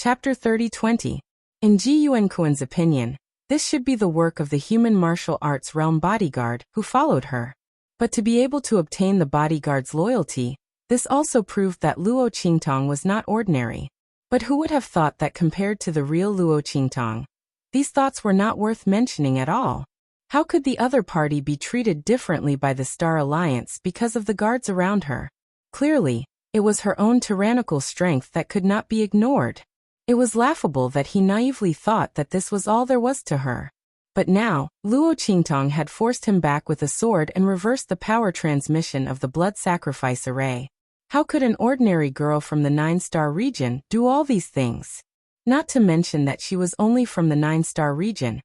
Chapter 30-20. In Ji Yuankuan's opinion, this should be the work of the human martial arts realm bodyguard who followed her. But to be able to obtain the bodyguard's loyalty, this also proved that Luo Qingtong was not ordinary. But who would have thought that compared to the real Luo Qingtong, these thoughts were not worth mentioning at all? How could the other party be treated differently by the Star Alliance because of the guards around her? Clearly, it was her own tyrannical strength that could not be ignored. It was laughable that he naively thought that this was all there was to her. But now, Luo Qingtong had forced him back with a sword and reversed the power transmission of the blood sacrifice array. How could an ordinary girl from the 9-star region do all these things? Not to mention that she was only from the 9-star region.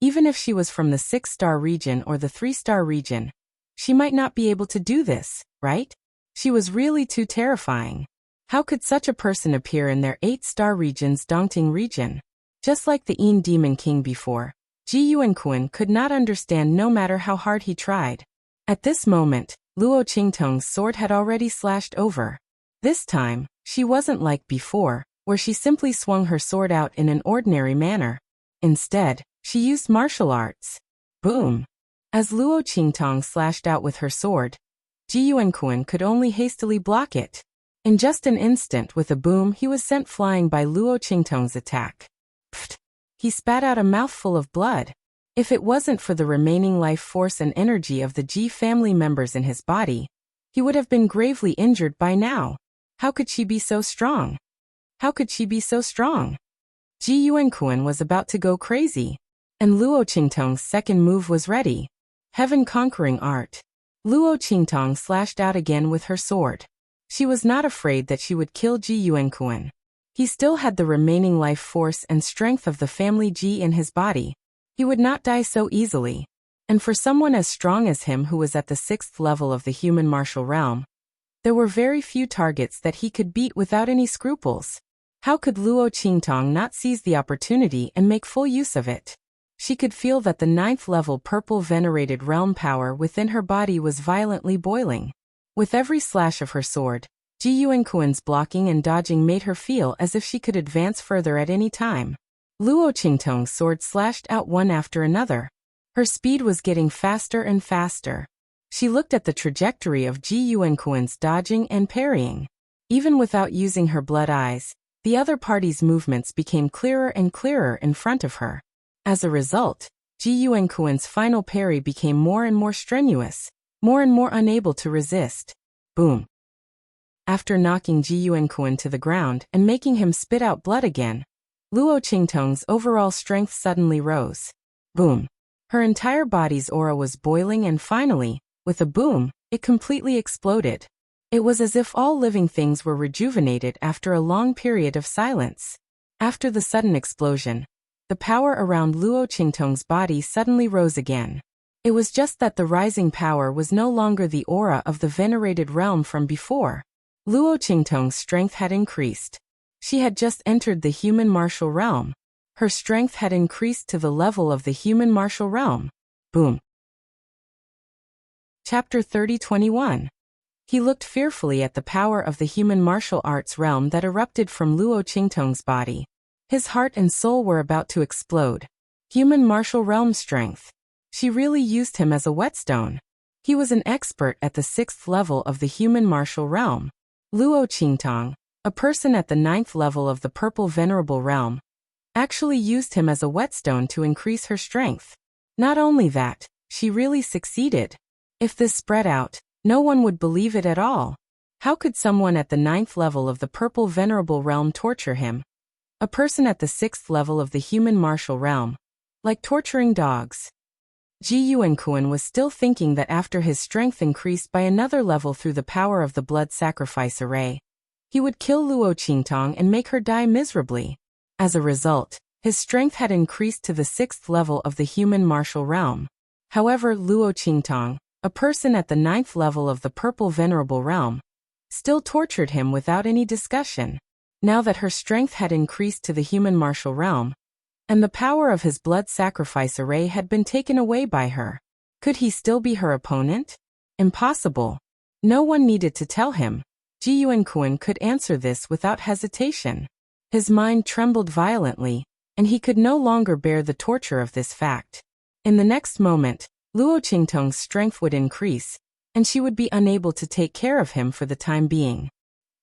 Even if she was from the 6-star region or the 3-star region, she might not be able to do this, right? She was really too terrifying. How could such a person appear in their 8-star region's Dongting region? Just like the Yin Demon King before, Ji Yuankuan could not understand no matter how hard he tried. At this moment, Luo Qingtong's sword had already slashed over. This time, she wasn't like before, where she simply swung her sword out in an ordinary manner. Instead, she used martial arts. Boom! As Luo Qingtong slashed out with her sword, Ji Yuankuan could only hastily block it. In just an instant with a boom he was sent flying by Luo Qingtong's attack. Pfft! He spat out a mouthful of blood. If it wasn't for the remaining life force and energy of the Ji family members in his body, he would have been gravely injured by now. How could she be so strong? How could she be so strong? Ji Yuankuan was about to go crazy. And Luo Qingtong's second move was ready. Heaven-conquering art. Luo Qingtong slashed out again with her sword. She was not afraid that she would kill Ji Yuankuan. He still had the remaining life force and strength of the family Ji in his body. He would not die so easily. And for someone as strong as him who was at the 6th level of the human martial realm, there were very few targets that he could beat without any scruples. How could Luo Qingtong not seize the opportunity and make full use of it? She could feel that the 9th level purple venerated realm power within her body was violently boiling. With every slash of her sword, Ji Yuankuan's blocking and dodging made her feel as if she could advance further at any time. Luo Qingtong's sword slashed out one after another. Her speed was getting faster and faster. She looked at the trajectory of Ji Yuankuan's dodging and parrying. Even without using her blood eyes, the other party's movements became clearer and clearer in front of her. As a result, Ji Yuankuan's final parry became more and more strenuous, more and more unable to resist. Boom! After knocking Ji Yuankuan to the ground and making him spit out blood again, Luo Qingtong's overall strength suddenly rose. Boom! Her entire body's aura was boiling and finally, with a boom, it completely exploded. It was as if all living things were rejuvenated after a long period of silence. After the sudden explosion, the power around Luo Qingtong's body suddenly rose again. It was just that the rising power was no longer the aura of the venerated realm from before. Luo Qingtong's strength had increased. She had just entered the human martial realm. Her strength had increased to the level of the human martial realm. Boom! Chapter 30-21. He looked fearfully at the power of the human martial arts realm that erupted from Luo Qingtong's body. His heart and soul were about to explode. Human martial realm strength. She really used him as a whetstone. He was an expert at the 6th level of the human martial realm. Luo Qingtong, a person at the 9th level of the purple venerable realm, actually used him as a whetstone to increase her strength. Not only that, she really succeeded. If this spread out, no one would believe it at all. How could someone at the 9th level of the purple venerable realm torture him? A person at the 6th level of the human martial realm, like torturing dogs. Ji Yuankuan was still thinking that after his strength increased by another level through the power of the blood sacrifice array, he would kill Luo Qingtong and make her die miserably. As a result, his strength had increased to the 6th level of the human martial realm. However, Luo Qingtong, a person at the 9th level of the purple venerable realm, still tortured him without any discussion. Now that her strength had increased to the human martial realm, and the power of his blood sacrifice array had been taken away by her, could he still be her opponent? Impossible. No one needed to tell him. Ji Yuankuan could answer this without hesitation. His mind trembled violently, and he could no longer bear the torture of this fact. In the next moment, Luo Qingtong's strength would increase, and she would be unable to take care of him for the time being.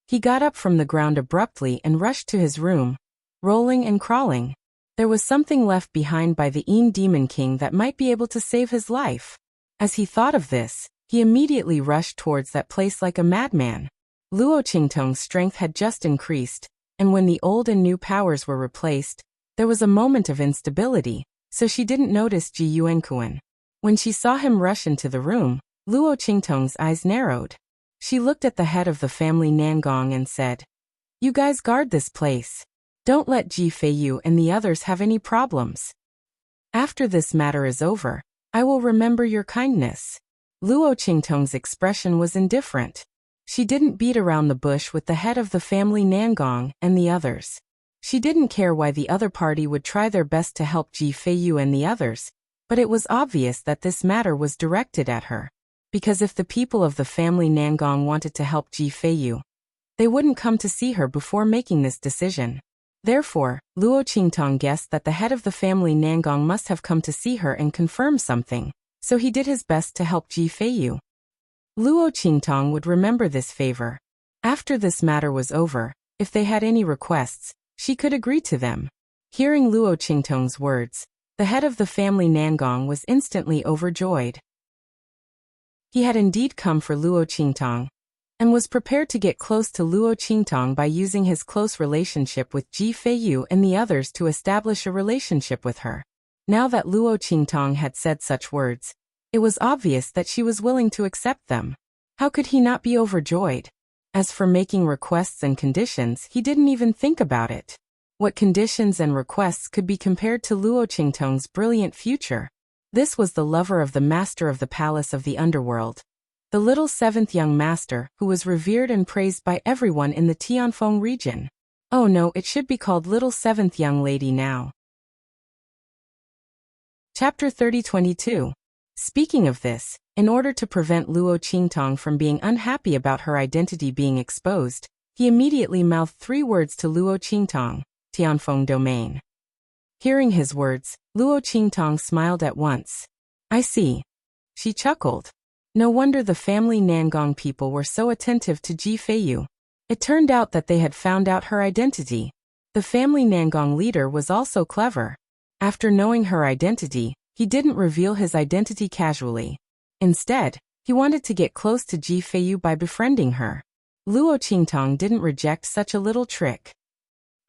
He got up from the ground abruptly and rushed to his room, rolling and crawling. There was something left behind by the Demon King that might be able to save his life. As he thought of this, he immediately rushed towards that place like a madman. Luo Qingtong's strength had just increased, and when the old and new powers were replaced, there was a moment of instability, so she didn't notice Ji Yuankuan. When she saw him rush into the room, Luo Qingtong's eyes narrowed. She looked at the head of the family Nangong and said, "You guys guard this place. Don't let Ji Feiyu and the others have any problems. After this matter is over, I will remember your kindness." Luo Qingtong's expression was indifferent. She didn't beat around the bush with the head of the family Nangong and the others. She didn't care why the other party would try their best to help Ji Feiyu and the others, but it was obvious that this matter was directed at her. Because if the people of the family Nangong wanted to help Ji Feiyu, they wouldn't come to see her before making this decision. Therefore, Luo Qingtong guessed that the head of the family Nangong must have come to see her and confirm something, so he did his best to help Ji Feiyu. Luo Qingtong would remember this favor. After this matter was over, if they had any requests, she could agree to them. Hearing Luo Qingtong's words, the head of the family Nangong was instantly overjoyed. He had indeed come for Luo Qingtong, and was prepared to get close to Luo Qingtong by using his close relationship with Ji Feiyu and the others to establish a relationship with her. Now that Luo Qingtong had said such words, it was obvious that she was willing to accept them. How could he not be overjoyed? As for making requests and conditions, he didn't even think about it. What conditions and requests could be compared to Luo Qingtong's brilliant future? This was the lover of the master of the palace of the underworld, the little seventh young master who was revered and praised by everyone in the Tianfeng region. Oh no, it should be called little seventh young lady now. Chapter 30:22. Speaking of this, in order to prevent Luo Qingtong from being unhappy about her identity being exposed, he immediately mouthed 3 words to Luo Qingtong, Tianfeng domain. Hearing his words, Luo Qingtong smiled at once. "I see." She chuckled. No wonder the family Nangong people were so attentive to Ji Feiyu. It turned out that they had found out her identity. The family Nangong leader was also clever. After knowing her identity, he didn't reveal his identity casually. Instead, he wanted to get close to Ji Feiyu by befriending her. Luo Qingtong didn't reject such a little trick.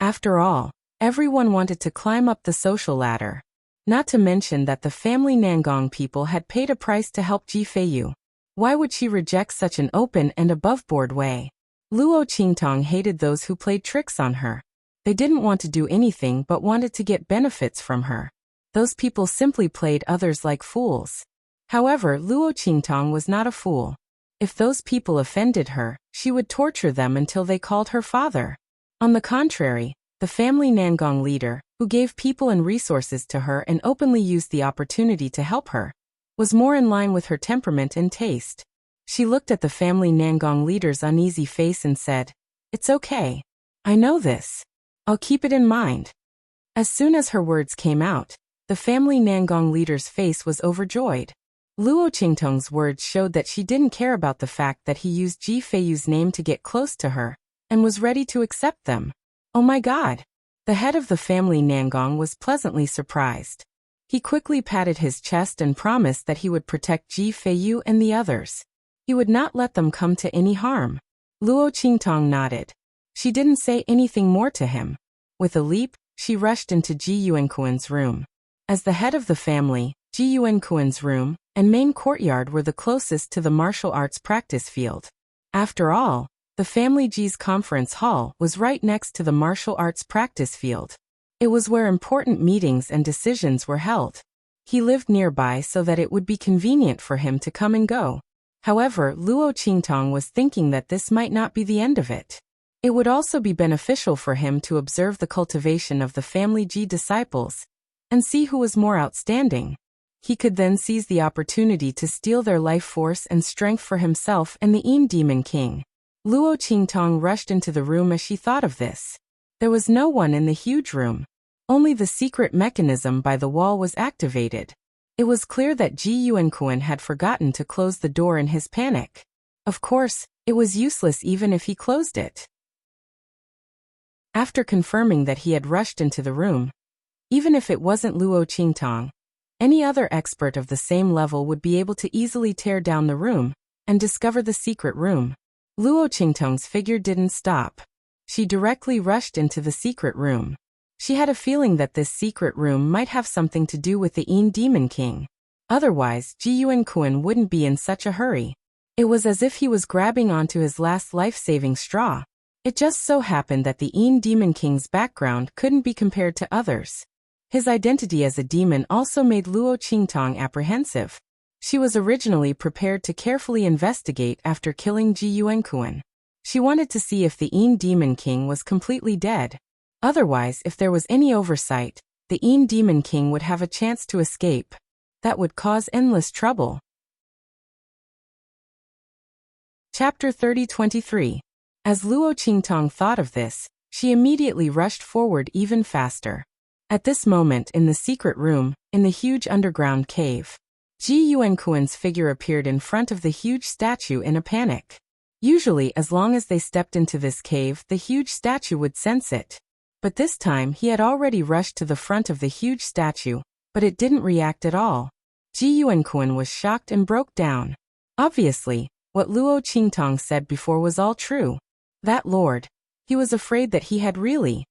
After all, everyone wanted to climb up the social ladder. Not to mention that the family Nangong people had paid a price to help Ji Feiyu. Why would she reject such an open and above-board way? Luo Qingtong hated those who played tricks on her. They didn't want to do anything but wanted to get benefits from her. Those people simply played others like fools. However, Luo Qingtong was not a fool. If those people offended her, she would torture them until they called her father. On the contrary, the family Nangong leader, who gave people and resources to her and openly used the opportunity to help her, was more in line with her temperament and taste. She looked at the family Nangong leader's uneasy face and said, "It's okay. I know this. I'll keep it in mind." As soon as her words came out, the family Nangong leader's face was overjoyed. Luo Qingtong's words showed that she didn't care about the fact that he used Ji Feiyu's name to get close to her, and was ready to accept them. Oh my God! The head of the family Nangong was pleasantly surprised. He quickly patted his chest and promised that he would protect Ji Feiyu and the others. He would not let them come to any harm. Luo Qingtong nodded. She didn't say anything more to him. With a leap, she rushed into Ji Yuankuan's room. As the head of the family, Ji Yuankuan's room and main courtyard were the closest to the martial arts practice field. After all, the family Ji's conference hall was right next to the martial arts practice field. It was where important meetings and decisions were held. He lived nearby so that it would be convenient for him to come and go. However, Luo Qingtong was thinking that this might not be the end of it. It would also be beneficial for him to observe the cultivation of the family Ji disciples and see who was more outstanding. He could then seize the opportunity to steal their life force and strength for himself and the Demon King. Luo Qingtong rushed into the room as she thought of this. There was no one in the huge room. Only the secret mechanism by the wall was activated. It was clear that Ji Yuankuan had forgotten to close the door in his panic. Of course, it was useless even if he closed it. After confirming that he had rushed into the room, even if it wasn't Luo Qingtong, any other expert of the same level would be able to easily tear down the room and discover the secret room. Luo Qingtong's figure didn't stop. She directly rushed into the secret room. She had a feeling that this secret room might have something to do with the Yin Demon King. Otherwise, Ji Yuankuan wouldn't be in such a hurry. It was as if he was grabbing onto his last life-saving straw. It just so happened that the Yin Demon King's background couldn't be compared to others. His identity as a demon also made Luo Qingtong apprehensive. She was originally prepared to carefully investigate after killing Ji Yuankuan. She wanted to see if the Yin Demon King was completely dead. Otherwise, if there was any oversight, the Yin Demon King would have a chance to escape. That would cause endless trouble. Chapter 30-23. As Luo Qingtong thought of this, she immediately rushed forward even faster. At this moment in the secret room, in the huge underground cave, Ji Yuankuan's figure appeared in front of the huge statue in a panic. Usually, as long as they stepped into this cave, the huge statue would sense it. But this time he had already rushed to the front of the huge statue, but it didn't react at all. Ji Yuankuan was shocked and broke down. Obviously, what Luo Qingtong said before was all true. That lord. He was afraid that he had really.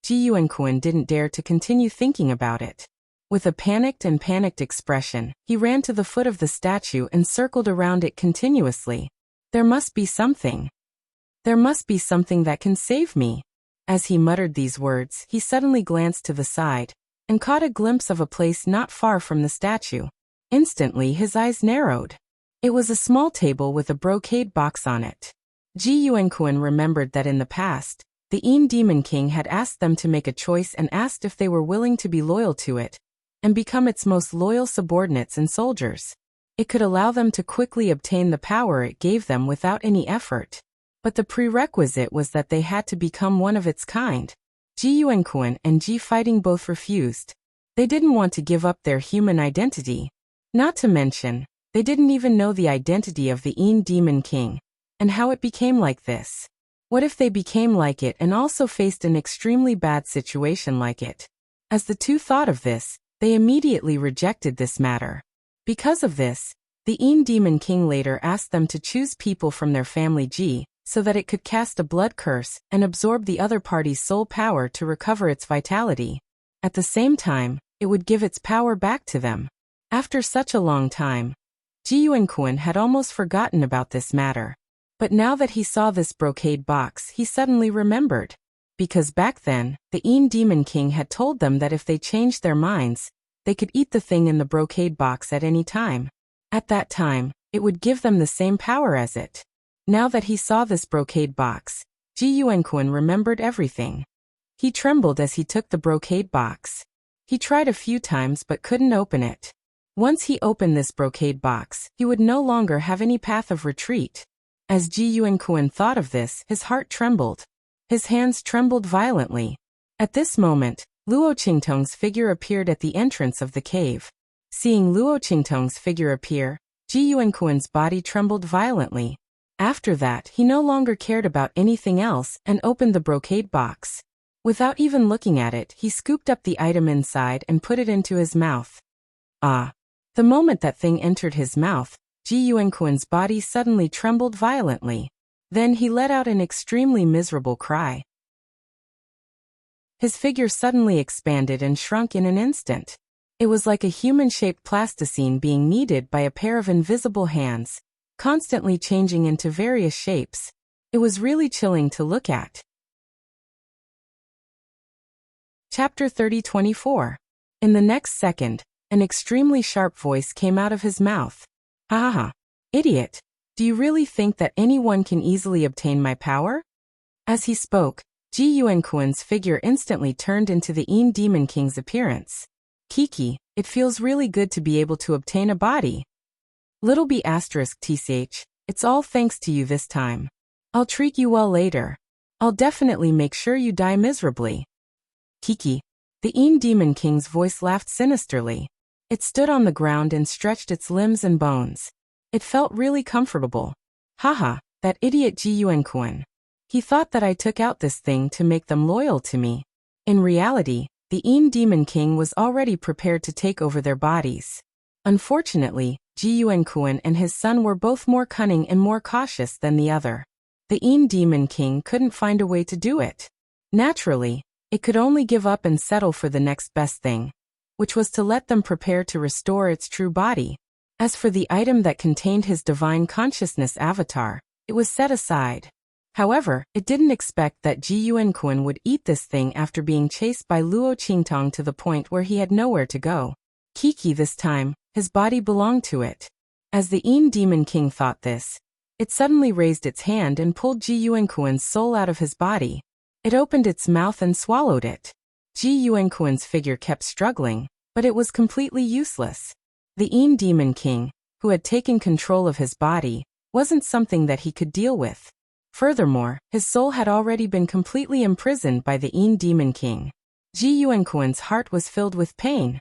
Ji Yuankuan didn't dare to continue thinking about it. With a panicked expression, he ran to the foot of the statue and circled around it continuously. There must be something. There must be something that can save me. As he muttered these words, he suddenly glanced to the side and caught a glimpse of a place not far from the statue. Instantly his eyes narrowed. It was a small table with a brocade box on it. Ji Yuankuan remembered that in the past, the Yin Demon King had asked them to make a choice and asked if they were willing to be loyal to it and become its most loyal subordinates and soldiers. It could allow them to quickly obtain the power it gave them without any effort. But the prerequisite was that they had to become one of its kind. Ji Yuankuan and Ji Fighting both refused. They didn't want to give up their human identity. Not to mention, they didn't even know the identity of the Yin Demon King and how it became like this. What if they became like it and also faced an extremely bad situation like it? As the two thought of this, they immediately rejected this matter. Because of this, the Yin Demon King later asked them to choose people from their family Ji, so that it could cast a blood curse and absorb the other party's soul power to recover its vitality. At the same time, it would give its power back to them. After such a long time, Ji Yuankuan had almost forgotten about this matter. But now that he saw this brocade box, he suddenly remembered. Because back then, the Yin Demon King had told them that if they changed their minds, they could eat the thing in the brocade box at any time. At that time, it would give them the same power as it. Now that he saw this brocade box, Ji Yuankuan remembered everything. He trembled as he took the brocade box. He tried a few times but couldn't open it. Once he opened this brocade box, he would no longer have any path of retreat. As Ji Yuankuan thought of this, his heart trembled. His hands trembled violently. At this moment, Luo Qingtong's figure appeared at the entrance of the cave. Seeing Luo Qingtong's figure appear, Ji Yuankuan's body trembled violently. After that, he no longer cared about anything else and opened the brocade box. Without even looking at it, he scooped up the item inside and put it into his mouth. Ah! The moment that thing entered his mouth, Ji Yuankuan's body suddenly trembled violently. Then he let out an extremely miserable cry. His figure suddenly expanded and shrunk in an instant. It was like a human-shaped plasticine being kneaded by a pair of invisible hands, constantly changing into various shapes. It was really chilling to look at. Chapter 30-24. In the next second, an extremely sharp voice came out of his mouth. Ha ha ha. Idiot. Do you really think that anyone can easily obtain my power? As he spoke, Ji Yuankuan's figure instantly turned into the Yin Demon King's appearance. Kiki, it feels really good to be able to obtain a body. Little b asterisk tch, it's all thanks to you this time. I'll treat you well later. I'll definitely make sure you die miserably. Kiki. The Demon King's voice laughed sinisterly. It stood on the ground and stretched its limbs and bones. It felt really comfortable. Haha, that idiot Jiyuan. He thought that I took out this thing to make them loyal to me. In reality, the Demon King was already prepared to take over their bodies. Unfortunately, Jiyuan and his son were both more cunning and more cautious than the other. The Demon King couldn't find a way to do it. Naturally, it could only give up and settle for the next best thing, which was to let them prepare to restore its true body. As for the item that contained his divine consciousness avatar, it was set aside. However, it didn't expect that Jiyuan would eat this thing after being chased by Luo Qingtong to the point where he had nowhere to go. Kiki this time, his body belonged to it. As the Demon King thought this, it suddenly raised its hand and pulled Jiyuan's soul out of his body. It opened its mouth and swallowed it. Jiyuan's figure kept struggling, but it was completely useless. The Demon King, who had taken control of his body, wasn't something that he could deal with. Furthermore, his soul had already been completely imprisoned by the Demon King. Jiyuan's heart was filled with pain.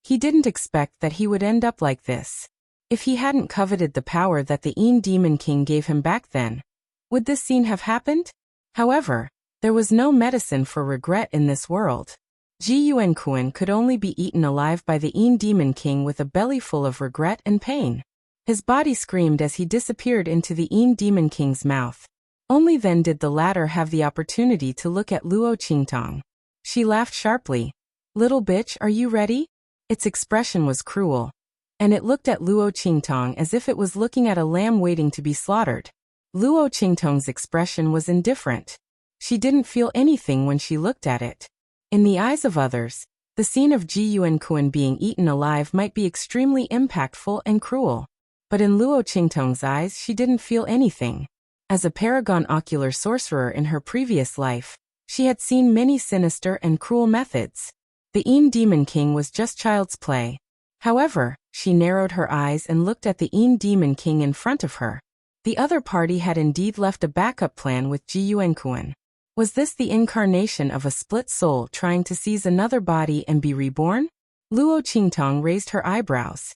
He didn't expect that he would end up like this. If he hadn't coveted the power that the Demon King gave him back then, would this scene have happened? However, there was no medicine for regret in this world. Jiyuan could only be eaten alive by the Demon King with a belly full of regret and pain. His body screamed as he disappeared into the Demon King's mouth. Only then did the latter have the opportunity to look at Luo Qingtong. She laughed sharply. "Little bitch, are you ready?" Its expression was cruel, and it looked at Luo Qingtong as if it was looking at a lamb waiting to be slaughtered. Luo Qingtong's expression was indifferent. She didn't feel anything when she looked at it. In the eyes of others, the scene of Jiyuan being eaten alive might be extremely impactful and cruel. But in Luo Qingtong's eyes, she didn't feel anything. As a paragon ocular sorcerer in her previous life, she had seen many sinister and cruel methods. The Demon King was just child's play. However, she narrowed her eyes and looked at the Demon King in front of her. The other party had indeed left a backup plan with Jiyuan. Was this the incarnation of a split soul trying to seize another body and be reborn? Luo Qingtong raised her eyebrows.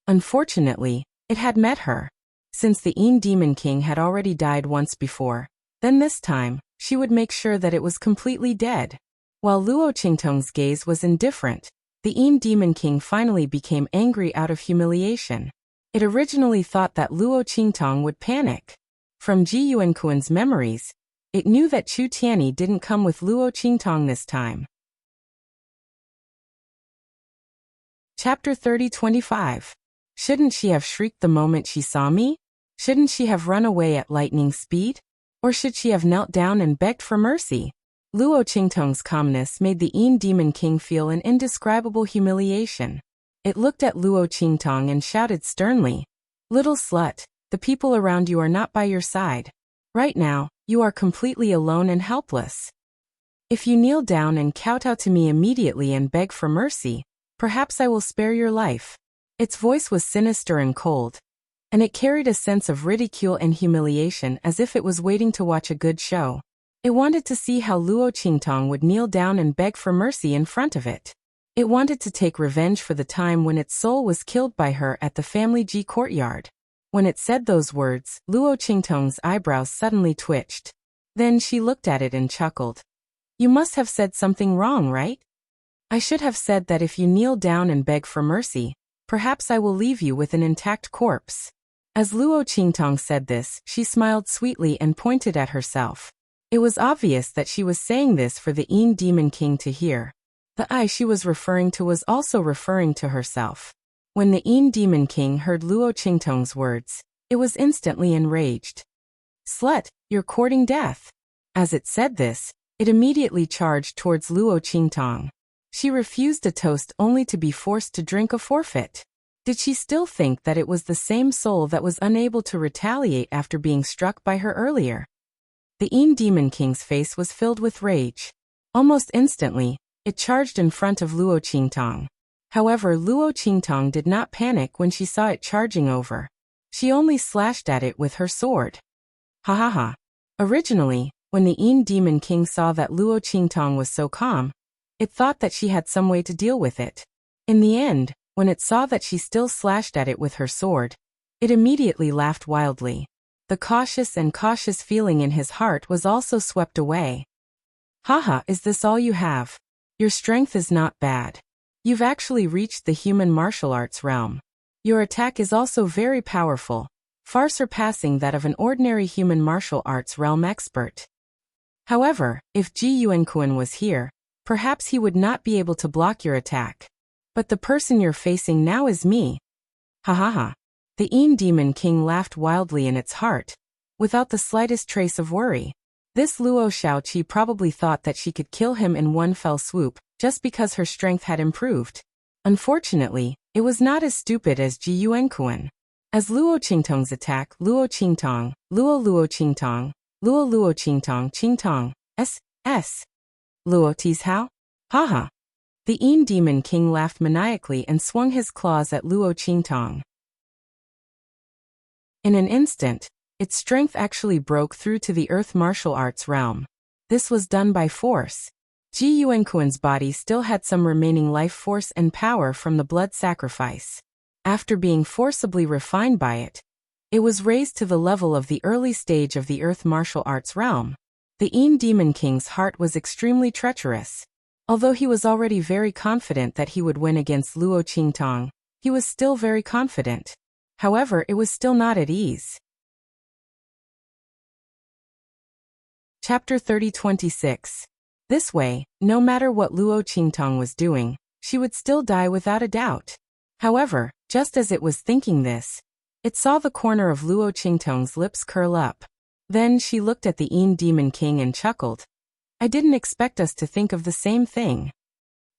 Unfortunately, it had met her. Since the Demon King had already died once before, then this time, she would make sure that it was completely dead. While Luo Qingtong's gaze was indifferent, the Demon King finally became angry out of humiliation. It originally thought that Luo Qingtong would panic. From Jiyuan's memories, it knew that Chu Tianyi didn't come with Luo Qingtong this time. Chapter 30-25. Shouldn't she have shrieked the moment she saw me? Shouldn't she have run away at lightning speed? Or should she have knelt down and begged for mercy? Luo Qingtong's calmness made the Demon King feel an indescribable humiliation. It looked at Luo Qingtong and shouted sternly, "Little slut, the people around you are not by your side. Right now, you are completely alone and helpless. If you kneel down and kowtow to me immediately and beg for mercy, perhaps I will spare your life." Its voice was sinister and cold, and it carried a sense of ridicule and humiliation as if it was waiting to watch a good show. It wanted to see how Luo Qingtong would kneel down and beg for mercy in front of it. It wanted to take revenge for the time when its soul was killed by her at the family Ji courtyard. When it said those words, Luo Qingtong's eyebrows suddenly twitched. Then she looked at it and chuckled. "You must have said something wrong, right? I should have said that if you kneel down and beg for mercy, perhaps I will leave you with an intact corpse." As Luo Qingtong said this, she smiled sweetly and pointed at herself. It was obvious that she was saying this for the Demon King to hear. The I she was referring to was also referring to herself. When the Demon King heard Luo Qingtong's words, it was instantly enraged. "Slut, you're courting death." As it said this, it immediately charged towards Luo Qingtong. She refused a toast only to be forced to drink a forfeit. Did she still think that it was the same soul that was unable to retaliate after being struck by her earlier? The Demon King's face was filled with rage. Almost instantly, it charged in front of Luo Qingtong. However, Luo Qingtong did not panic when she saw it charging over. She only slashed at it with her sword. "Ha ha ha. Originally, when the Yin Demon King saw that Luo Qingtong was so calm, it thought that she had some way to deal with it. In the end, when it saw that she still slashed at it with her sword, it immediately laughed wildly. The cautious feeling in his heart was also swept away. Haha, is this all you have? Your strength is not bad. You've actually reached the human martial arts realm. Your attack is also very powerful, far surpassing that of an ordinary human martial arts realm expert. However, if Ji Yuankuan was here, perhaps he would not be able to block your attack. But the person you're facing now is me. Ha ha ha. The Yin Demon King laughed wildly in its heart, without the slightest trace of worry. This Luo Shaoqi probably thought that she could kill him in one fell swoop, just because her strength had improved. Unfortunately, it was not as stupid as Ji Yuankuan. As Luo Qingtong's attack, Luo Qingtong, Luo Qingtong, Luo Qingtong, Qingtong, S. Luo Ti's how? Haha. The Yin Demon King laughed maniacally and swung his claws at Luo Qingtong. In an instant, its strength actually broke through to the earth martial arts realm. This was done by force. Ji Yuankuan's body still had some remaining life force and power from the blood sacrifice. After being forcibly refined by it, it was raised to the level of the early stage of the earth martial arts realm. The Yin Demon King's heart was extremely treacherous. Although he was already very confident that he would win against Luo Qingtong, he was still very confident. However, it was still not at ease. Chapter 30-26. This way, no matter what Luo Qingtong was doing, she would still die without a doubt. However, just as it was thinking this, it saw the corner of Luo Qingtong's lips curl up. Then she looked at the Yin Demon King and chuckled. I didn't expect us to think of the same thing.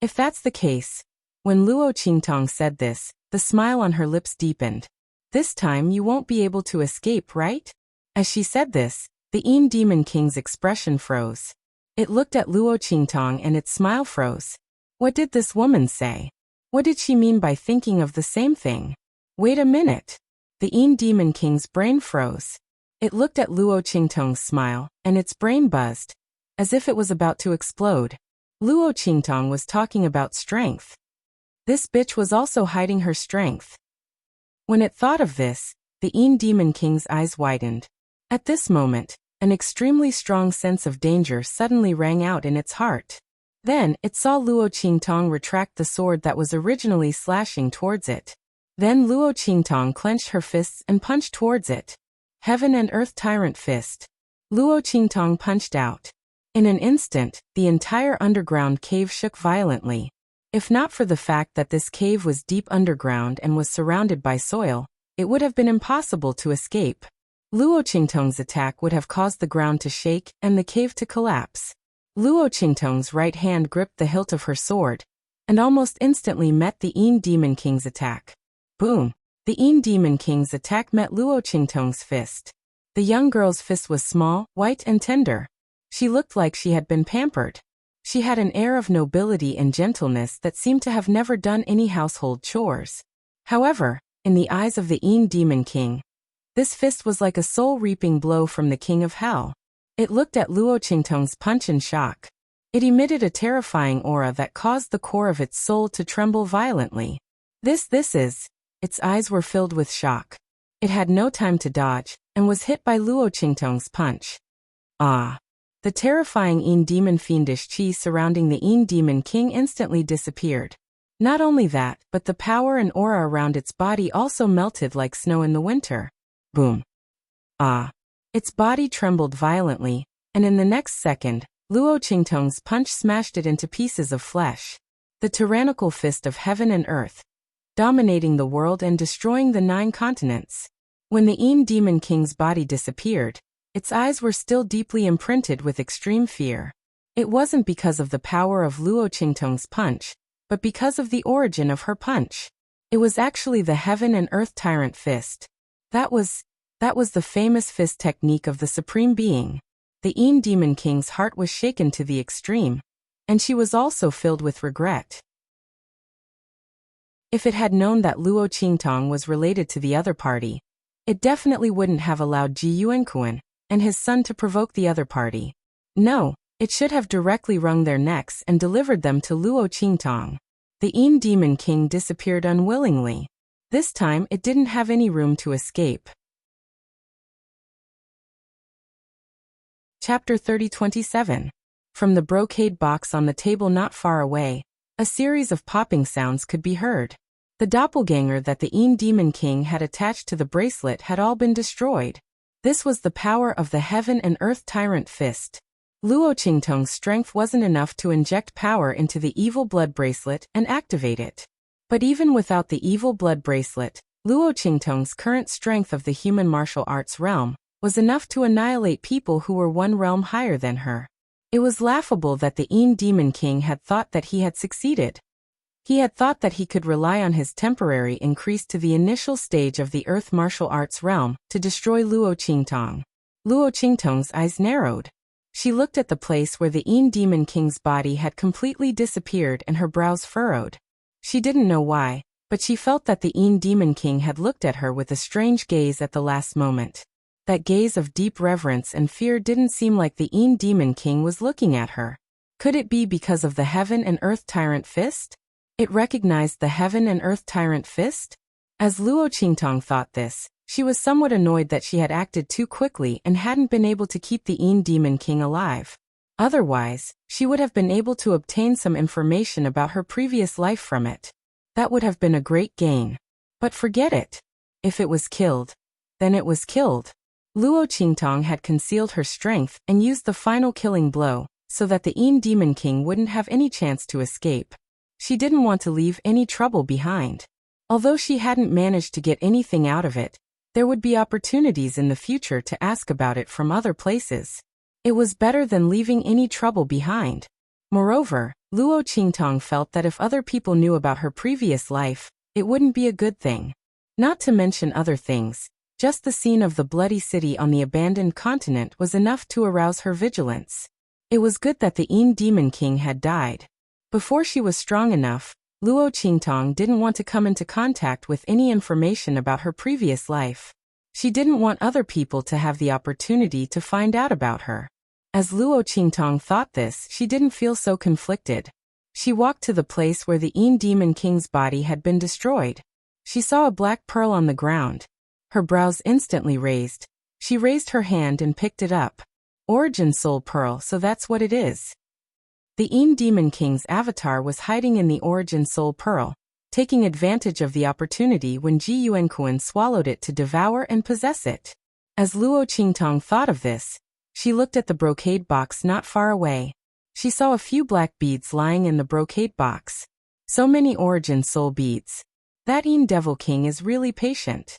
If that's the case, when Luo Qingtong said this, the smile on her lips deepened. This time you won't be able to escape, right? As she said this, the Yin Demon King's expression froze. It looked at Luo Qingtong and its smile froze. What did this woman say? What did she mean by thinking of the same thing? Wait a minute. The Yin Demon King's brain froze. It looked at Luo Qingtong's smile, and its brain buzzed, as if it was about to explode. Luo Qingtong was talking about strength. This bitch was also hiding her strength. When it thought of this, the Yin Demon King's eyes widened. At this moment, an extremely strong sense of danger suddenly rang out in its heart. Then, it saw Luo Qingtong retract the sword that was originally slashing towards it. Then Luo Qingtong clenched her fists and punched towards it. Heaven and Earth Tyrant Fist. Luo Qingtong punched out. In an instant, the entire underground cave shook violently. If not for the fact that this cave was deep underground and was surrounded by soil, it would have been impossible to escape. Luo Qingtong's attack would have caused the ground to shake and the cave to collapse. Luo Qingtong's right hand gripped the hilt of her sword, and almost instantly met the Yin Demon King's attack. Boom! The Yin Demon King's attack met Luo Qingtong's fist. The young girl's fist was small, white and tender. She looked like she had been pampered. She had an air of nobility and gentleness that seemed to have never done any household chores. However, in the eyes of the Yin Demon King, this fist was like a soul-reaping blow from the King of Hell. It looked at Luo Qingtong's punch in shock. It emitted a terrifying aura that caused the core of its soul to tremble violently. This is... Its eyes were filled with shock. It had no time to dodge, and was hit by Luo Qingtong's punch. Ah! The terrifying Yin Demon fiendish chi surrounding the Yin Demon King instantly disappeared. Not only that, but the power and aura around its body also melted like snow in the winter. Boom! Ah! Its body trembled violently, and in the next second, Luo Qingtong's punch smashed it into pieces of flesh. The tyrannical fist of heaven and earth, dominating the world and destroying the 9 continents. When the Yin Demon King's body disappeared, its eyes were still deeply imprinted with extreme fear. It wasn't because of the power of Luo Qingtong's punch, but because of the origin of her punch. It was actually the Heaven and Earth Tyrant Fist. That was the famous fist technique of the Supreme Being. The Yin Demon King's heart was shaken to the extreme, and she was also filled with regret. If it had known that Luo Qingtong was related to the other party, it definitely wouldn't have allowed Ji Yuankuan, and his son to provoke the other party. No, it should have directly wrung their necks and delivered them to Luo Qingtong. The Yin Demon King disappeared unwillingly. This time it didn't have any room to escape. Chapter 30:27. From the brocade box on the table not far away, a series of popping sounds could be heard. The doppelganger that the Yin Demon King had attached to the bracelet had all been destroyed. This was the power of the Heaven and Earth Tyrant Fist. Luo Qingtong's strength wasn't enough to inject power into the evil blood bracelet and activate it. But even without the evil blood bracelet, Luo Qingtong's current strength of the human martial arts realm was enough to annihilate people who were one realm higher than her. It was laughable that the Yin Demon King had thought that he had succeeded. He had thought that he could rely on his temporary increase to the initial stage of the Earth martial arts realm to destroy Luo Qingtong. Luo Qingtong's eyes narrowed. She looked at the place where the Yin Demon King's body had completely disappeared and her brows furrowed. She didn't know why, but she felt that the Yin Demon King had looked at her with a strange gaze at the last moment. That gaze of deep reverence and fear didn't seem like the Yin Demon King was looking at her. Could it be because of the Heaven and Earth Tyrant Fist? It recognized the Heaven and Earth Tyrant Fist? As Luo Qingtong thought this, she was somewhat annoyed that she had acted too quickly and hadn't been able to keep the Yin Demon King alive. Otherwise, she would have been able to obtain some information about her previous life from it. That would have been a great gain. But forget it. If it was killed, then it was killed. Luo Qingtong had concealed her strength and used the final killing blow, so that the Yin Demon King wouldn't have any chance to escape. She didn't want to leave any trouble behind. Although she hadn't managed to get anything out of it, there would be opportunities in the future to ask about it from other places. It was better than leaving any trouble behind. Moreover, Luo Qingtong felt that if other people knew about her previous life, it wouldn't be a good thing. Not to mention other things, just the scene of the bloody city on the abandoned continent was enough to arouse her vigilance. It was good that the Yin Demon King had died. Before she was strong enough, Luo Qingtong didn't want to come into contact with any information about her previous life. She didn't want other people to have the opportunity to find out about her. As Luo Qingtong thought this, she didn't feel so conflicted. She walked to the place where the Yin Demon King's body had been destroyed. She saw a black pearl on the ground. Her brows instantly raised. She raised her hand and picked it up. Origin Soul Pearl, so that's what it is. The Yin Demon King's avatar was hiding in the Origin Soul Pearl, taking advantage of the opportunity when Ji Yuankuan swallowed it to devour and possess it. As Luo Qingtong thought of this, she looked at the brocade box not far away. She saw a few black beads lying in the brocade box. So many Origin Soul beads. That Yin Devil King is really patient.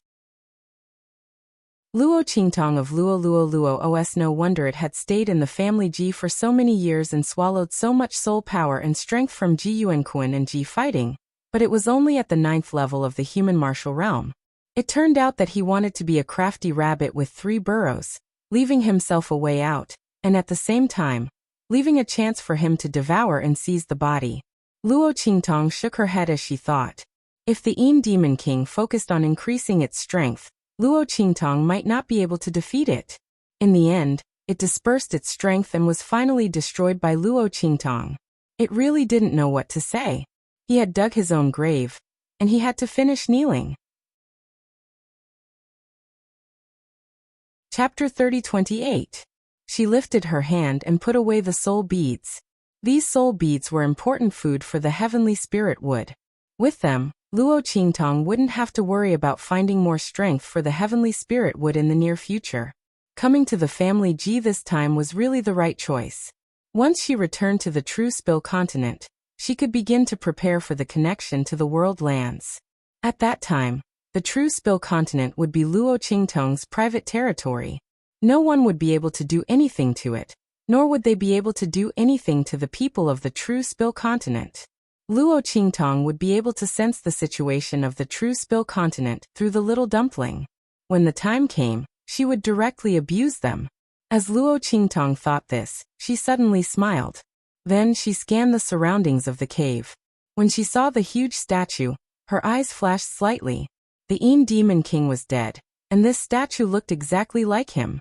Luo Qingtong of Luo Os, no wonder it had stayed in the family Ji for so many years and swallowed so much soul power and strength from Ji Yuankuan and Ji fighting, but it was only at the 9th level of the human martial realm. It turned out that he wanted to be a crafty rabbit with 3 burrows, leaving himself a way out, and at the same time, leaving a chance for him to devour and seize the body. Luo Qingtong shook her head as she thought. If the Yin Demon King focused on increasing its strength, Luo Qingtong might not be able to defeat it. In the end, it dispersed its strength and was finally destroyed by Luo Qingtong. It really didn't know what to say. He had dug his own grave, and he had to finish kneeling. Chapter 30:28. She lifted her hand and put away the soul beads. These soul beads were important food for the heavenly spirit wood. With them, Luo Qingtong wouldn't have to worry about finding more strength for the heavenly spirit wood in the near future. Coming to the family Ji this time was really the right choice. Once she returned to the True Spill continent, she could begin to prepare for the connection to the world lands. At that time, the True Spill continent would be Luo Qingtong's private territory. No one would be able to do anything to it, nor would they be able to do anything to the people of the True Spill continent. Luo Qingtong would be able to sense the situation of the True Spill continent through the little dumpling. When the time came, she would directly abuse them. As Luo Qingtong thought this, she suddenly smiled. Then she scanned the surroundings of the cave. When she saw the huge statue, her eyes flashed slightly. The Yin Demon King was dead, and this statue looked exactly like him.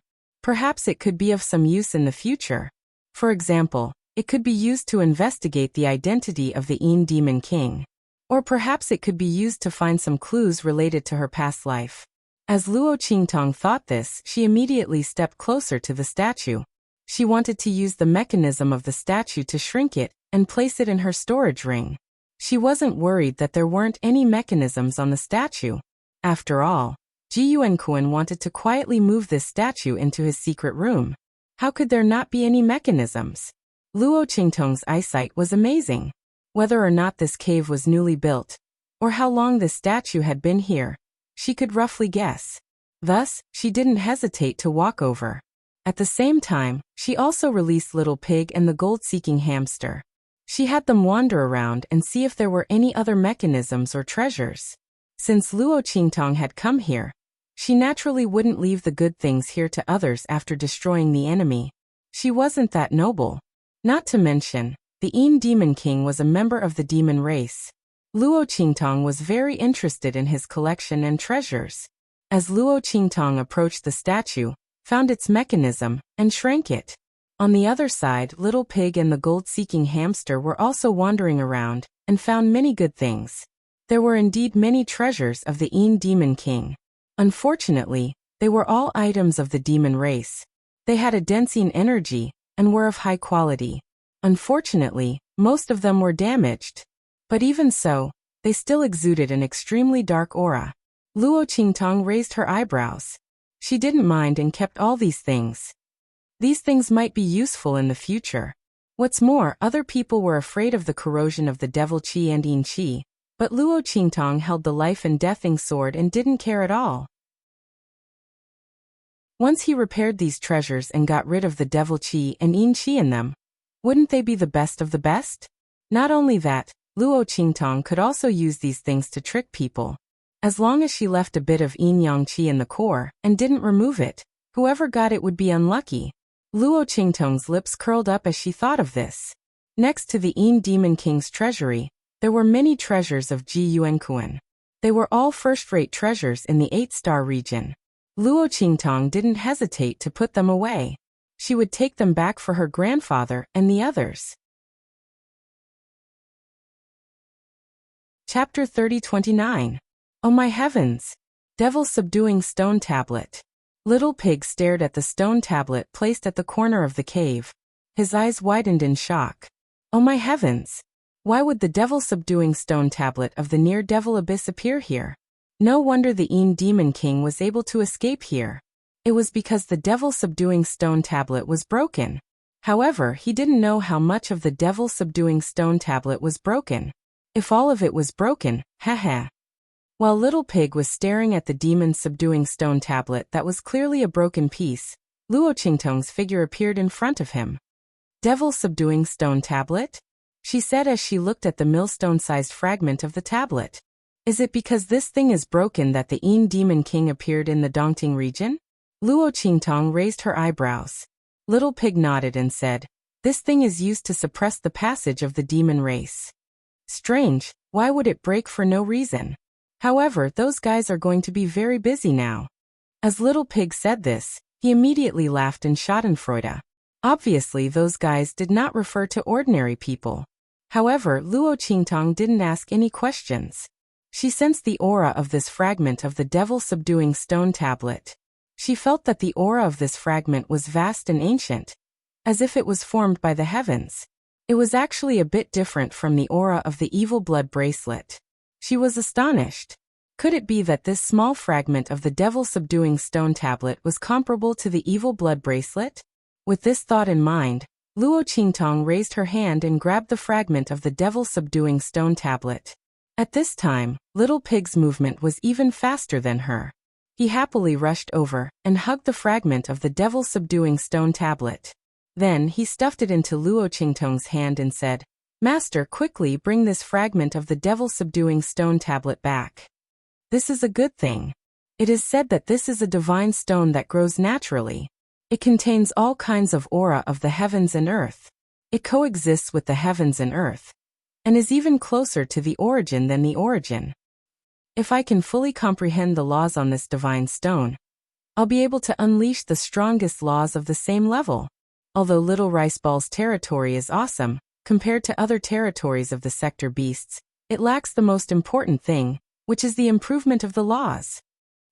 Perhaps it could be of some use in the future. For example, it could be used to investigate the identity of the Yin Demon King. Or perhaps it could be used to find some clues related to her past life. As Luo Qingtong thought this, she immediately stepped closer to the statue. She wanted to use the mechanism of the statue to shrink it and place it in her storage ring. She wasn't worried that there weren't any mechanisms on the statue. After all, Ji Yuankuan wanted to quietly move this statue into his secret room. How could there not be any mechanisms? Luo Qingtong's eyesight was amazing. Whether or not this cave was newly built, or how long this statue had been here, she could roughly guess. Thus, she didn't hesitate to walk over. At the same time, she also released Little Pig and the gold-seeking hamster. She had them wander around and see if there were any other mechanisms or treasures. Since Luo Qingtong had come here, she naturally wouldn't leave the good things here to others after destroying the enemy. She wasn't that noble. Not to mention, the Yin Demon King was a member of the demon race. Luo Qingtong was very interested in his collection and treasures. As Luo Qingtong approached the statue, found its mechanism, and shrank it. On the other side, Little Pig and the gold-seeking hamster were also wandering around, and found many good things. There were indeed many treasures of the Yin Demon King. Unfortunately, they were all items of the demon race. They had a dense Yin energy, and were of high quality. Unfortunately, most of them were damaged. But even so, they still exuded an extremely dark aura. Luo Qingtong raised her eyebrows. She didn't mind and kept all these things. These things might be useful in the future. What's more, other people were afraid of the corrosion of the devil qi and yin qi, but Luo Qingtong held the life and deathing sword and didn't care at all. Once he repaired these treasures and got rid of the devil qi and yin qi in them, wouldn't they be the best of the best? Not only that, Luo Qingtong could also use these things to trick people. As long as she left a bit of yin yang qi in the core and didn't remove it, whoever got it would be unlucky. Luo Qingtong's lips curled up as she thought of this. Next to the Yin Demon King's treasury, there were many treasures of Ji Yuankuan. They were all first-rate treasures in the 8-star region. Luo Qingtong didn't hesitate to put them away. She would take them back for her grandfather and the others. Chapter 30-29. Oh my heavens! Devil subduing stone tablet. Little Pig stared at the stone tablet placed at the corner of the cave. His eyes widened in shock. Oh my heavens! Why would the devil subduing stone tablet of the near devil abyss appear here? No wonder the Yin Demon King was able to escape here. It was because the devil subduing stone tablet was broken. However, he didn't know how much of the devil subduing stone tablet was broken. If all of it was broken, haha. While Little Pig was staring at the demon subduing stone tablet that was clearly a broken piece, Luo Qingtong's figure appeared in front of him. Devil subduing stone tablet? She said as she looked at the millstone-sized fragment of the tablet. Is it because this thing is broken that the Yin Demon King appeared in the Dongting region? Luo Qingtong raised her eyebrows. Little Pig nodded and said, this thing is used to suppress the passage of the demon race. Strange, why would it break for no reason? However, those guys are going to be very busy now. As Little Pig said this, he immediately laughed in schadenfreude. Obviously, those guys did not refer to ordinary people. However, Luo Qingtong didn't ask any questions. She sensed the aura of this fragment of the devil subduing stone tablet. She felt that the aura of this fragment was vast and ancient, as if it was formed by the heavens. It was actually a bit different from the aura of the evil blood bracelet. She was astonished. Could it be that this small fragment of the devil subduing stone tablet was comparable to the evil blood bracelet? With this thought in mind, Luo Qingtong raised her hand and grabbed the fragment of the devil subduing stone tablet. At this time, Little Pig's movement was even faster than her. He happily rushed over and hugged the fragment of the devil subduing stone tablet. Then he stuffed it into Luo Qingtong's hand and said, Master, quickly bring this fragment of the devil subduing stone tablet back. This is a good thing. It is said that this is a divine stone that grows naturally. It contains all kinds of aura of the heavens and earth. It coexists with the heavens and earth, and is even closer to the origin than the origin. If I can fully comprehend the laws on this divine stone, I'll be able to unleash the strongest laws of the same level. Although Little Rice Ball's territory is awesome, compared to other territories of the sector beasts, it lacks the most important thing, which is the improvement of the laws.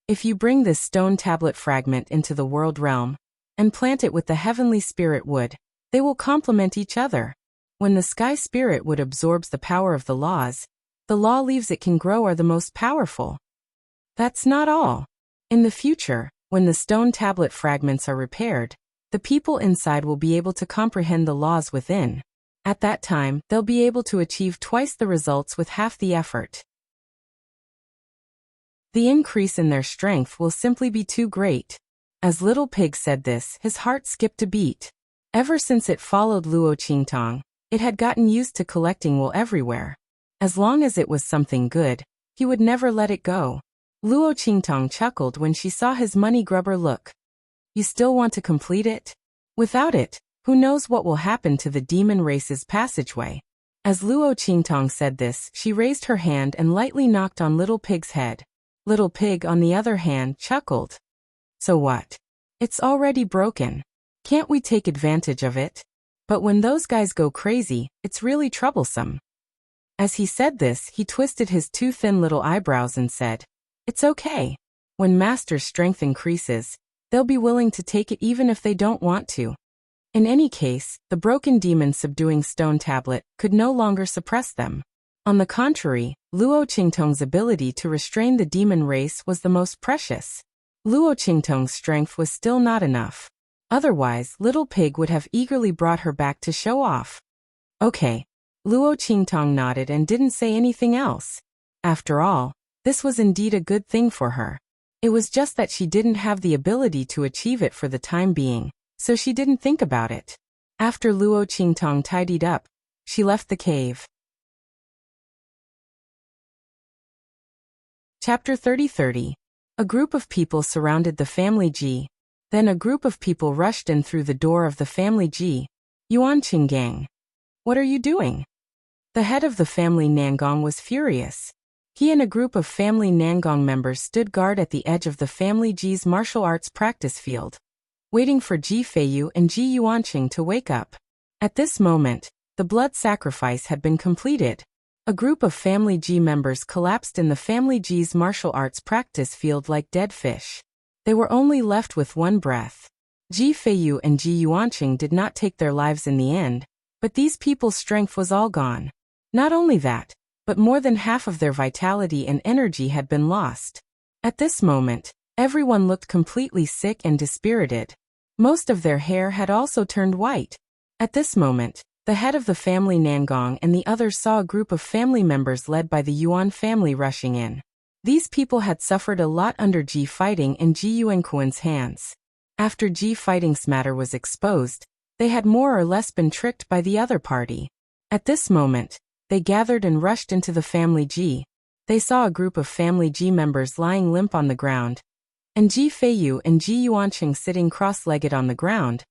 If you bring this stone tablet fragment into the world realm, and plant it with the heavenly spirit wood, they will complement each other. When the sky spirit wood absorbs the power of the laws, the law leaves it can grow are the most powerful. That's not all. In the future, when the stone tablet fragments are repaired, the people inside will be able to comprehend the laws within. At that time, they'll be able to achieve twice the results with half the effort. The increase in their strength will simply be too great. As Little Pig said this, his heart skipped a beat. Ever since it followed Luo Qingtong, it had gotten used to collecting wool everywhere. As long as it was something good, he would never let it go. Luo Qingtong chuckled when she saw his money grubber look. You still want to complete it? Without it, who knows what will happen to the demon race's passageway? As Luo Qingtong said this, she raised her hand and lightly knocked on Little Pig's head. Little Pig, on the other hand, chuckled. So what? It's already broken. Can't we take advantage of it? But when those guys go crazy, it's really troublesome. As he said this, he twisted his two thin little eyebrows and said, It's okay. When Master's strength increases, they'll be willing to take it even if they don't want to. In any case, the broken demon subduing stone tablet could no longer suppress them. On the contrary, Luo Qingtong's ability to restrain the demon race was the most precious. Luo Qingtong's strength was still not enough. Otherwise, Little Pig would have eagerly brought her back to show off. Okay. Luo Qingtong nodded and didn't say anything else. After all, this was indeed a good thing for her. It was just that she didn't have the ability to achieve it for the time being, so she didn't think about it. After Luo Qingtong tidied up, she left the cave. Chapter 30:30. A group of people surrounded the family Ji. Then a group of people rushed in through the door of the family Ji. Yuan Qinggang. What are you doing? The head of the family Nangong was furious. He and a group of family Nangong members stood guard at the edge of the family Ji's martial arts practice field, waiting for Ji Feiyu and Ji Yuanqing to wake up. At this moment, the blood sacrifice had been completed. A group of family Ji members collapsed in the family Ji's martial arts practice field like dead fish. They were only left with one breath. Ji Feiyu and Ji Yuanqing did not take their lives in the end, but these people's strength was all gone. Not only that, but more than half of their vitality and energy had been lost. At this moment, everyone looked completely sick and dispirited. Most of their hair had also turned white. At this moment, the head of the family Nangong and the others saw a group of family members led by the Yuan family rushing in. These people had suffered a lot under Ji Fighting in Ji Yuanquan's hands. After Ji Fighting's matter was exposed, they had more or less been tricked by the other party. At this moment, they gathered and rushed into the family Ji. They saw a group of family Ji members lying limp on the ground, and Ji Feiyu and Ji Yuanqing sitting cross-legged on the ground,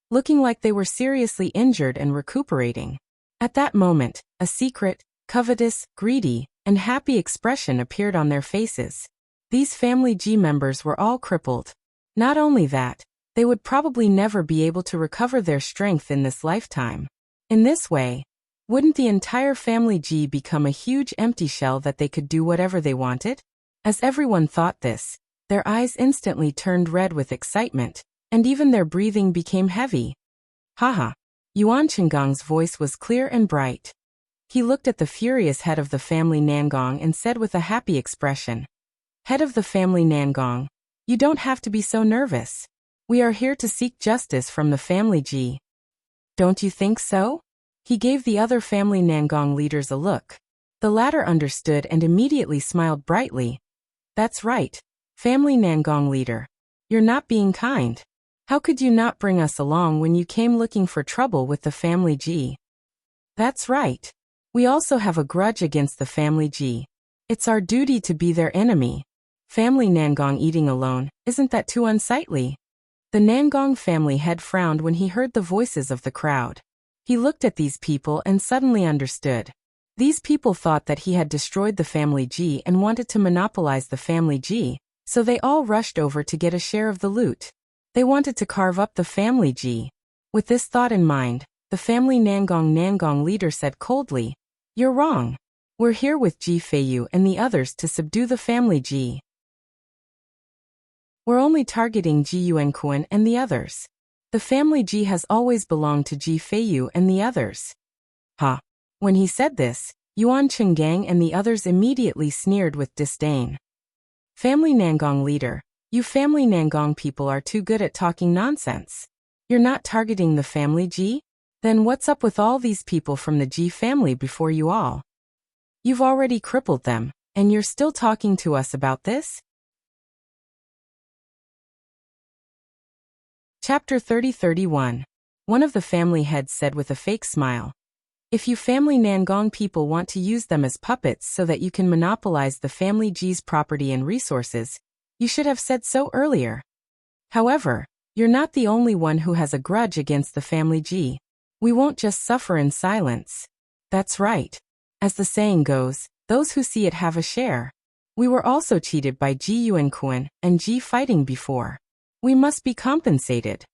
looking like they were seriously injured and recuperating. At that moment, a secret, covetous, greedy, and happy expression appeared on their faces. These family Ji members were all crippled. Not only that, they would probably never be able to recover their strength in this lifetime. In this way, wouldn't the entire family Ji become a huge empty shell that they could do whatever they wanted? As everyone thought this, their eyes instantly turned red with excitement, and even their breathing became heavy. Haha. Yuan Qinggong's voice was clear and bright. He looked at the furious head of the family Nangong and said with a happy expression, Head of the family Nangong, you don't have to be so nervous. We are here to seek justice from the family Ji. Don't you think so? He gave the other family Nangong leaders a look. The latter understood and immediately smiled brightly. That's right, family Nangong leader. You're not being kind. How could you not bring us along when you came looking for trouble with the family Ji? That's right. We also have a grudge against the family Ji. It's our duty to be their enemy. Family Nangong eating alone, isn't that too unsightly? The Nangong family head frowned when he heard the voices of the crowd. He looked at these people and suddenly understood. These people thought that he had destroyed the family Ji and wanted to monopolize the family Ji, So they all rushed over to get a share of the loot. They wanted to carve up the family Ji. With this thought in mind, the family Nangong leader said coldly, "You're wrong. We're here with Ji Feiyu and the others to subdue the family Ji. We're only targeting Ji Yuankuan and the others. The family Ji has always belonged to Ji Feiyu and the others." Ha! When he said this, Yuan Chenggang and the others immediately sneered with disdain. Family Nangong leader, you family Nangong people are too good at talking nonsense. You're not targeting the family Ji? Then what's up with all these people from the Ji family before you all? You've already crippled them, and you're still talking to us about this? Chapter 30-31. One of the family heads said with a fake smile, "If you family Nangong people want to use them as puppets so that you can monopolize the family Ji's property and resources, you should have said so earlier. However, you're not the only one who has a grudge against the family Ji. We won't just suffer in silence. That's right. As the saying goes, those who see it have a share. We were also cheated by Ji Yuankuan and Ji fighting before. We must be compensated."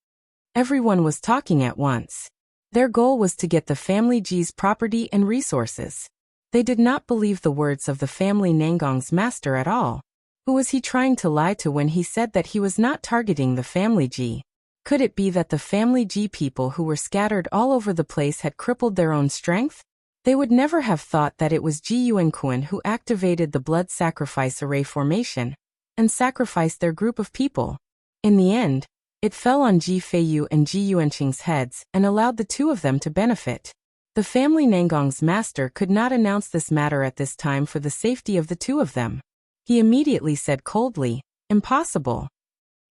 Everyone was talking at once. Their goal was to get the family Ji's property and resources. They did not believe the words of the family Nangong's master at all. Who was he trying to lie to when he said that he was not targeting the family Ji? Could it be that the family Ji people who were scattered all over the place had crippled their own strength? They would never have thought that it was Ji Yuankuan who activated the blood sacrifice array formation and sacrificed their group of people. In the end, it fell on Ji Feiyu and Ji Yuanqing's heads and allowed the two of them to benefit. The family Nangong's master could not announce this matter at this time for the safety of the two of them. He immediately said coldly, "Impossible.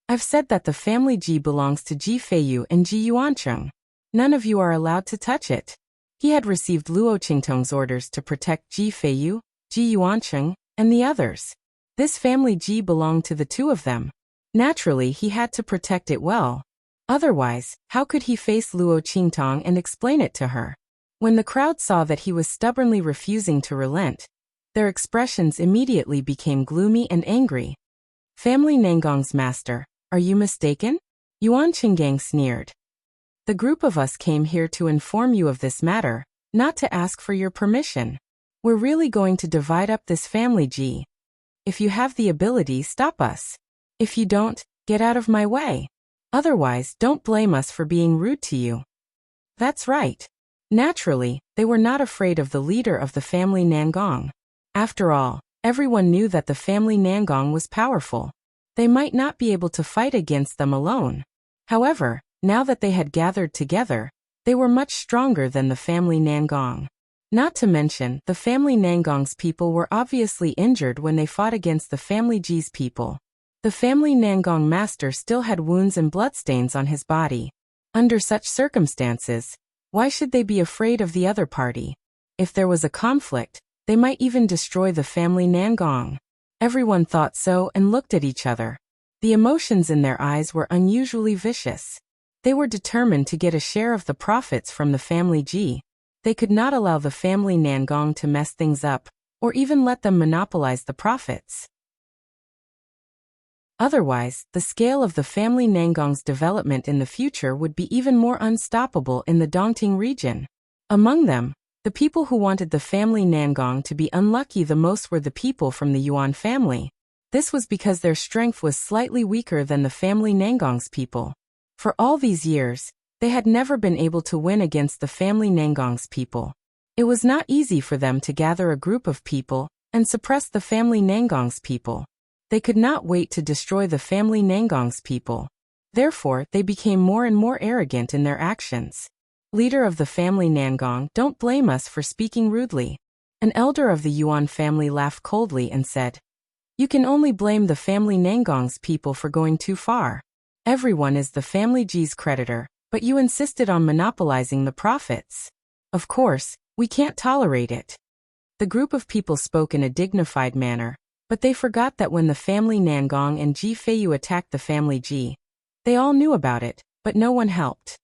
I've said that the family Ji belongs to Ji Feiyu and Ji Yuanqing. None of you are allowed to touch it." He had received Luo Qingtong's orders to protect Ji Feiyu, Ji Yuanqing, and the others. This family Ji belonged to the two of them. Naturally, he had to protect it well. Otherwise, how could he face Luo Qingtong and explain it to her? When the crowd saw that he was stubbornly refusing to relent, their expressions immediately became gloomy and angry. "Family Nangong's master, are you mistaken?" Yuan Qinggang sneered. "The group of us came here to inform you of this matter, not to ask for your permission. We're really going to divide up this family Ji. If you have the ability, stop us. If you don't, get out of my way. Otherwise, don't blame us for being rude to you." That's right. Naturally, they were not afraid of the leader of the family Nangong. After all, everyone knew that the family Nangong was powerful. They might not be able to fight against them alone. However, now that they had gathered together, they were much stronger than the family Nangong. Not to mention, the family Nangong's people were obviously injured when they fought against the family Ji's people. The family Nangong master still had wounds and bloodstains on his body. Under such circumstances, why should they be afraid of the other party? If there was a conflict, they might even destroy the family Nangong. Everyone thought so and looked at each other. The emotions in their eyes were unusually vicious. They were determined to get a share of the profits from the family Ji. They could not allow the family Nangong to mess things up, or even let them monopolize the profits. Otherwise, the scale of the family Nangong's development in the future would be even more unstoppable in the Dongting region. Among them, the people who wanted the family Nangong to be unlucky the most were the people from the Yuan family. This was because their strength was slightly weaker than the family Nangong's people. For all these years, they had never been able to win against the family Nangong's people. It was not easy for them to gather a group of people and suppress the family Nangong's people. They could not wait to destroy the family Nangong's people. Therefore, they became more and more arrogant in their actions. Leader of the family Nangong, don't blame us for speaking rudely. An elder of the Yuan family laughed coldly and said, "You can only blame the family Nangong's people for going too far. Everyone is the family Ji's creditor, but you insisted on monopolizing the profits. Of course, we can't tolerate it." The group of people spoke in a dignified manner, but they forgot that when the family Nangong and Ji Feiyu attacked the family Ji, they all knew about it, but no one helped.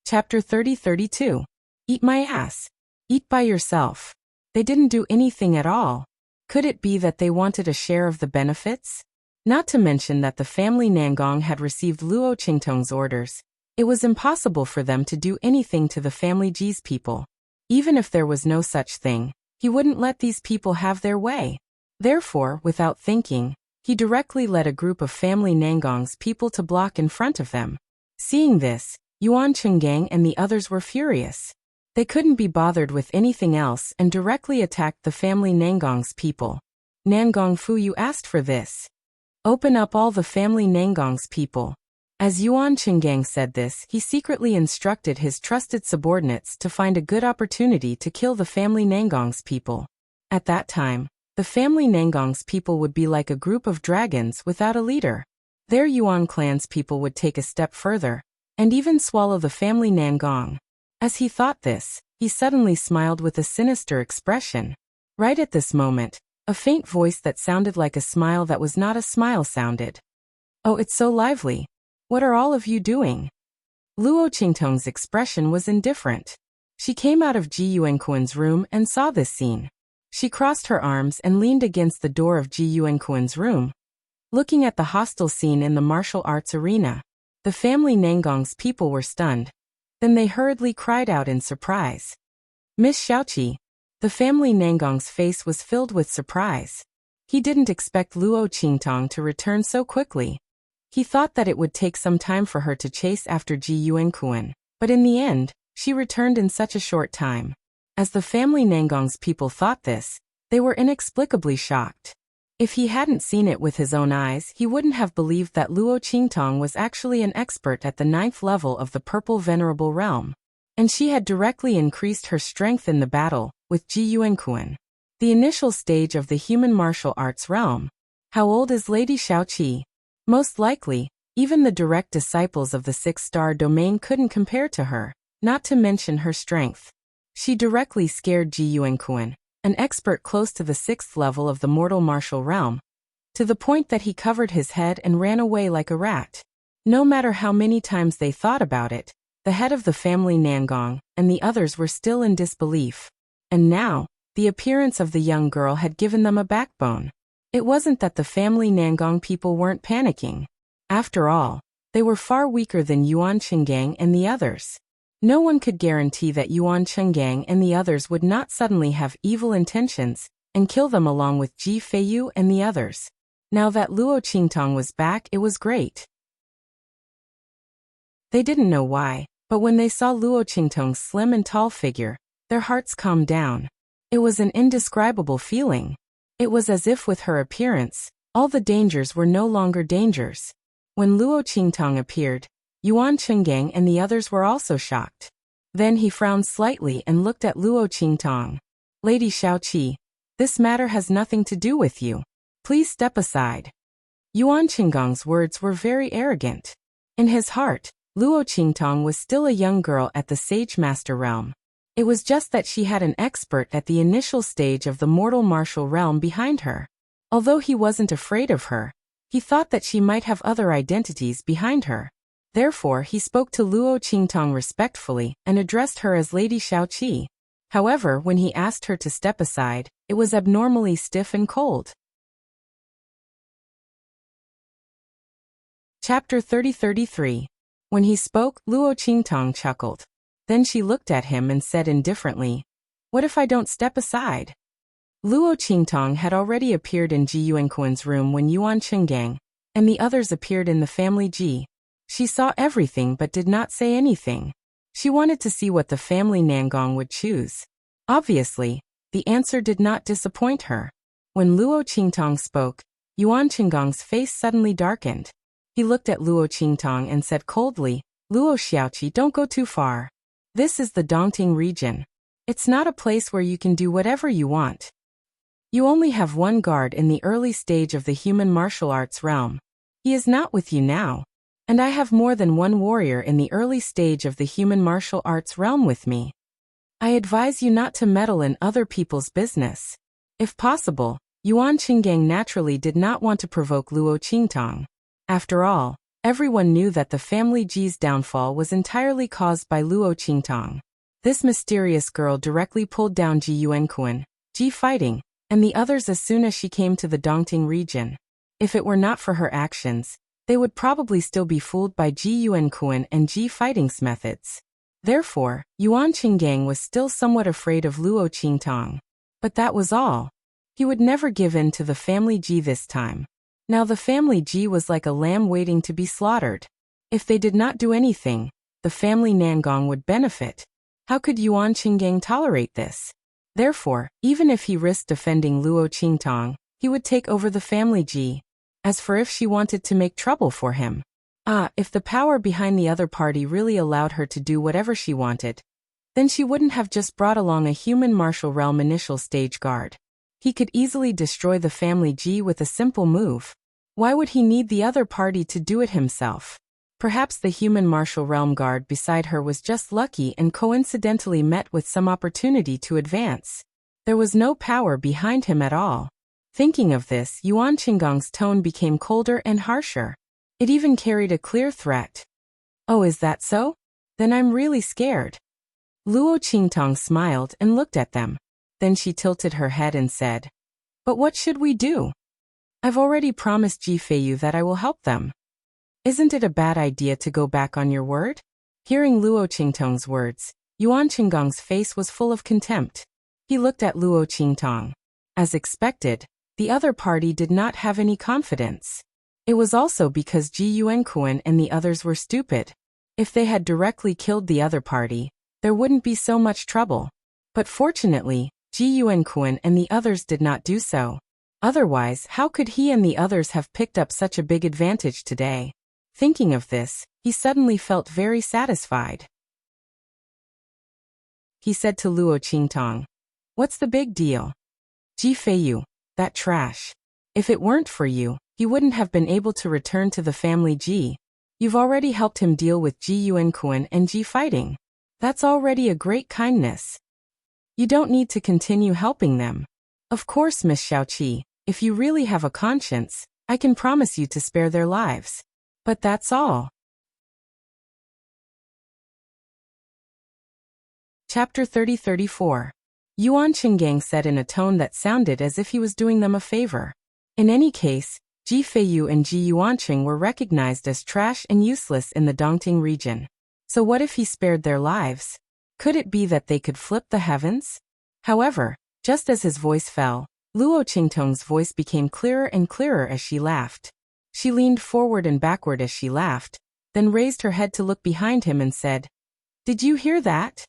Chapter 30-32. Eat my ass. Eat by yourself. They didn't do anything at all. Could it be that they wanted a share of the benefits? Not to mention that the family Nangong had received Luo Qingtong's orders. It was impossible for them to do anything to the family Ji's people. Even if there was no such thing, he wouldn't let these people have their way. Therefore, without thinking, he directly led a group of family Nangong's people to block in front of them. Seeing this, Yuan Chenggang and the others were furious. They couldn't be bothered with anything else and directly attacked the family Nangong's people. Nangong Fu, you asked for this. Open up all the family Nangong's people. As Yuan Chenggang said this, he secretly instructed his trusted subordinates to find a good opportunity to kill the family Nangong's people. At that time, the family Nangong's people would be like a group of dragons without a leader. Their Yuan clan's people would take a step further, and even swallow the family Nangong. As he thought this, he suddenly smiled with a sinister expression. Right at this moment, a faint voice that sounded like a smile that was not a smile sounded. Oh, it's so lively. What are all of you doing? Luo Qingtong's expression was indifferent. She came out of Ji Yuanquan's room and saw this scene. She crossed her arms and leaned against the door of Ji Yuanquan's room. Looking at the hostile scene in the martial arts arena, the family Nangong's people were stunned. Then they hurriedly cried out in surprise. Miss Xiaoqi. The family Nangong's face was filled with surprise. He didn't expect Luo Qingtong to return so quickly. He thought that it would take some time for her to chase after Ji Yuanquan, but in the end, she returned in such a short time. As the family Nangong's people thought this, they were inexplicably shocked. If he hadn't seen it with his own eyes, he wouldn't have believed that Luo Qingtong was actually an expert at the 9th level of the Purple Venerable Realm. And she had directly increased her strength in the battle with Ji Yuanquan, the initial stage of the human martial arts realm. How old is Lady Xiaoqi? Most likely, even the direct disciples of the 6-star domain couldn't compare to her, not to mention her strength. She directly scared Ji Yuanquan, an expert close to the 6th level of the mortal martial realm, to the point that he covered his head and ran away like a rat. No matter how many times they thought about it, the head of the family Nangong and the others were still in disbelief. And now, the appearance of the young girl had given them a backbone. It wasn't that the family Nangong people weren't panicking. After all, they were far weaker than Yuan Chenggang and the others. No one could guarantee that Yuan Chenggang and the others would not suddenly have evil intentions and kill them along with Ji Feiyu and the others. Now that Luo Qingtong was back, it was great. They didn't know why, but when they saw Luo Qingtong's slim and tall figure, their hearts calmed down. It was an indescribable feeling. It was as if with her appearance, all the dangers were no longer dangers. When Luo Qingtong appeared, Yuan Chenggang and the others were also shocked. Then he frowned slightly and looked at Luo Qingtong. Lady Xiaoqi, this matter has nothing to do with you. Please step aside. Yuan Qinggong's words were very arrogant. In his heart, Luo Qingtong was still a young girl at the Sage Master realm. It was just that she had an expert at the initial stage of the mortal martial realm behind her. Although he wasn't afraid of her, he thought that she might have other identities behind her. Therefore, he spoke to Luo Qingtong respectfully and addressed her as Lady Xiaoqi. However, when he asked her to step aside, it was abnormally stiff and cold. Chapter 30-33. When he spoke, Luo Qingtong chuckled. Then she looked at him and said indifferently, "What if I don't step aside?" Luo Qingtong had already appeared in Ji Yuanquan's room when Yuan Chenggang and the others appeared in the family Ji. She saw everything but did not say anything. She wanted to see what the family Nangong would choose. Obviously, the answer did not disappoint her. When Luo Qingtong spoke, Yuan Chenggong's face suddenly darkened. He looked at Luo Qingtong and said coldly, "Luo Xiaoqi, don't go too far. This is the Dongting region. It's not a place where you can do whatever you want. You only have one guard in the early stage of the human martial arts realm. He is not with you now. And I have more than one warrior in the early stage of the human martial arts realm with me. I advise you not to meddle in other people's business." If possible, Yuan Qinggang naturally did not want to provoke Luo Qingtong. After all, everyone knew that the family Ji's downfall was entirely caused by Luo Qingtong. This mysterious girl directly pulled down Ji Yuanquan, Ji fighting, and the others as soon as she came to the Dongting region. If it were not for her actions, they would probably still be fooled by Ji Yuankuan and Ji Fighting's methods. Therefore, Yuan Qinggang was still somewhat afraid of Luo Qingtong. But that was all. He would never give in to the family Ji this time. Now the family Ji was like a lamb waiting to be slaughtered. If they did not do anything, the family Nangong would benefit. How could Yuan Qinggang tolerate this? Therefore, even if he risked defending Luo Qingtong, he would take over the family Ji. As for if she wanted to make trouble for him, if the power behind the other party really allowed her to do whatever she wanted, then she wouldn't have just brought along a human martial realm initial stage guard. He could easily destroy the family Ji with a simple move. Why would he need the other party to do it himself? Perhaps the human martial realm guard beside her was just lucky and coincidentally met with some opportunity to advance. There was no power behind him at all. Thinking of this, Yuan Qinggong's tone became colder and harsher. It even carried a clear threat. Oh, is that so? Then I'm really scared. Luo Qingtong smiled and looked at them. Then she tilted her head and said, "But what should we do? I've already promised Ji Feiyu that I will help them. Isn't it a bad idea to go back on your word?" Hearing Luo Qingtong's words, Yuan Qinggong's face was full of contempt. He looked at Luo Qingtong. As expected, the other party did not have any confidence. It was also because Ji Yuankuan and the others were stupid. If they had directly killed the other party, there wouldn't be so much trouble. But fortunately, Ji Yuankuan and the others did not do so. Otherwise, how could he and the others have picked up such a big advantage today? Thinking of this, he suddenly felt very satisfied. He said to Luo Qingtong, "What's the big deal? Ji Feiyu, that trash. If it weren't for you, he wouldn't have been able to return to the family Ji. You've already helped him deal with Ji Yuankuan and Ji Fighting. That's already a great kindness. You don't need to continue helping them. Of course, Miss Xiaoqi, if you really have a conscience, I can promise you to spare their lives. But that's all." Chapter 30-34. Yuan Qinggang said in a tone that sounded as if he was doing them a favor. In any case, Ji Feiyu and Ji Yuanqing were recognized as trash and useless in the Dongting region. So what if he spared their lives? Could it be that they could flip the heavens? However, just as his voice fell, Luo Qingtong's voice became clearer and clearer as she laughed. She leaned forward and backward as she laughed, then raised her head to look behind him and said, "Did you hear that?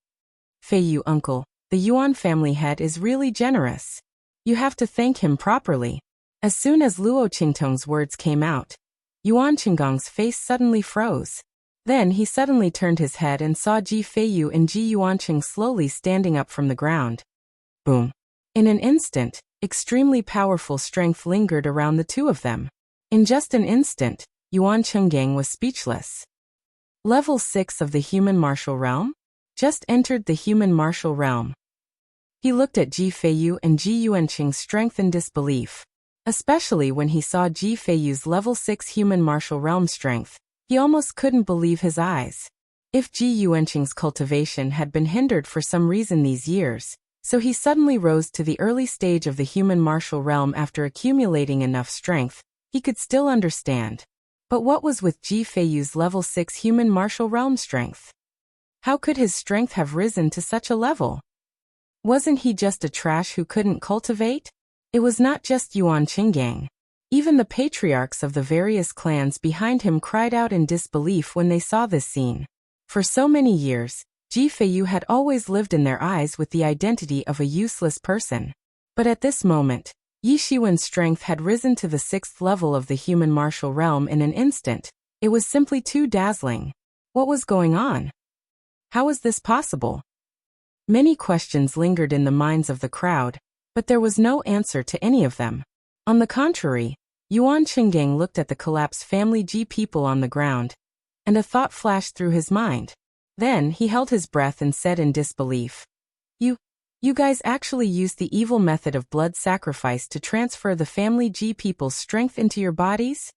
Feiyu uncle, the Yuan family head is really generous. You have to thank him properly." As soon as Luo Qingtong's words came out, Yuan Qinggong's face suddenly froze. Then he suddenly turned his head and saw Ji Feiyu and Ji Yuanqing slowly standing up from the ground. Boom. In an instant, extremely powerful strength lingered around the two of them. In just an instant, Yuan Qinggang was speechless. Level 6 of the human martial realm? Just entered the human martial realm. He looked at Ji Feiyu and Ji Yuanqing's strength in disbelief. Especially when he saw Ji Feiyu's level 6 human martial realm strength, he almost couldn't believe his eyes. If Ji Yuanqing's cultivation had been hindered for some reason these years, so he suddenly rose to the early stage of the human martial realm after accumulating enough strength, he could still understand. But what was with Ji Feiyu's level 6 human martial realm strength? How could his strength have risen to such a level? Wasn't he just a trash who couldn't cultivate? It was not just Yuan Qinggang. Even the patriarchs of the various clans behind him cried out in disbelief when they saw this scene. For so many years, Ji Feiyu had always lived in their eyes with the identity of a useless person. But at this moment, Yi Shiwen's strength had risen to the 6th level of the human martial realm in an instant. It was simply too dazzling. What was going on? How was this possible? Many questions lingered in the minds of the crowd, but there was no answer to any of them. On the contrary, Yuan Qinggang looked at the collapsed family Ji people on the ground, and a thought flashed through his mind. Then he held his breath and said in disbelief, You guys actually used the evil method of blood sacrifice to transfer the family Ji people's strength into your bodies?"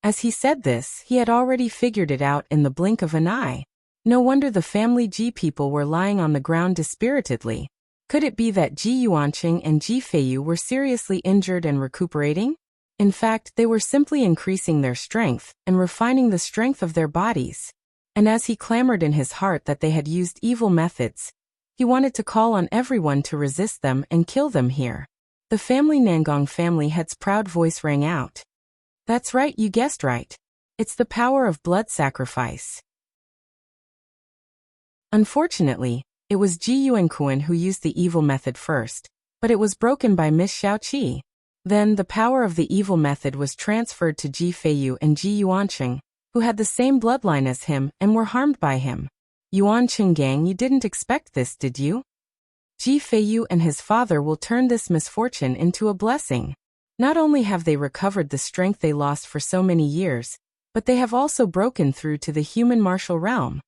As he said this, he had already figured it out in the blink of an eye. No wonder the family Ji people were lying on the ground dispiritedly. Could it be that Ji Yuanqing and Ji Feiyu were seriously injured and recuperating? In fact, they were simply increasing their strength and refining the strength of their bodies. And as he clamored in his heart that they had used evil methods, he wanted to call on everyone to resist them and kill them here. The family Nangong family head's proud voice rang out. That's right, you guessed right. It's the power of blood sacrifice. Unfortunately, it was Ji Yuanqing who used the evil method first, but it was broken by Miss Xiaoqi. Then the power of the evil method was transferred to Ji Feiyu and Ji Yuanqing, who had the same bloodline as him and were harmed by him. Yuanqing gang, you didn't expect this, did you? Ji Feiyu and his father will turn this misfortune into a blessing. Not only have they recovered the strength they lost for so many years, but they have also broken through to the human martial realm.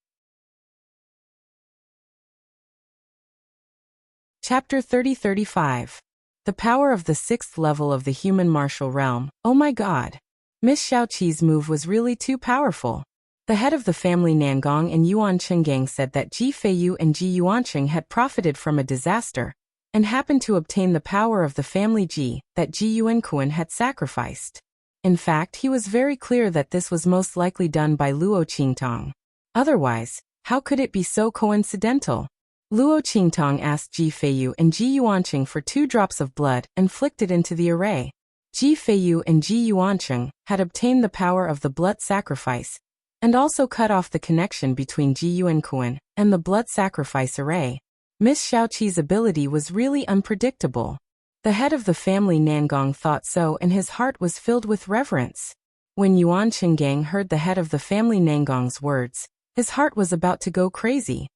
Chapter 30-35. The power of the 6th level of the human martial realm. Oh my god. Miss Xiaoqi's move was really too powerful. The head of the family Nangong and Yuanqing gang said that Ji Feiyu and Ji Yuanqing had profited from a disaster and happened to obtain the power of the family Ji that Ji Yuanqing had sacrificed. In fact, he was very clear that this was most likely done by Luo Qingtong. Otherwise, how could it be so coincidental? Luo Qingtong asked Ji Feiyu and Ji Yuanqing for 2 drops of blood and flicked it into the array. Ji Feiyu and Ji Yuanqing had obtained the power of the blood sacrifice and also cut off the connection between Ji Yuanqing and the blood sacrifice array. Miss Xiaoqi's ability was really unpredictable. The head of the family Nangong thought so and his heart was filled with reverence. When Yuanqing gang heard the head of the family Nangong's words, his heart was about to go crazy.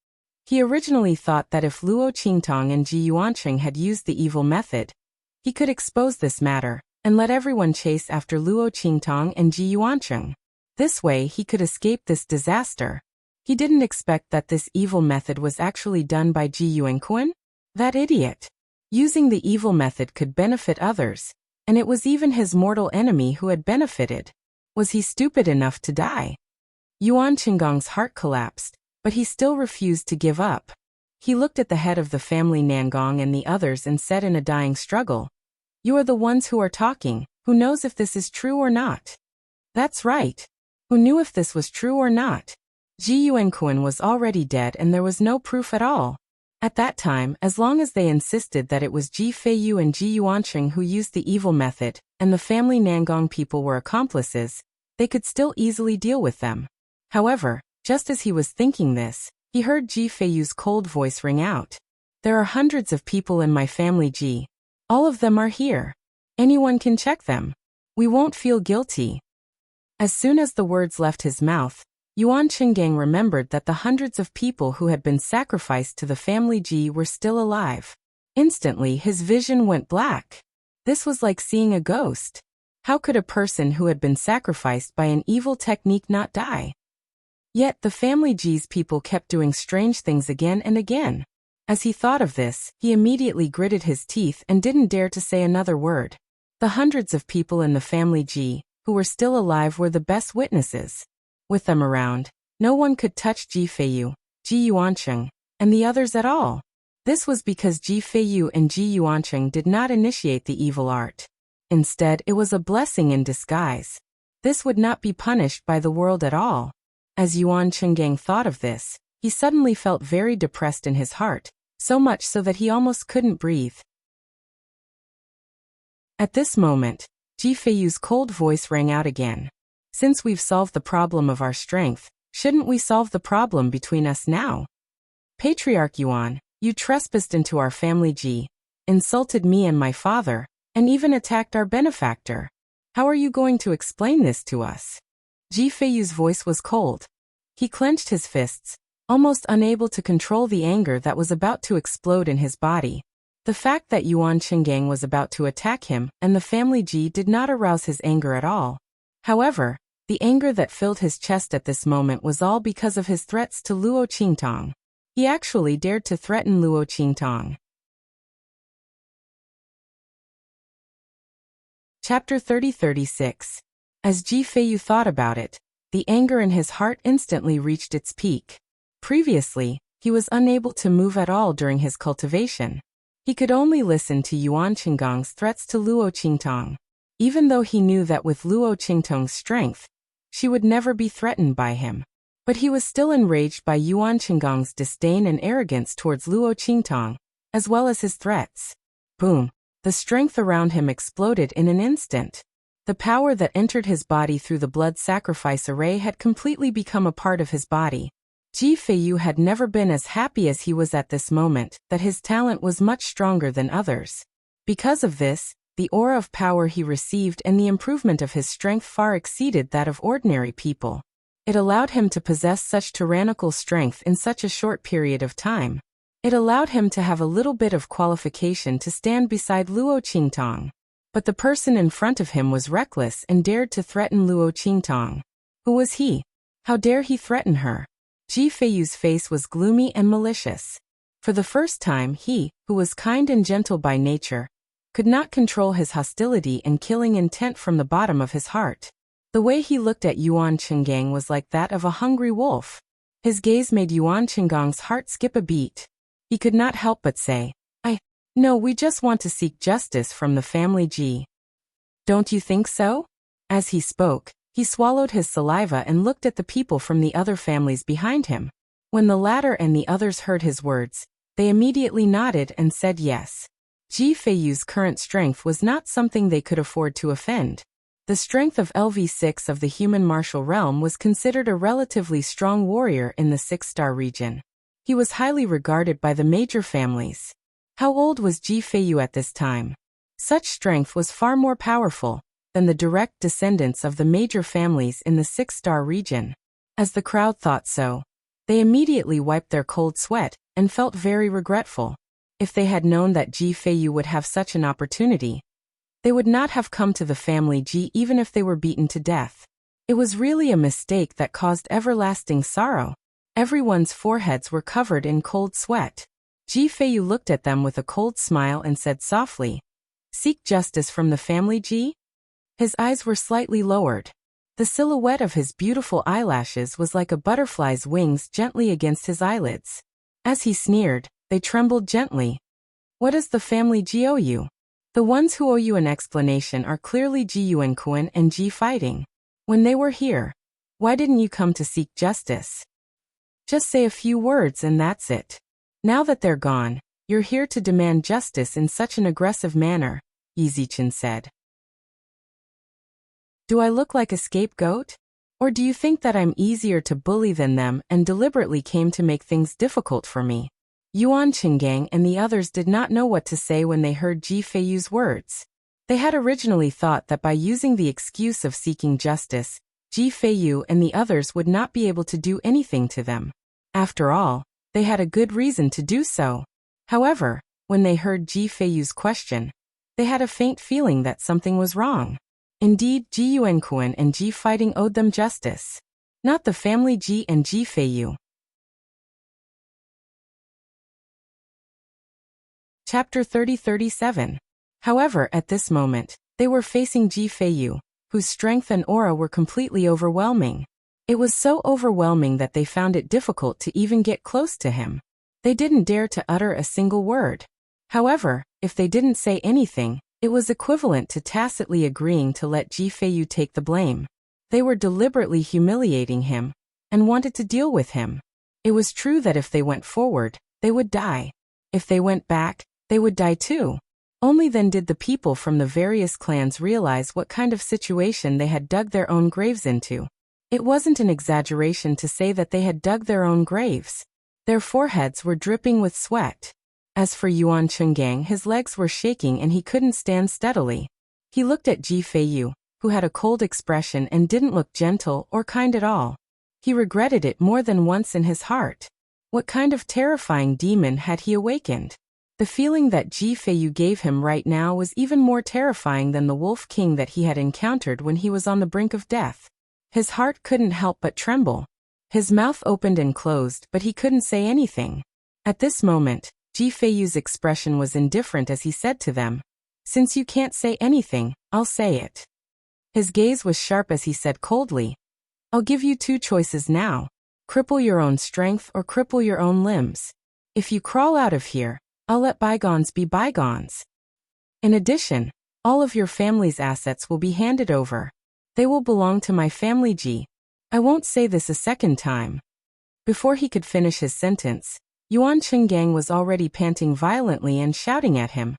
He originally thought that if Luo Qingtong and Ji Yuanqing had used the evil method, he could expose this matter and let everyone chase after Luo Qingtong and Ji Yuanqing. This way he could escape this disaster. He didn't expect that this evil method was actually done by Ji Yuanqing. That idiot. Using the evil method could benefit others, and it was even his mortal enemy who had benefited. Was he stupid enough to die? Yuan Qinggong's heart collapsed, but he still refused to give up. He looked at the head of the family Nangong and the others and said in a dying struggle, "You are the ones who are talking. Who knows if this is true or not?" That's right. Who knew if this was true or not? Ji Yuanqing was already dead and there was no proof at all. At that time, as long as they insisted that it was Ji Feiyu and Ji Yuanqing who used the evil method, and the family Nangong people were accomplices, they could still easily deal with them. However, just as he was thinking this, he heard Ji Feiyu's cold voice ring out. "There are hundreds of people in my family, Ji. All of them are here. Anyone can check them. We won't feel guilty." As soon as the words left his mouth, Yuan Qinggang remembered that the hundreds of people who had been sacrificed to the family Ji were still alive. Instantly his vision went black. This was like seeing a ghost. How could a person who had been sacrificed by an evil technique not die? Yet the family Ji's people kept doing strange things again and again. As he thought of this, he immediately gritted his teeth and didn't dare to say another word. The hundreds of people in the family Ji, who were still alive, were the best witnesses. With them around, no one could touch Ji Feiyu, Ji Yuanqing, and the others at all. This was because Ji Feiyu and Ji Yuanqing did not initiate the evil art. Instead, it was a blessing in disguise. This would not be punished by the world at all. As Yuan Qinggang thought of this, he suddenly felt very depressed in his heart, so much so that he almost couldn't breathe. At this moment, Ji Feiyu's cold voice rang out again. "Since we've solved the problem of our strength, shouldn't we solve the problem between us now? Patriarch Yuan, you trespassed into our family Ji, insulted me and my father, and even attacked our benefactor. How are you going to explain this to us?" Ji Feiyu's voice was cold. He clenched his fists, almost unable to control the anger that was about to explode in his body. The fact that Yuan Qinggang was about to attack him and the family Ji did not arouse his anger at all. However, the anger that filled his chest at this moment was all because of his threats to Luo Qingtong. He actually dared to threaten Luo Qingtong. Chapter 30-36. As Ji Feiyu thought about it, the anger in his heart instantly reached its peak. Previously, he was unable to move at all during his cultivation. He could only listen to Yuan Qinggong's threats to Luo Qingtong. Even though he knew that with Luo Qingtong's strength, she would never be threatened by him. But he was still enraged by Yuan Qinggong's disdain and arrogance towards Luo Qingtong, as well as his threats. Boom! The strength around him exploded in an instant. The power that entered his body through the blood sacrifice array had completely become a part of his body. Ji Feiyu had never been as happy as he was at this moment, that his talent was much stronger than others. Because of this, the aura of power he received and the improvement of his strength far exceeded that of ordinary people. It allowed him to possess such tyrannical strength in such a short period of time. It allowed him to have a little bit of qualification to stand beside Luo Qingtong. But the person in front of him was reckless and dared to threaten Luo Qingtong. Who was he? How dare he threaten her? Ji Feiyu's face was gloomy and malicious. For the first time he, who was kind and gentle by nature, could not control his hostility and killing intent from the bottom of his heart. The way he looked at Yuan Qinggong was like that of a hungry wolf. His gaze made Yuan Qinggong's heart skip a beat. He could not help but say, No, we just want to seek justice from the family Ji. Don't you think so? As he spoke, he swallowed his saliva and looked at the people from the other families behind him. When the latter and the others heard his words, they immediately nodded and said yes. Ji Feiyu's current strength was not something they could afford to offend. The strength of LV6 of the human martial realm was considered a relatively strong warrior in the 6-star region. He was highly regarded by the major families. How old was Ji Feiyu at this time? Such strength was far more powerful than the direct descendants of the major families in the 6-star region. As the crowd thought so, they immediately wiped their cold sweat and felt very regretful. If they had known that Ji Feiyu would have such an opportunity, they would not have come to the family Ji even if they were beaten to death. It was really a mistake that caused everlasting sorrow. Everyone's foreheads were covered in cold sweat. Ji Feiyu looked at them with a cold smile and said softly, "Seek justice from the family Ji?" His eyes were slightly lowered. The silhouette of his beautiful eyelashes was like a butterfly's wings gently against his eyelids. As he sneered, they trembled gently. "What does the family Ji owe you?" "The ones who owe you an explanation are clearly Ji Yuankuan and Ji Fighting. When they were here, why didn't you come to seek justice? Just say a few words and that's it. Now that they're gone, you're here to demand justice in such an aggressive manner," Yi Zichen said. "Do I look like a scapegoat? Or do you think that I'm easier to bully than them and deliberately came to make things difficult for me?" Yuan Qinggong and the others did not know what to say when they heard Ji Feiyu's words. They had originally thought that by using the excuse of seeking justice, Ji Feiyu and the others would not be able to do anything to them. After all, they had a good reason to do so. However, when they heard Ji Feiyu's question, they had a faint feeling that something was wrong. Indeed, Ji Yuankuan and Ji Fighting owed them justice. Not the family Ji and Ji Feiyu. Chapter 30-37. However, at this moment, they were facing Ji Feiyu, whose strength and aura were completely overwhelming. It was so overwhelming that they found it difficult to even get close to him. They didn't dare to utter a single word. However, if they didn't say anything, it was equivalent to tacitly agreeing to let Ji Feiyu take the blame. They were deliberately humiliating him and wanted to deal with him. It was true that if they went forward, they would die. If they went back, they would die too. Only then did the people from the various clans realize what kind of situation they had dug their own graves into. It wasn't an exaggeration to say that they had dug their own graves. Their foreheads were dripping with sweat. As for Yuan Qinggong, his legs were shaking and he couldn't stand steadily. He looked at Ji Feiyu, who had a cold expression and didn't look gentle or kind at all. He regretted it more than once in his heart. What kind of terrifying demon had he awakened? The feeling that Ji Feiyu gave him right now was even more terrifying than the Wolf King that he had encountered when he was on the brink of death. His heart couldn't help but tremble. His mouth opened and closed, but he couldn't say anything. At this moment, Ji Feiyu's expression was indifferent as he said to them, "Since you can't say anything, I'll say it." His gaze was sharp as he said coldly, "I'll give you two choices now. Cripple your own strength or cripple your own limbs. If you crawl out of here, I'll let bygones be bygones. In addition, all of your family's assets will be handed over. They will belong to my family Ji. I won't say this a second time. Before he could finish his sentence, Yuan Chenggang was already panting violently and shouting at him.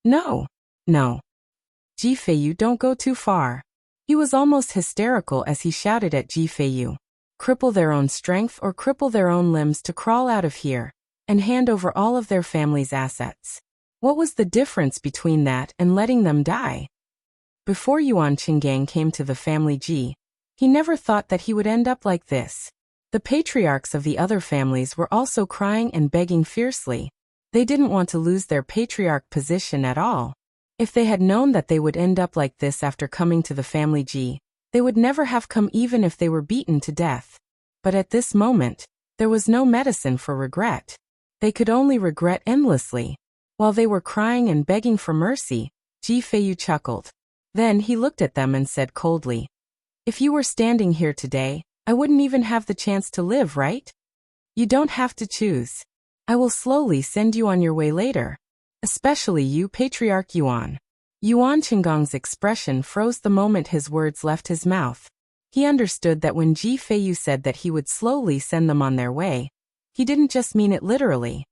No. No. Ji Feiyu, don't go too far. He was almost hysterical as he shouted at Ji Feiyu. Cripple their own strength or cripple their own limbs to crawl out of here, and hand over all of their family's assets. What was the difference between that and letting them die? Before Yuan Chenggang came to the family Ji, he never thought that he would end up like this. The patriarchs of the other families were also crying and begging fiercely. They didn't want to lose their patriarch position at all. If they had known that they would end up like this after coming to the family Ji, they would never have come even if they were beaten to death. But at this moment, there was no medicine for regret. They could only regret endlessly. While they were crying and begging for mercy, Ji Feiyu chuckled. Then he looked at them and said coldly, "If you were standing here today, I wouldn't even have the chance to live, right? You don't have to choose. I will slowly send you on your way later. Especially you, Patriarch Yuan." Yuan Chenggang's expression froze the moment his words left his mouth. He understood that when Ji Feiyu said that he would slowly send them on their way, he didn't just mean it literally.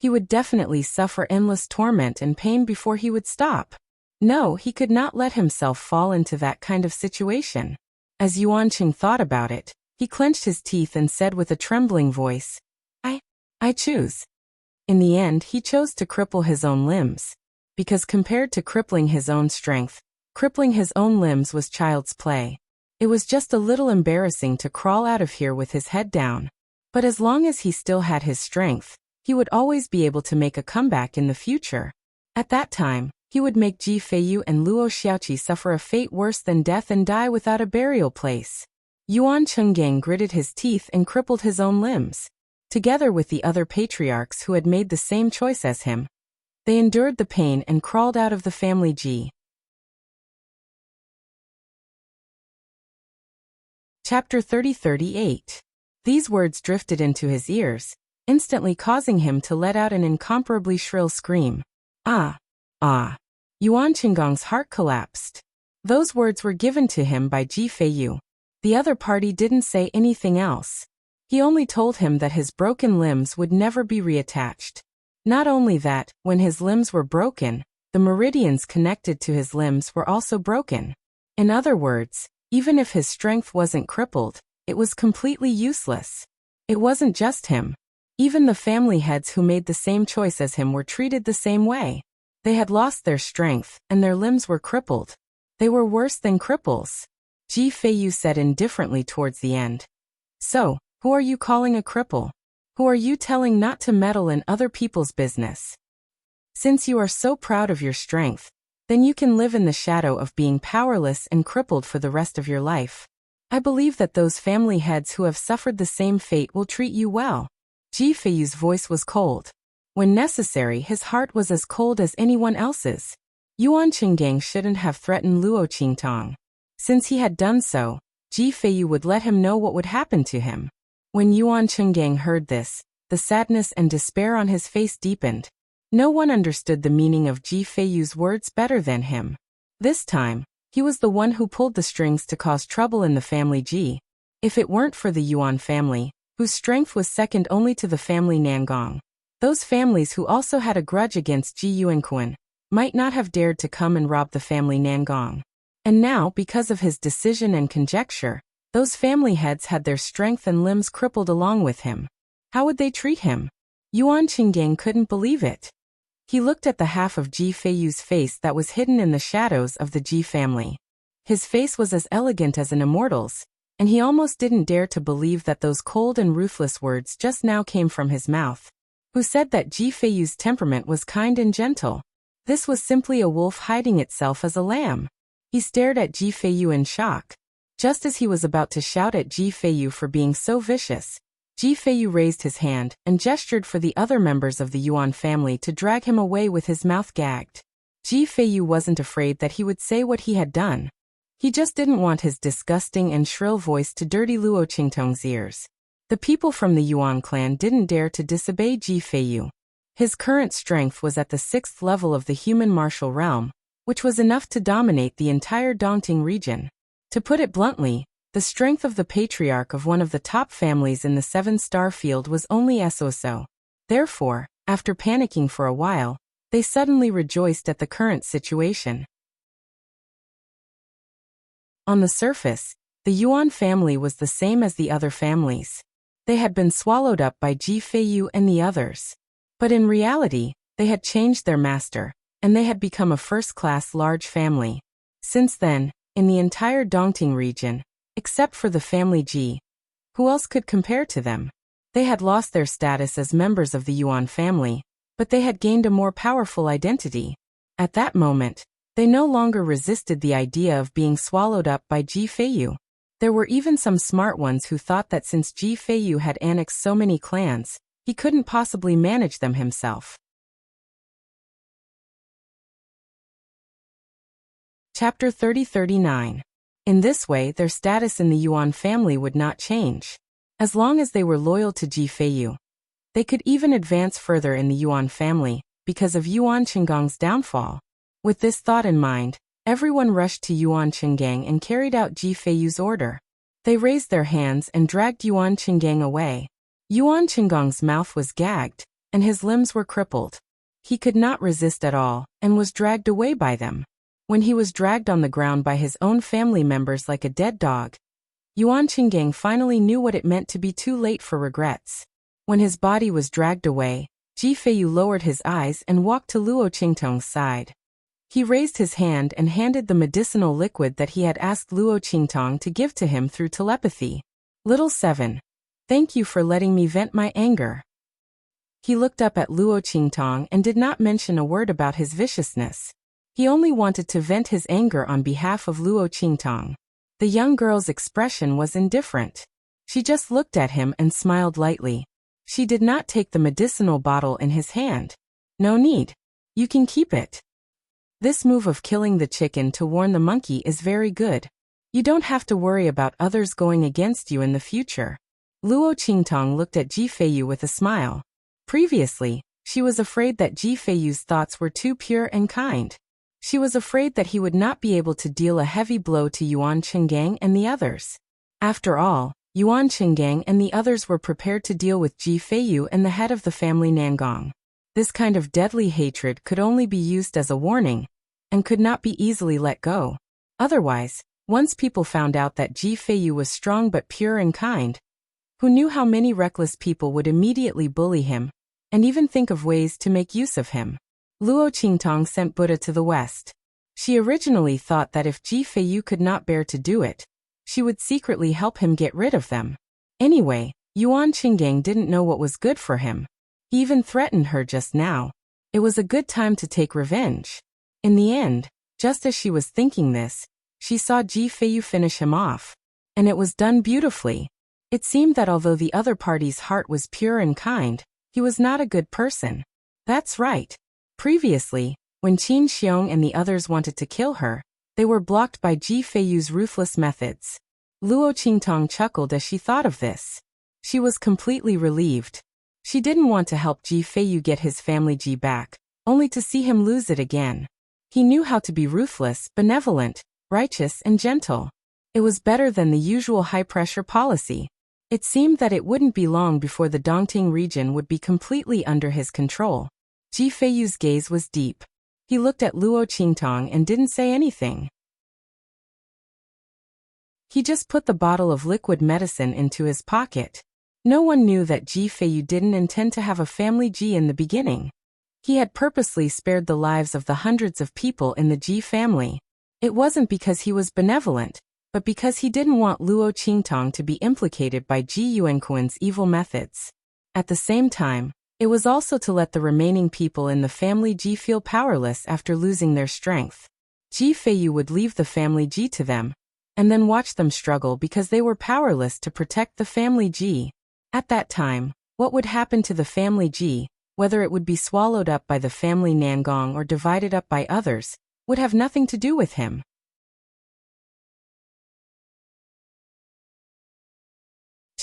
He would definitely suffer endless torment and pain before he would stop. No, he could not let himself fall into that kind of situation. As Yuan Cheng thought about it, he clenched his teeth and said with a trembling voice, I choose. In the end, he chose to cripple his own limbs. Because compared to crippling his own strength, crippling his own limbs was child's play. It was just a little embarrassing to crawl out of here with his head down. But as long as he still had his strength, he would always be able to make a comeback in the future. At that time, he would make Ji Feiyu and Luo Xiaoqi suffer a fate worse than death and die without a burial place. Yuan Chenggang gritted his teeth and crippled his own limbs. Together with the other patriarchs who had made the same choice as him, they endured the pain and crawled out of the family Ji. Chapter 30-38. These words drifted into his ears, instantly causing him to let out an incomparably shrill scream. Ah! Ah! Yuan Chenggang's heart collapsed. Those words were given to him by Ji Feiyu. The other party didn't say anything else. He only told him that his broken limbs would never be reattached. Not only that, when his limbs were broken, the meridians connected to his limbs were also broken. In other words, even if his strength wasn't crippled, it was completely useless. It wasn't just him. Even the family heads who made the same choice as him were treated the same way. They had lost their strength, and their limbs were crippled. They were worse than cripples. Ji Feiyu said indifferently towards the end. So, who are you calling a cripple? Who are you telling not to meddle in other people's business? Since you are so proud of your strength, then you can live in the shadow of being powerless and crippled for the rest of your life. I believe that those family heads who have suffered the same fate will treat you well. Ji Feiyu's voice was cold. When necessary, his heart was as cold as anyone else's. Yuan Chenggang shouldn't have threatened Luo Qingtong. Since he had done so, Ji Feiyu would let him know what would happen to him. When Yuan Chenggang heard this, the sadness and despair on his face deepened. No one understood the meaning of Ji Feiyu's words better than him. This time, he was the one who pulled the strings to cause trouble in the family Ji. If it weren't for the Yuan family, whose strength was second only to the family Nangong, those families who also had a grudge against Ji Yuankuan might not have dared to come and rob the family Nangong. And now, because of his decision and conjecture, those family heads had their strength and limbs crippled along with him. How would they treat him? Yuan Chenggang couldn't believe it. He looked at the half of Ji Feiyu's face that was hidden in the shadows of the Ji family. His face was as elegant as an immortal's, and he almost didn't dare to believe that those cold and ruthless words just now came from his mouth. Who said that Ji Feiyu's temperament was kind and gentle? This was simply a wolf hiding itself as a lamb. He stared at Ji Feiyu in shock. Just as he was about to shout at Ji Feiyu for being so vicious, Ji Feiyu raised his hand and gestured for the other members of the Yuan family to drag him away with his mouth gagged. Ji Feiyu wasn't afraid that he would say what he had done. He just didn't want his disgusting and shrill voice to dirty Luo Qingtong's ears. The people from the Yuan clan didn't dare to disobey Ji Feiyu. His current strength was at the 6th level of the human martial realm, which was enough to dominate the entire Dongting region. To put it bluntly, the strength of the patriarch of one of the top families in the 7-star field was only so. Therefore, after panicking for a while, they suddenly rejoiced at the current situation. On the surface, the Yuan family was the same as the other families. They had been swallowed up by Ji Feiyu and the others. But in reality, they had changed their master, and they had become a first-class large family. Since then, in the entire Dongting region, except for the family Ji, who else could compare to them? They had lost their status as members of the Yuan family, but they had gained a more powerful identity. At that moment, they no longer resisted the idea of being swallowed up by Ji Feiyu. There were even some smart ones who thought that since Ji Feiyu had annexed so many clans, he couldn't possibly manage them himself. Chapter 30-39. In this way, their status in the Yuan family would not change. As long as they were loyal to Ji Feiyu, they could even advance further in the Yuan family, because of Yuan Qinggong's downfall. With this thought in mind, everyone rushed to Yuan Qinggang and carried out Ji Feiyu's order. They raised their hands and dragged Yuan Qinggang away. Yuan Qinggong's mouth was gagged, and his limbs were crippled. He could not resist at all, and was dragged away by them. When he was dragged on the ground by his own family members like a dead dog, Yuan Qinggang finally knew what it meant to be too late for regrets. When his body was dragged away, Ji Feiyu lowered his eyes and walked to Luo Qingtong's side. He raised his hand and handed the medicinal liquid that he had asked Luo Qingtong to give to him through telepathy. Little 7. Thank you for letting me vent my anger. He looked up at Luo Qingtong and did not mention a word about his viciousness. He only wanted to vent his anger on behalf of Luo Qingtong. The young girl's expression was indifferent. She just looked at him and smiled lightly. She did not take the medicinal bottle in his hand. No need. You can keep it. This move of killing the chicken to warn the monkey is very good. You don't have to worry about others going against you in the future. Luo Qingtong looked at Ji Feiyu with a smile. Previously, she was afraid that Ji Feiyu's thoughts were too pure and kind. She was afraid that he would not be able to deal a heavy blow to Yuan Qinggang and the others. After all, Yuan Qinggang and the others were prepared to deal with Ji Feiyu and the head of the family Nangong. This kind of deadly hatred could only be used as a warning, and could not be easily let go. Otherwise, once people found out that Ji Feiyu was strong but pure and kind, who knew how many reckless people would immediately bully him, and even think of ways to make use of him. Luo Qingtong sent Buddha to the west. She originally thought that if Ji Feiyu could not bear to do it, she would secretly help him get rid of them. Anyway, Yuan Qinggang didn't know what was good for him. He even threatened her just now. It was a good time to take revenge. In the end, just as she was thinking this, she saw Ji Feiyu finish him off. And it was done beautifully. It seemed that although the other party's heart was pure and kind, he was not a good person. That's right. Previously, when Qin Xiong and the others wanted to kill her, they were blocked by Ji Feiyu's ruthless methods. Luo Qingtong chuckled as she thought of this. She was completely relieved. She didn't want to help Ji Feiyu get his family Ji back, only to see him lose it again. He knew how to be ruthless, benevolent, righteous, and gentle. It was better than the usual high-pressure policy. It seemed that it wouldn't be long before the Dongting region would be completely under his control. Ji Feiyu's gaze was deep. He looked at Luo Qingtong and didn't say anything. He just put the bottle of liquid medicine into his pocket. No one knew that Ji Feiyu didn't intend to have a family Ji in the beginning. He had purposely spared the lives of the hundreds of people in the Ji family. It wasn't because he was benevolent, but because he didn't want Luo Qingtong to be implicated by Ji Yuanquan's evil methods. At the same time, it was also to let the remaining people in the family Ji feel powerless after losing their strength. Ji Feiyu would leave the family Ji to them, and then watch them struggle because they were powerless to protect the family Ji. At that time, what would happen to the family Ji, whether it would be swallowed up by the family Nangong or divided up by others, would have nothing to do with him.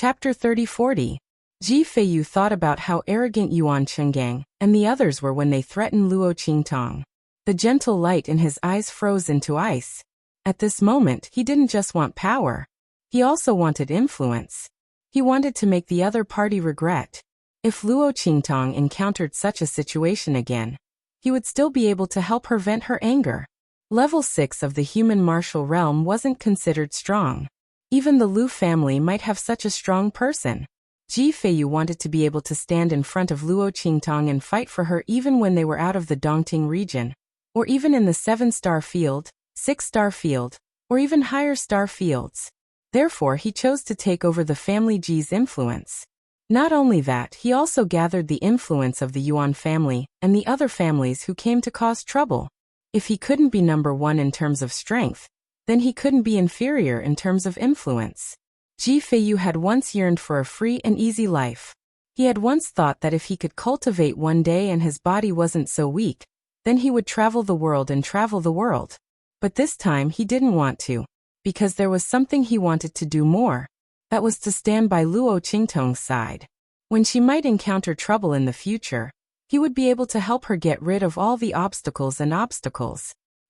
Chapter 30-40. Ji Feiyu thought about how arrogant Yuan Chenggang and the others were when they threatened Luo Qingtong. The gentle light in his eyes froze into ice. At this moment, he didn't just want power. He also wanted influence. He wanted to make the other party regret. If Luo Qingtong encountered such a situation again, he would still be able to help her vent her anger. Level 6 of the human martial realm wasn't considered strong. Even the Lu family might have such a strong person. Ji Feiyu wanted to be able to stand in front of Luo Qingtong and fight for her even when they were out of the Dongting region, or even in the 7-star field, 6-star field, or even higher star fields. Therefore, he chose to take over the family Ji's influence. Not only that, he also gathered the influence of the Yuan family and the other families who came to cause trouble. If he couldn't be number one in terms of strength, then he couldn't be inferior in terms of influence. Ji Feiyu had once yearned for a free and easy life. He had once thought that if he could cultivate one day and his body wasn't so weak, then he would travel the world and travel the world. But this time he didn't want to, because there was something he wanted to do more. That was to stand by Luo Qingtong's side. When she might encounter trouble in the future, he would be able to help her get rid of all the obstacles.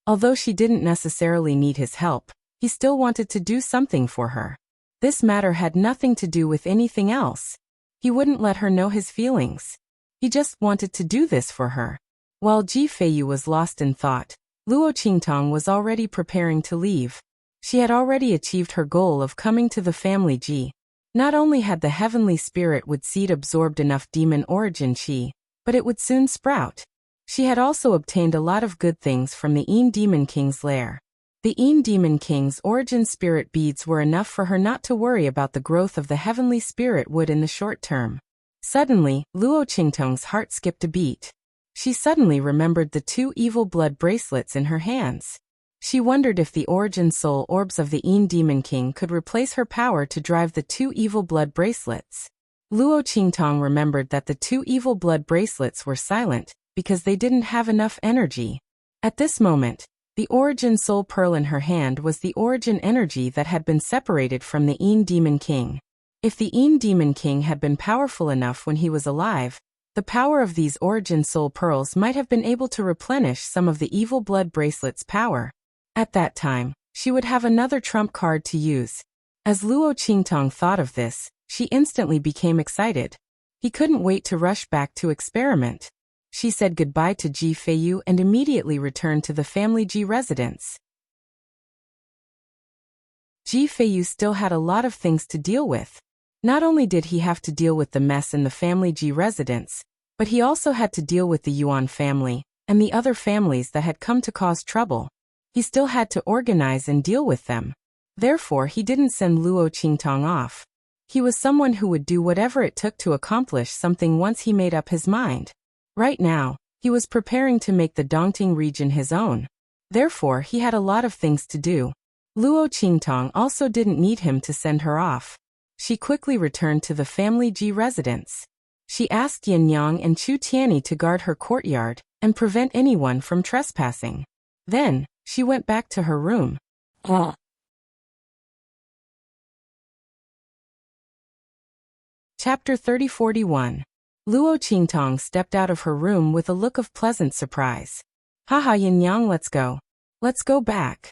Although she didn't necessarily need his help, he still wanted to do something for her. This matter had nothing to do with anything else. He wouldn't let her know his feelings. He just wanted to do this for her. While Ji Feiyu was lost in thought, Luo Qingtong was already preparing to leave. She had already achieved her goal of coming to the family Ji. Not only had the heavenly spirit wood seed absorbed enough demon origin chi, but it would soon sprout. She had also obtained a lot of good things from the Een Demon King's lair. The Een Demon King's origin spirit beads were enough for her not to worry about the growth of the heavenly spirit wood in the short term. Suddenly, Luo Qingtong's heart skipped a beat. She suddenly remembered the 2 evil blood bracelets in her hands. She wondered if the origin soul orbs of the Een Demon King could replace her power to drive the 2 evil blood bracelets. Luo Qingtong remembered that the 2 evil blood bracelets were silent, because they didn't have enough energy. At this moment, the origin soul pearl in her hand was the origin energy that had been separated from the Een Demon King. If the Een Demon King had been powerful enough when he was alive, the power of these origin soul pearls might have been able to replenish some of the evil blood bracelets' power. At that time, she would have another trump card to use. As Luo Qingtong thought of this, she instantly became excited. He couldn't wait to rush back to experiment. She said goodbye to Ji Feiyu and immediately returned to the family Ji residence. Ji Feiyu still had a lot of things to deal with. Not only did he have to deal with the mess in the family Ji residence, but he also had to deal with the Yuan family and the other families that had come to cause trouble. He still had to organize and deal with them. Therefore, he didn't send Luo Qingtong off. He was someone who would do whatever it took to accomplish something once he made up his mind. Right now, he was preparing to make the Dongting region his own. Therefore, he had a lot of things to do. Luo Qingtong also didn't need him to send her off. She quickly returned to the family Ji residence. She asked Yin Yang and Chu Tianyi to guard her courtyard and prevent anyone from trespassing. Then, she went back to her room. Chapter 30-41. Luo Qingtong stepped out of her room with a look of pleasant surprise. Haha Yin Yang, let's go. Let's go back.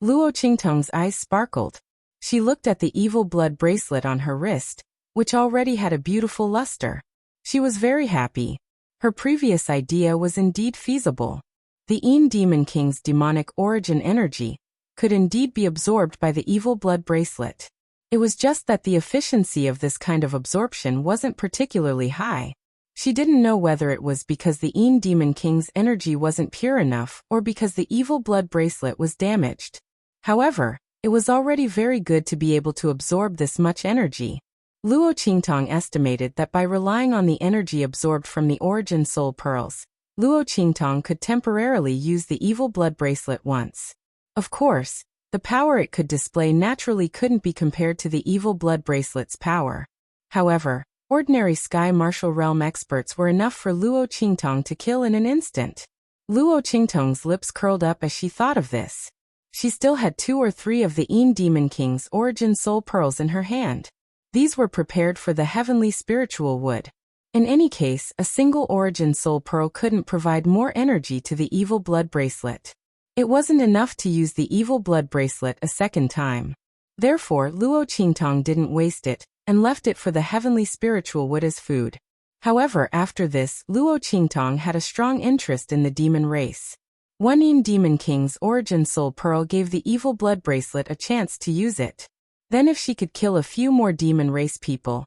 Luo Qingtong's eyes sparkled. She looked at the evil blood bracelet on her wrist, which already had a beautiful luster. She was very happy. Her previous idea was indeed feasible. The Een Demon King's demonic origin energy could indeed be absorbed by the evil blood bracelet. It was just that the efficiency of this kind of absorption wasn't particularly high. She didn't know whether it was because the Een Demon King's energy wasn't pure enough or because the evil blood bracelet was damaged. However, it was already very good to be able to absorb this much energy. Luo Qingtong estimated that by relying on the energy absorbed from the origin soul pearls, Luo Qingtong could temporarily use the evil blood bracelet once. Of course, the power it could display naturally couldn't be compared to the evil blood bracelet's power. However, ordinary sky martial realm experts were enough for Luo Qingtong to kill in an instant. Luo Qingtong's lips curled up as she thought of this. She still had 2 or 3 of the Een Demon King's origin soul pearls in her hand. These were prepared for the heavenly spiritual wood. In any case, a single origin soul pearl couldn't provide more energy to the evil blood bracelet. It wasn't enough to use the evil blood bracelet a second time. Therefore, Luo Qingtong didn't waste it, and left it for the heavenly spiritual wood as food. However, after this, Luo Qingtong had a strong interest in the demon race. One Demon King's origin soul pearl gave the evil blood bracelet a chance to use it. Then if she could kill a few more demon race people.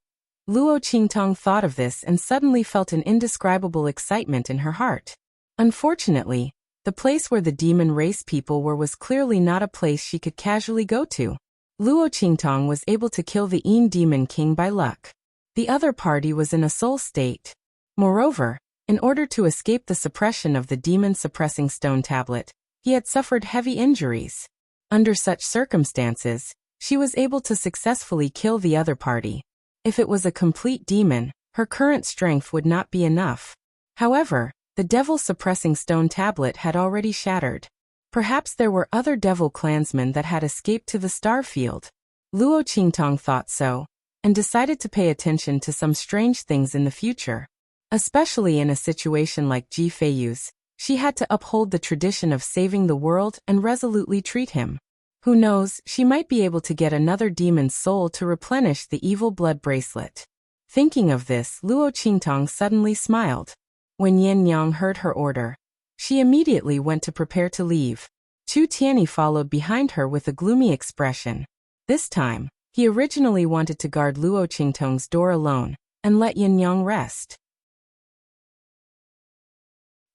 Luo Qingtong thought of this and suddenly felt an indescribable excitement in her heart. Unfortunately, the place where the demon race people were was clearly not a place she could casually go to. Luo Qingtong was able to kill the Demon King by luck. The other party was in a soul state. Moreover, in order to escape the suppression of the demon-suppressing stone tablet, he had suffered heavy injuries. Under such circumstances, she was able to successfully kill the other party. If it was a complete demon, her current strength would not be enough. However, the devil-suppressing stone tablet had already shattered. Perhaps there were other devil clansmen that had escaped to the star field. Luo Qingtong thought so, and decided to pay attention to some strange things in the future. Especially in a situation like Ji Feiyu's, she had to uphold the tradition of saving the world and resolutely treat him. Who knows, she might be able to get another demon's soul to replenish the evil blood bracelet. Thinking of this, Luo Qingtong suddenly smiled. When Yin Yang heard her order, she immediately went to prepare to leave. Chu Tianyi followed behind her with a gloomy expression. This time, he originally wanted to guard Luo Qingtong's door alone, and let Yin Yang rest.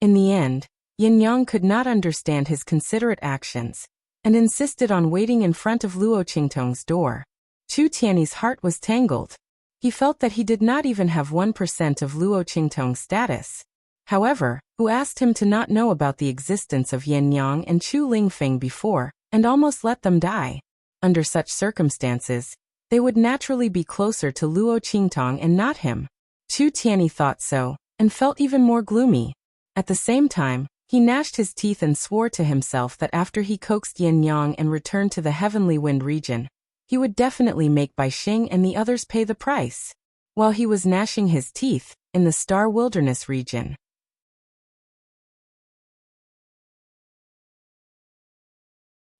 In the end, Yin Yang could not understand his considerate actions, and insisted on waiting in front of Luo Qingtong's door. Chu Tianyi's heart was tangled. He felt that he did not even have 1% of Luo Qingtong's status. However, who asked him to not know about the existence of Yin Yang and Chu Lingfeng before, and almost let them die. Under such circumstances, they would naturally be closer to Luo Qingtong and not him. Chu Tianyi thought so, and felt even more gloomy. At the same time, he gnashed his teeth and swore to himself that after he coaxed Yin Yang and returned to the Heavenly Wind region, he would definitely make Bai Xing and the others pay the price. While he was gnashing his teeth, in the Star Wilderness region.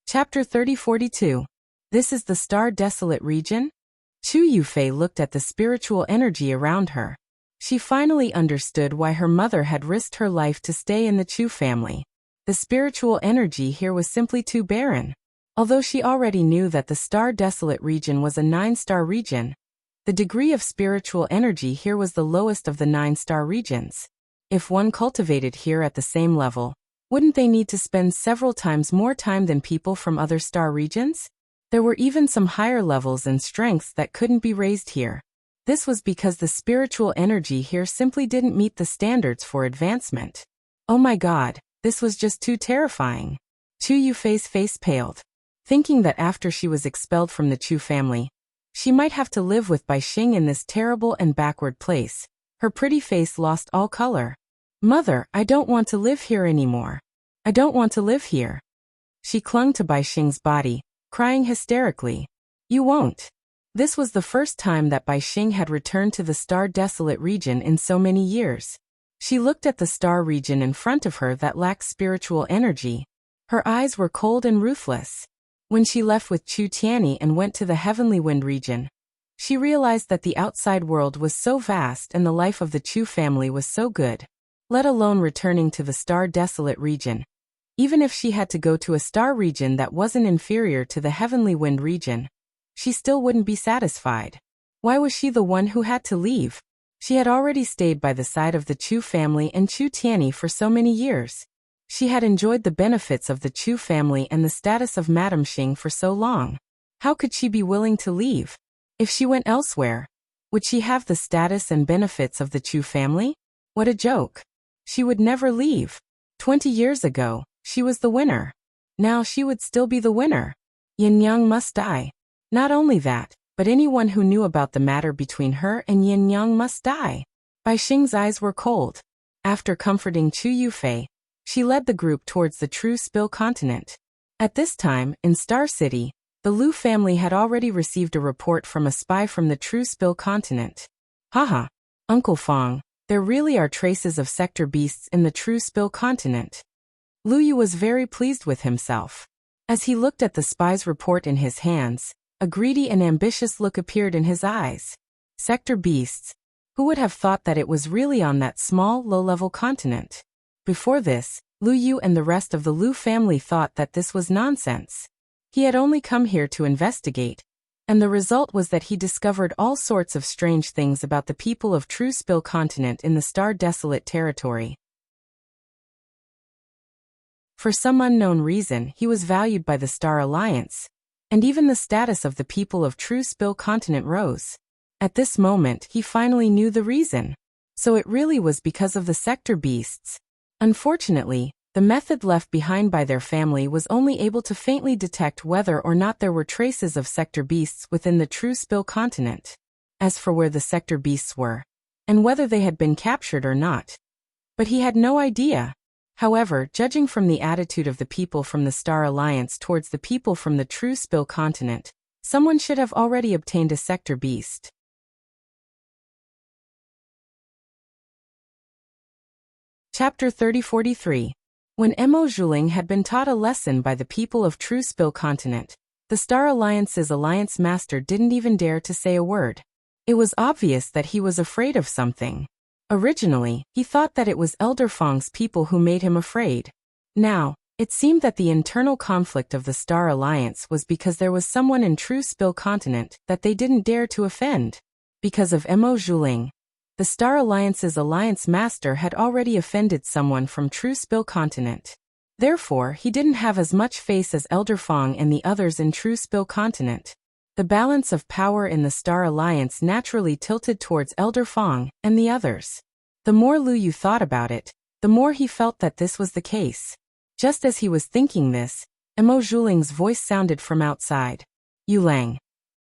Chapter 3042. This is the Star Desolate region? Chu Yufei looked at the spiritual energy around her. She finally understood why her mother had risked her life to stay in the Chu family. The spiritual energy here was simply too barren. Although she already knew that the Star Desolate region was a 9-star region, the degree of spiritual energy here was the lowest of the 9-star regions. If one cultivated here at the same level, wouldn't they need to spend several times more time than people from other star regions? There were even some higher levels and strengths that couldn't be raised here. This was because the spiritual energy here simply didn't meet the standards for advancement. Oh my god, this was just too terrifying. Chu Yufei's face paled, thinking that after she was expelled from the Chu family, she might have to live with Bai Xing in this terrible and backward place. Her pretty face lost all color. Mother, I don't want to live here anymore. I don't want to live here. She clung to Bai Xing's body, crying hysterically. You won't. This was the first time that Bai Xing had returned to the Star Desolate region in so many years. She looked at the star region in front of her that lacked spiritual energy. Her eyes were cold and ruthless. When she left with Chu Tianyi and went to the Heavenly Wind region, she realized that the outside world was so vast and the life of the Chu family was so good. Let alone returning to the Star Desolate region. Even if she had to go to a star region that wasn't inferior to the Heavenly Wind region, she still wouldn't be satisfied. Why was she the one who had to leave? She had already stayed by the side of the Chu family and Chu Tianyi for so many years. She had enjoyed the benefits of the Chu family and the status of Madame Xing for so long. How could she be willing to leave? If she went elsewhere, would she have the status and benefits of the Chu family? What a joke. She would never leave. 20 years ago, she was the winner. Now she would still be the winner. Yin Yang must die. Not only that, but anyone who knew about the matter between her and Yin Yang must die. Bai Xing's eyes were cold. After comforting Chu Yufei, she led the group towards the true Spill continent. At this time, in Star City, The Lu family had already received a report from a spy from the True Spill continent. Haha, Uncle Fong, there really are traces of sector beasts in the True Spill continent. Lu Yu was very pleased with himself. As he looked at the spy's report in his hands, a greedy and ambitious look appeared in his eyes. Sector beasts. Who would have thought that it was really on that small, low-level continent? Before this, Lu Yu and the rest of the Lu family thought that this was nonsense. He had only come here to investigate, and the result was that he discovered all sorts of strange things about the people of True Spill continent in the Star Desolate territory. For some unknown reason, he was valued by the Star Alliance, and even the status of the people of True Spill continent rose. At this moment, he finally knew the reason. So it really was because of the sector beasts. Unfortunately, the method left behind by their family was only able to faintly detect whether or not there were traces of sector beasts within the True Spill continent. As for where the sector beasts were, and whether they had been captured or not. But he had no idea. However, judging from the attitude of the people from the Star Alliance towards the people from the True Spill continent, someone should have already obtained a sector beast. Chapter 3043. When Mo Zhuling had been taught a lesson by the people of True Spill continent, the Star Alliance's alliance master didn't even dare to say a word. It was obvious that he was afraid of something. Originally, he thought that it was Elder Fong's people who made him afraid. Now, it seemed that the internal conflict of the Star Alliance was because there was someone in True Spill continent that they didn't dare to offend. Because of Mo Zhuling, the Star Alliance's alliance master had already offended someone from True Spill continent. Therefore, he didn't have as much face as Elder Fong and the others in True Spill continent. The balance of power in the Star Alliance naturally tilted towards Elder Fong and the others. The more Lu Yu thought about it, the more he felt that this was the case. Just as he was thinking this, Mo Zhuling's voice sounded from outside. Yu Lang.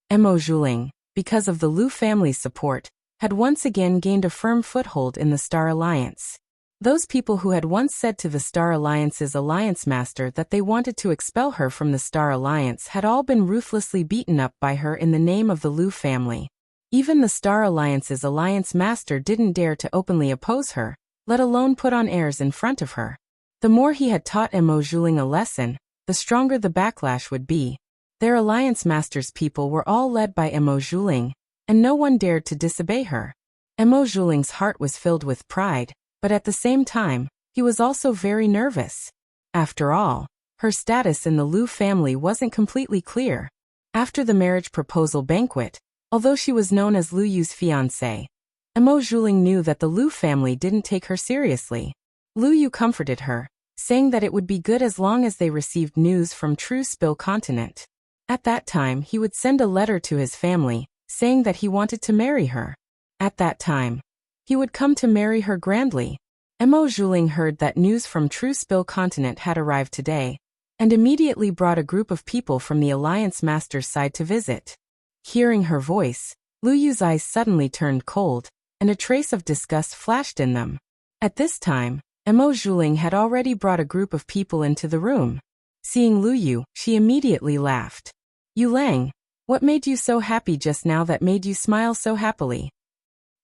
Mo Zhuling, because of the Lu family's support, had once again gained a firm foothold in the Star Alliance. Those people who had once said to the Star Alliance's alliance master that they wanted to expel her from the Star Alliance had all been ruthlessly beaten up by her in the name of the Lu family. Even the Star Alliance's alliance master didn't dare to openly oppose her, let alone put on airs in front of her. The more he had taught Mo Zhuling a lesson, the stronger the backlash would be. Their alliance master's people were all led by Mo Zhuling, and no one dared to disobey her. Mo Zhuling's heart was filled with pride, but at the same time, he was also very nervous. After all, her status in the Lu family wasn't completely clear. After the marriage proposal banquet, although she was known as Lu Yu's fiancée, Mo Zhuling knew that the Lu family didn't take her seriously. Lu Yu comforted her, saying that it would be good as long as they received news from True Spill continent. At that time, he would send a letter to his family, saying that he wanted to marry her. At that time, he would come to marry her grandly. Mo Zhuling heard that news from True Spill continent had arrived today, and immediately brought a group of people from the alliance master's side to visit. Hearing her voice, Lu Yu's eyes suddenly turned cold, and a trace of disgust flashed in them. At this time, Mo Zhuling had already brought a group of people into the room. Seeing Lu Yu, she immediately laughed. Yu Lang, what made you so happy just now that made you smile so happily?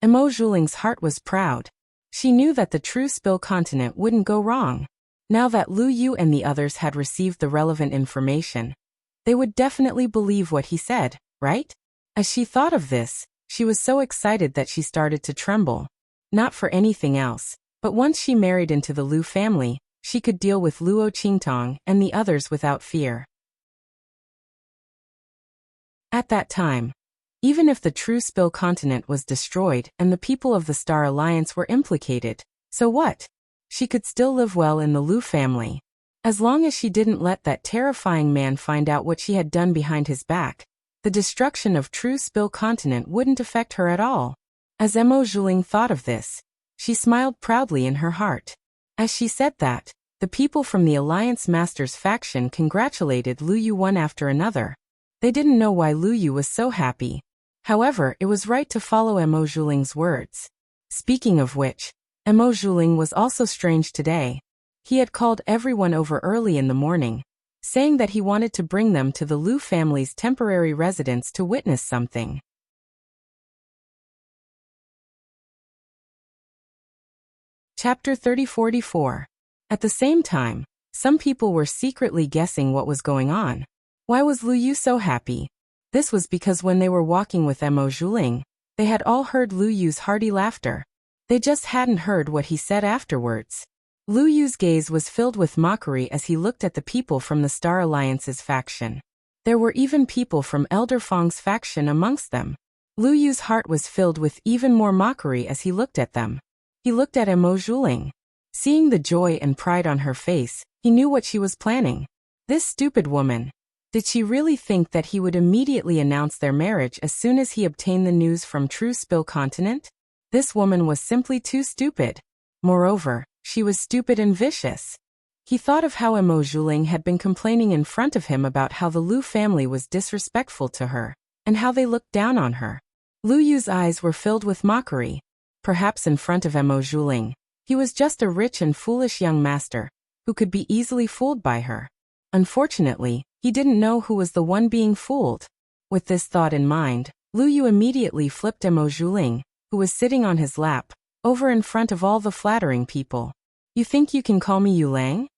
Mo Zhuling's heart was proud. She knew that the True Spill continent wouldn't go wrong. Now that Lu Yu and the others had received the relevant information, they would definitely believe what he said, right? As she thought of this, she was so excited that she started to tremble. Not for anything else, but once she married into the Lu family, she could deal with Luo Qingtong and the others without fear. At that time, even if the True Spill continent was destroyed and the people of the Star Alliance were implicated, so what? She could still live well in the Lu family. As long as she didn't let that terrifying man find out what she had done behind his back, the destruction of True Spill continent wouldn't affect her at all. As Mo Zhuling thought of this, she smiled proudly in her heart. As she said that, the people from the Alliance Master's faction congratulated Lu Yu one after another. They didn't know why Lu Yu was so happy. However, it was right to follow Mo Zhuling's words. Speaking of which, Mo Zhuling was also strange today. He had called everyone over early in the morning, saying that he wanted to bring them to the Lu family's temporary residence to witness something. Chapter 3044. At the same time, some people were secretly guessing what was going on. Why was Lu Yu so happy? This was because when they were walking with Mo Zhuling, they had all heard Lu Yu's hearty laughter. They just hadn't heard what he said afterwards. Lu Yu's gaze was filled with mockery as he looked at the people from the Star Alliance's faction. There were even people from Elder Fang's faction amongst them. Lu Yu's heart was filled with even more mockery as he looked at them. He looked at Mo Zhuling. Seeing the joy and pride on her face, he knew what she was planning. This stupid woman. Did she really think that he would immediately announce their marriage as soon as he obtained the news from True Spill Continent? This woman was simply too stupid. Moreover, she was stupid and vicious. He thought of how Mo Zhuling had been complaining in front of him about how the Lu family was disrespectful to her, and how they looked down on her. Lu Yu's eyes were filled with mockery. Perhaps in front of Mo Zhuling, he was just a rich and foolish young master, who could be easily fooled by her. Unfortunately, he didn't know who was the one being fooled. With this thought in mind, Lu Yu immediately flipped Mo Zhuling, who was sitting on his lap, over in front of all the flattering people. You think you can call me Yu Lang?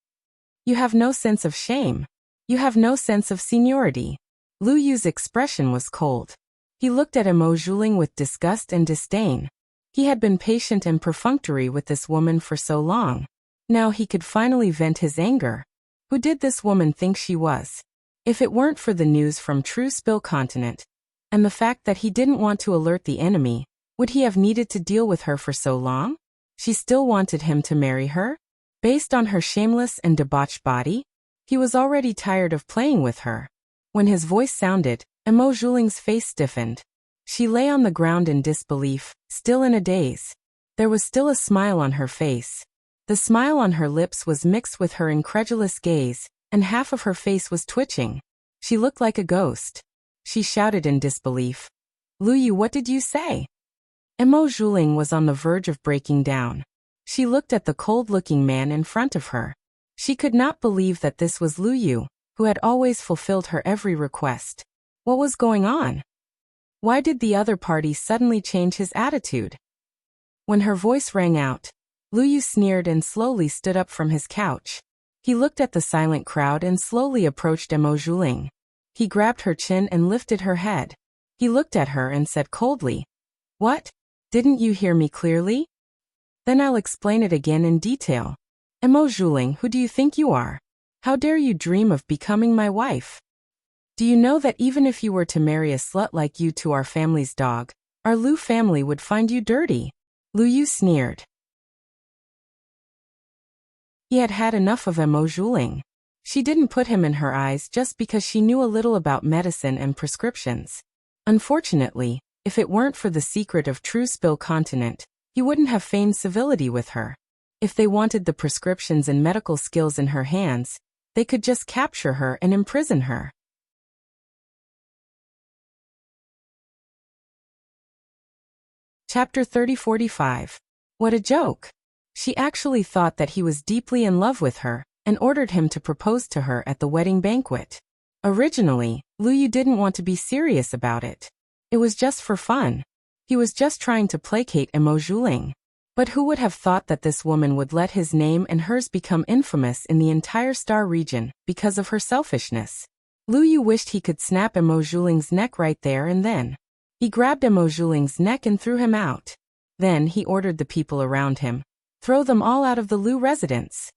You have no sense of shame. You have no sense of seniority. Lu Yu's expression was cold. He looked at Mo Zhuling with disgust and disdain. He had been patient and perfunctory with this woman for so long. Now he could finally vent his anger. Who did this woman think she was? If it weren't for the news from True Spill Continent, and the fact that he didn't want to alert the enemy, would he have needed to deal with her for so long? She still wanted him to marry her? Based on her shameless and debauched body? He was already tired of playing with her. When his voice sounded, Mo Zhuling's face stiffened. She lay on the ground in disbelief, still in a daze. There was still a smile on her face. The smile on her lips was mixed with her incredulous gaze, and half of her face was twitching. She looked like a ghost. She shouted in disbelief. Lu Yu, what did you say? Mo Zhuling was on the verge of breaking down. She looked at the cold-looking man in front of her. She could not believe that this was Lu Yu, who had always fulfilled her every request. What was going on? Why did the other party suddenly change his attitude? When her voice rang out, Lu Yu sneered and slowly stood up from his couch. He looked at the silent crowd and slowly approached Mo Zhuling. He grabbed her chin and lifted her head. He looked at her and said coldly, "What? Didn't you hear me clearly? Then I'll explain it again in detail. Mo Zhuling, who do you think you are? How dare you dream of becoming my wife? Do you know that even if you were to marry a slut like you to our family's dog, our Lu family would find you dirty?" Lu Yu sneered. He had had enough of Mo Zhuling. She didn't put him in her eyes just because she knew a little about medicine and prescriptions. Unfortunately, if it weren't for the secret of True Spill Continent, he wouldn't have feigned civility with her. If they wanted the prescriptions and medical skills in her hands, they could just capture her and imprison her. Chapter 3045. What a joke! She actually thought that he was deeply in love with her, and ordered him to propose to her at the wedding banquet. Originally, Lu Yu didn't want to be serious about it. It was just for fun. He was just trying to placate Mo Zhuling. But who would have thought that this woman would let his name and hers become infamous in the entire Star region because of her selfishness? Lu Yu wished he could snap Mo Zhuling's neck right there and then. He grabbed Mo Zhuling's neck and threw him out. Then he ordered the people around him, "Throw them all out of the Lu residence.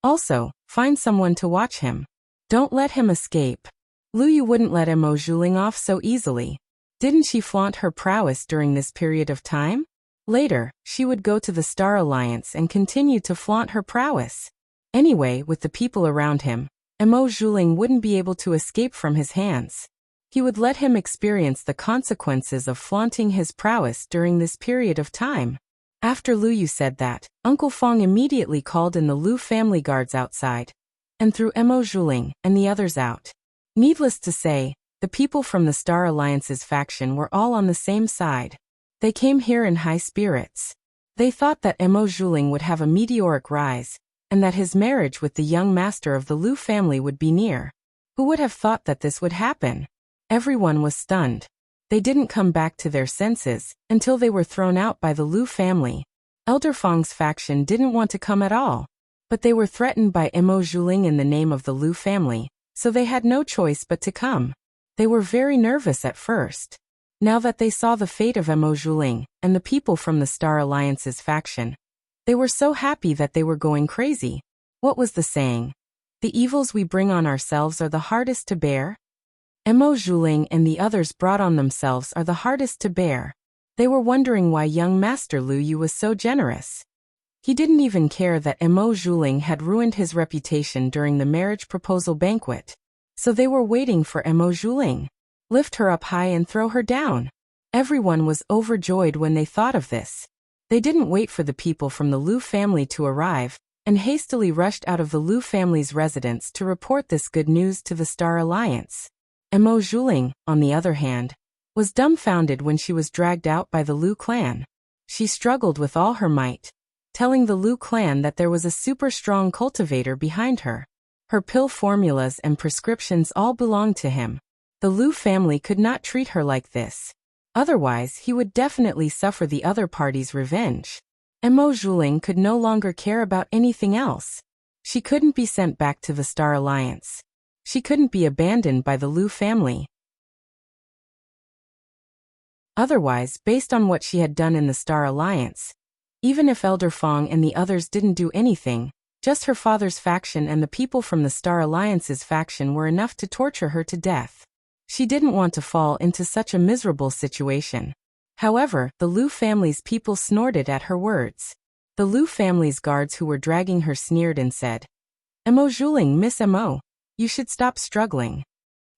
Also, find someone to watch him. Don't let him escape." Lu Yu wouldn't let Mo Zhuling off so easily. Didn't she flaunt her prowess during this period of time? Later, she would go to the Star Alliance and continue to flaunt her prowess. Anyway, with the people around him, Mo Zhuling wouldn't be able to escape from his hands. He would let him experience the consequences of flaunting his prowess during this period of time. After Lu Yu said that, Uncle Fong immediately called in the Lu family guards outside, and threw Mo Zhuling and the others out. Needless to say, the people from the Star Alliance's faction were all on the same side. They came here in high spirits. They thought that Mo Zhuling would have a meteoric rise, and that his marriage with the young master of the Lu family would be near. Who would have thought that this would happen? Everyone was stunned. They didn't come back to their senses until they were thrown out by the Lu family. Elder Fang's faction didn't want to come at all, but they were threatened by Emo Zhuling in the name of the Lu family, so they had no choice but to come. They were very nervous at first. Now that they saw the fate of Emo Zhuling and the people from the Star Alliance's faction, they were so happy that they were going crazy. What was the saying? The evils we bring on ourselves are the hardest to bear? Emo Zhuling and the others brought on themselves are the hardest to bear. They were wondering why young Master Lu Yu was so generous. He didn't even care that Emo Zhuling had ruined his reputation during the marriage proposal banquet. So they were waiting for Emo Zhuling. Lift her up high and throw her down. Everyone was overjoyed when they thought of this. They didn't wait for the people from the Lu family to arrive, and hastily rushed out of the Lu family's residence to report this good news to the Star Alliance. Emo Zhuling, on the other hand, was dumbfounded when she was dragged out by the Lu clan. She struggled with all her might, telling the Lu clan that there was a super strong cultivator behind her. Her pill formulas and prescriptions all belonged to him. The Lu family could not treat her like this. Otherwise, he would definitely suffer the other party's revenge. Emo Zhuling could no longer care about anything else. She couldn't be sent back to the Star Alliance. She couldn't be abandoned by the Lu family. Otherwise, based on what she had done in the Star Alliance, even if Elder Fang and the others didn't do anything, just her father's faction and the people from the Star Alliance's faction were enough to torture her to death. She didn't want to fall into such a miserable situation. However, the Lu family's people snorted at her words. The Lu family's guards who were dragging her sneered and said, "Emo Zhuling, Miss Emo, you should stop struggling.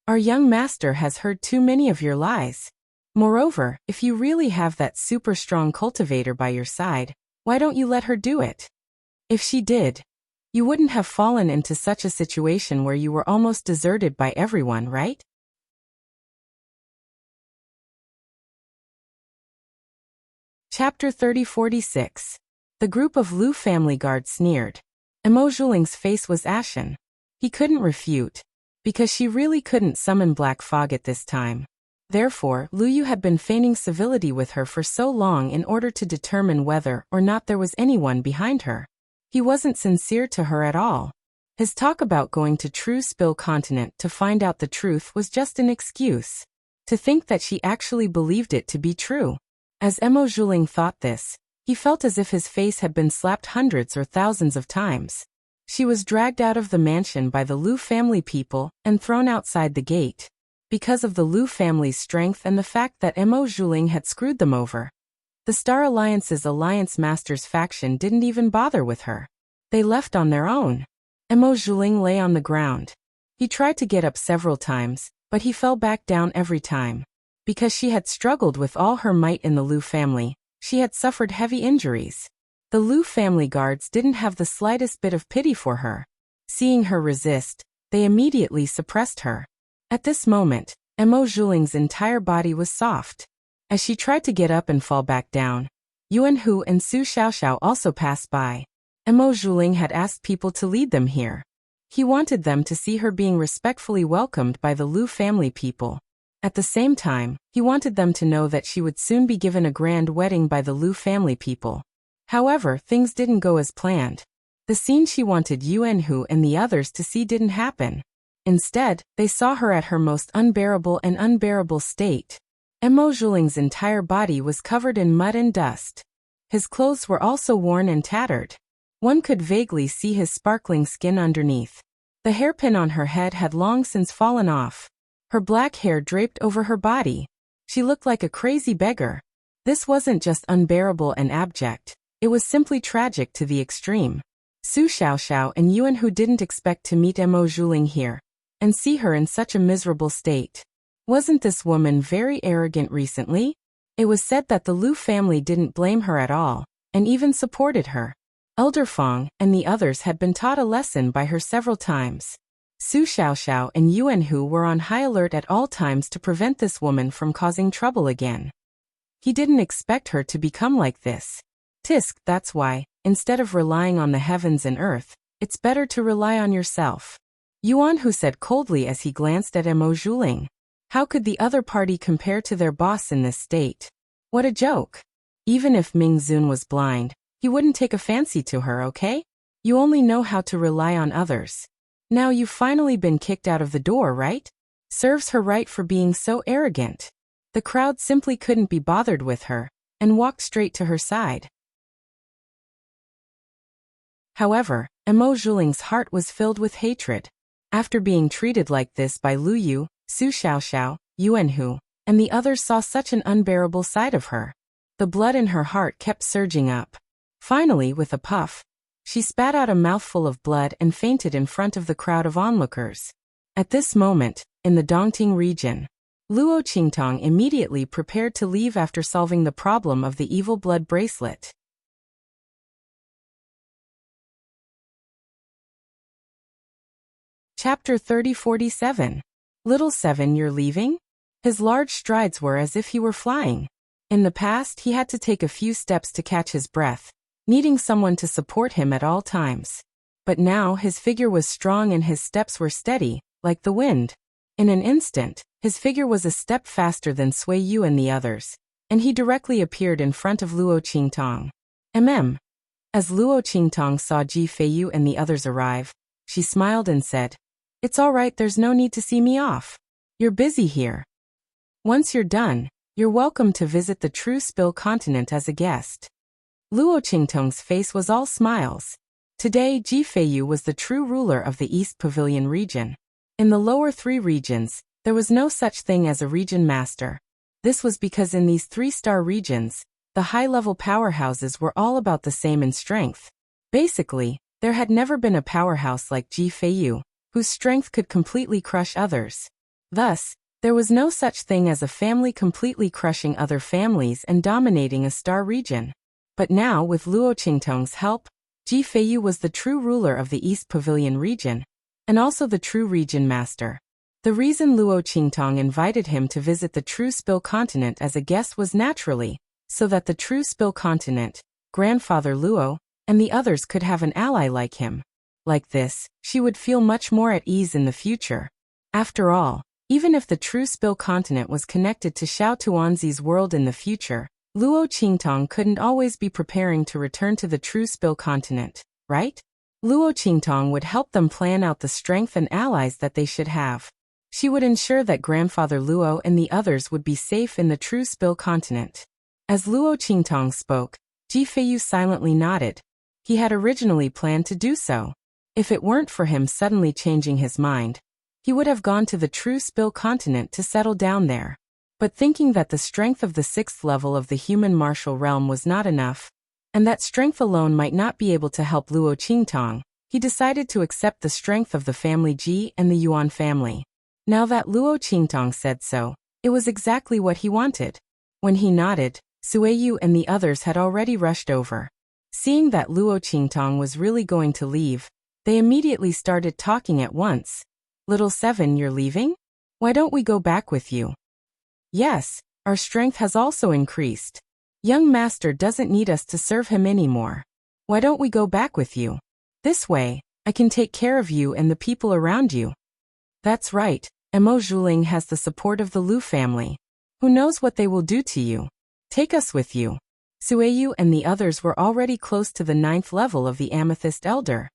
Our young master has heard too many of your lies. Moreover, if you really have that super strong cultivator by your side, why don't you let her do it? If she did, you wouldn't have fallen into such a situation where you were almost deserted by everyone, right?" Chapter 3046. The group of Lu family guards sneered. Emo Zhuling's face was ashen. He couldn't refute, because she really couldn't summon black fog at this time. Therefore, Lu Yu had been feigning civility with her for so long in order to determine whether or not there was anyone behind her. He wasn't sincere to her at all. His talk about going to True Spill Continent to find out the truth was just an excuse. To think that she actually believed it to be true. As Emo Zhuling thought this, he felt as if his face had been slapped hundreds or thousands of times. She was dragged out of the mansion by the Lu family people and thrown outside the gate. Because of the Lu family's strength and the fact that Emo Zhuling had screwed them over. The Star Alliance's Alliance Masters faction didn't even bother with her. They left on their own. Emo Zhuling lay on the ground. He tried to get up several times, but he fell back down every time. Because she had struggled with all her might in the Lu family, she had suffered heavy injuries. The Lu family guards didn't have the slightest bit of pity for her. Seeing her resist, they immediately suppressed her. At this moment, Emo Zhuling's entire body was soft. As she tried to get up and fall back down, Yuan Hu and Su Xiaoxiao also passed by. Emo Zhuling had asked people to lead them here. He wanted them to see her being respectfully welcomed by the Lu family people. At the same time, he wanted them to know that she would soon be given a grand wedding by the Lu family people. However, things didn't go as planned. The scene she wanted Yuan Hu and the others to see didn't happen. Instead, they saw her at her most unbearable state. Emo Zhuling's entire body was covered in mud and dust. His clothes were also worn and tattered. One could vaguely see his sparkling skin underneath. The hairpin on her head had long since fallen off. Her black hair draped over her body. She looked like a crazy beggar. This wasn't just unbearable and abject, it was simply tragic to the extreme. Su Xiaoxiao and Yuan Hu didn't expect to meet Emo Zhuling here, and see her in such a miserable state. Wasn't this woman very arrogant recently? It was said that the Lu family didn't blame her at all, and even supported her. Elder Fang and the others had been taught a lesson by her several times. Su Xiaoxiao and Yuan Hu were on high alert at all times to prevent this woman from causing trouble again. He didn't expect her to become like this. Tisk, that's why, instead of relying on the heavens and earth, It's better to rely on yourself. Yuanhu said coldly as he glanced at Mo Zhuling. How could the other party compare to their boss in this state? What a joke. Even if Ming Zun was blind, he wouldn't take a fancy to her, okay? You only know how to rely on others. Now you've finally been kicked out of the door, right? Serves her right for being so arrogant. The crowd simply couldn't be bothered with her, and walked straight to her side. However, Mo Zhuling's heart was filled with hatred. After being treated like this by Lu Yu, Su Xiaoxiao, Yuanhu, and the others saw such an unbearable side of her. The blood in her heart kept surging up. Finally, with a puff, she spat out a mouthful of blood and fainted in front of the crowd of onlookers. At this moment, in the Dongting region, Luo Qingtong immediately prepared to leave after solving the problem of the evil blood bracelet. Chapter 3047. Little Seven, you're leaving? His large strides were as if he were flying. In the past, he had to take a few steps to catch his breath, needing someone to support him at all times. But now his figure was strong and his steps were steady, like the wind. In an instant, his figure was a step faster than Sui Yu and the others, and he directly appeared in front of Luo Qingtong. As Luo Qingtong saw Ji Feiyu and the others arrive, she smiled and said, "It's all right, there's no need to see me off. You're busy here. Once you're done, you're welcome to visit the True Spill continent as a guest." Luo Qingtong's face was all smiles. Today, Ji Feiyu was the true ruler of the East Pavilion region. In the lower three regions, there was no such thing as a region master. This was because in these three-star regions, the high-level powerhouses were all about the same in strength. Basically, there had never been a powerhouse like Ji Feiyu, whose strength could completely crush others. Thus, there was no such thing as a family completely crushing other families and dominating a star region. But now, with Luo Qingtong's help, Ji Feiyu was the true ruler of the East Pavilion region, and also the true region master. The reason Luo Qingtong invited him to visit the True Spill continent as a guest was naturally, so that the True Spill continent, Grandfather Luo, and the others could have an ally like him. Like this, she would feel much more at ease in the future. After all, even if the True Spill continent was connected to Xiao Tuanzi's world in the future, Luo Qingtong couldn't always be preparing to return to the True Spill continent, right? Luo Qingtong would help them plan out the strength and allies that they should have. She would ensure that Grandfather Luo and the others would be safe in the True Spill continent. As Luo Qingtong spoke, Ji Feiyu silently nodded. He had originally planned to do so. If it weren't for him suddenly changing his mind, he would have gone to the True Spill continent to settle down there. But thinking that the strength of the 6th level of the human martial realm was not enough, and that strength alone might not be able to help Luo Qingtong, he decided to accept the strength of the family Ji and the Yuan family. Now that Luo Qingtong said so, it was exactly what he wanted. When he nodded, Sui Yu and the others had already rushed over. Seeing that Luo Qingtong was really going to leave, they immediately started talking at once. "Little Seven, you're leaving? Why don't we go back with you?" "Yes, our strength has also increased. Young master doesn't need us to serve him anymore. Why don't we go back with you? This way, I can take care of you and the people around you." "That's right, Mo Zhuling has the support of the Lu family. Who knows what they will do to you? Take us with you." Sui Yu and the others were already close to the 9th level of the Amethyst Elder.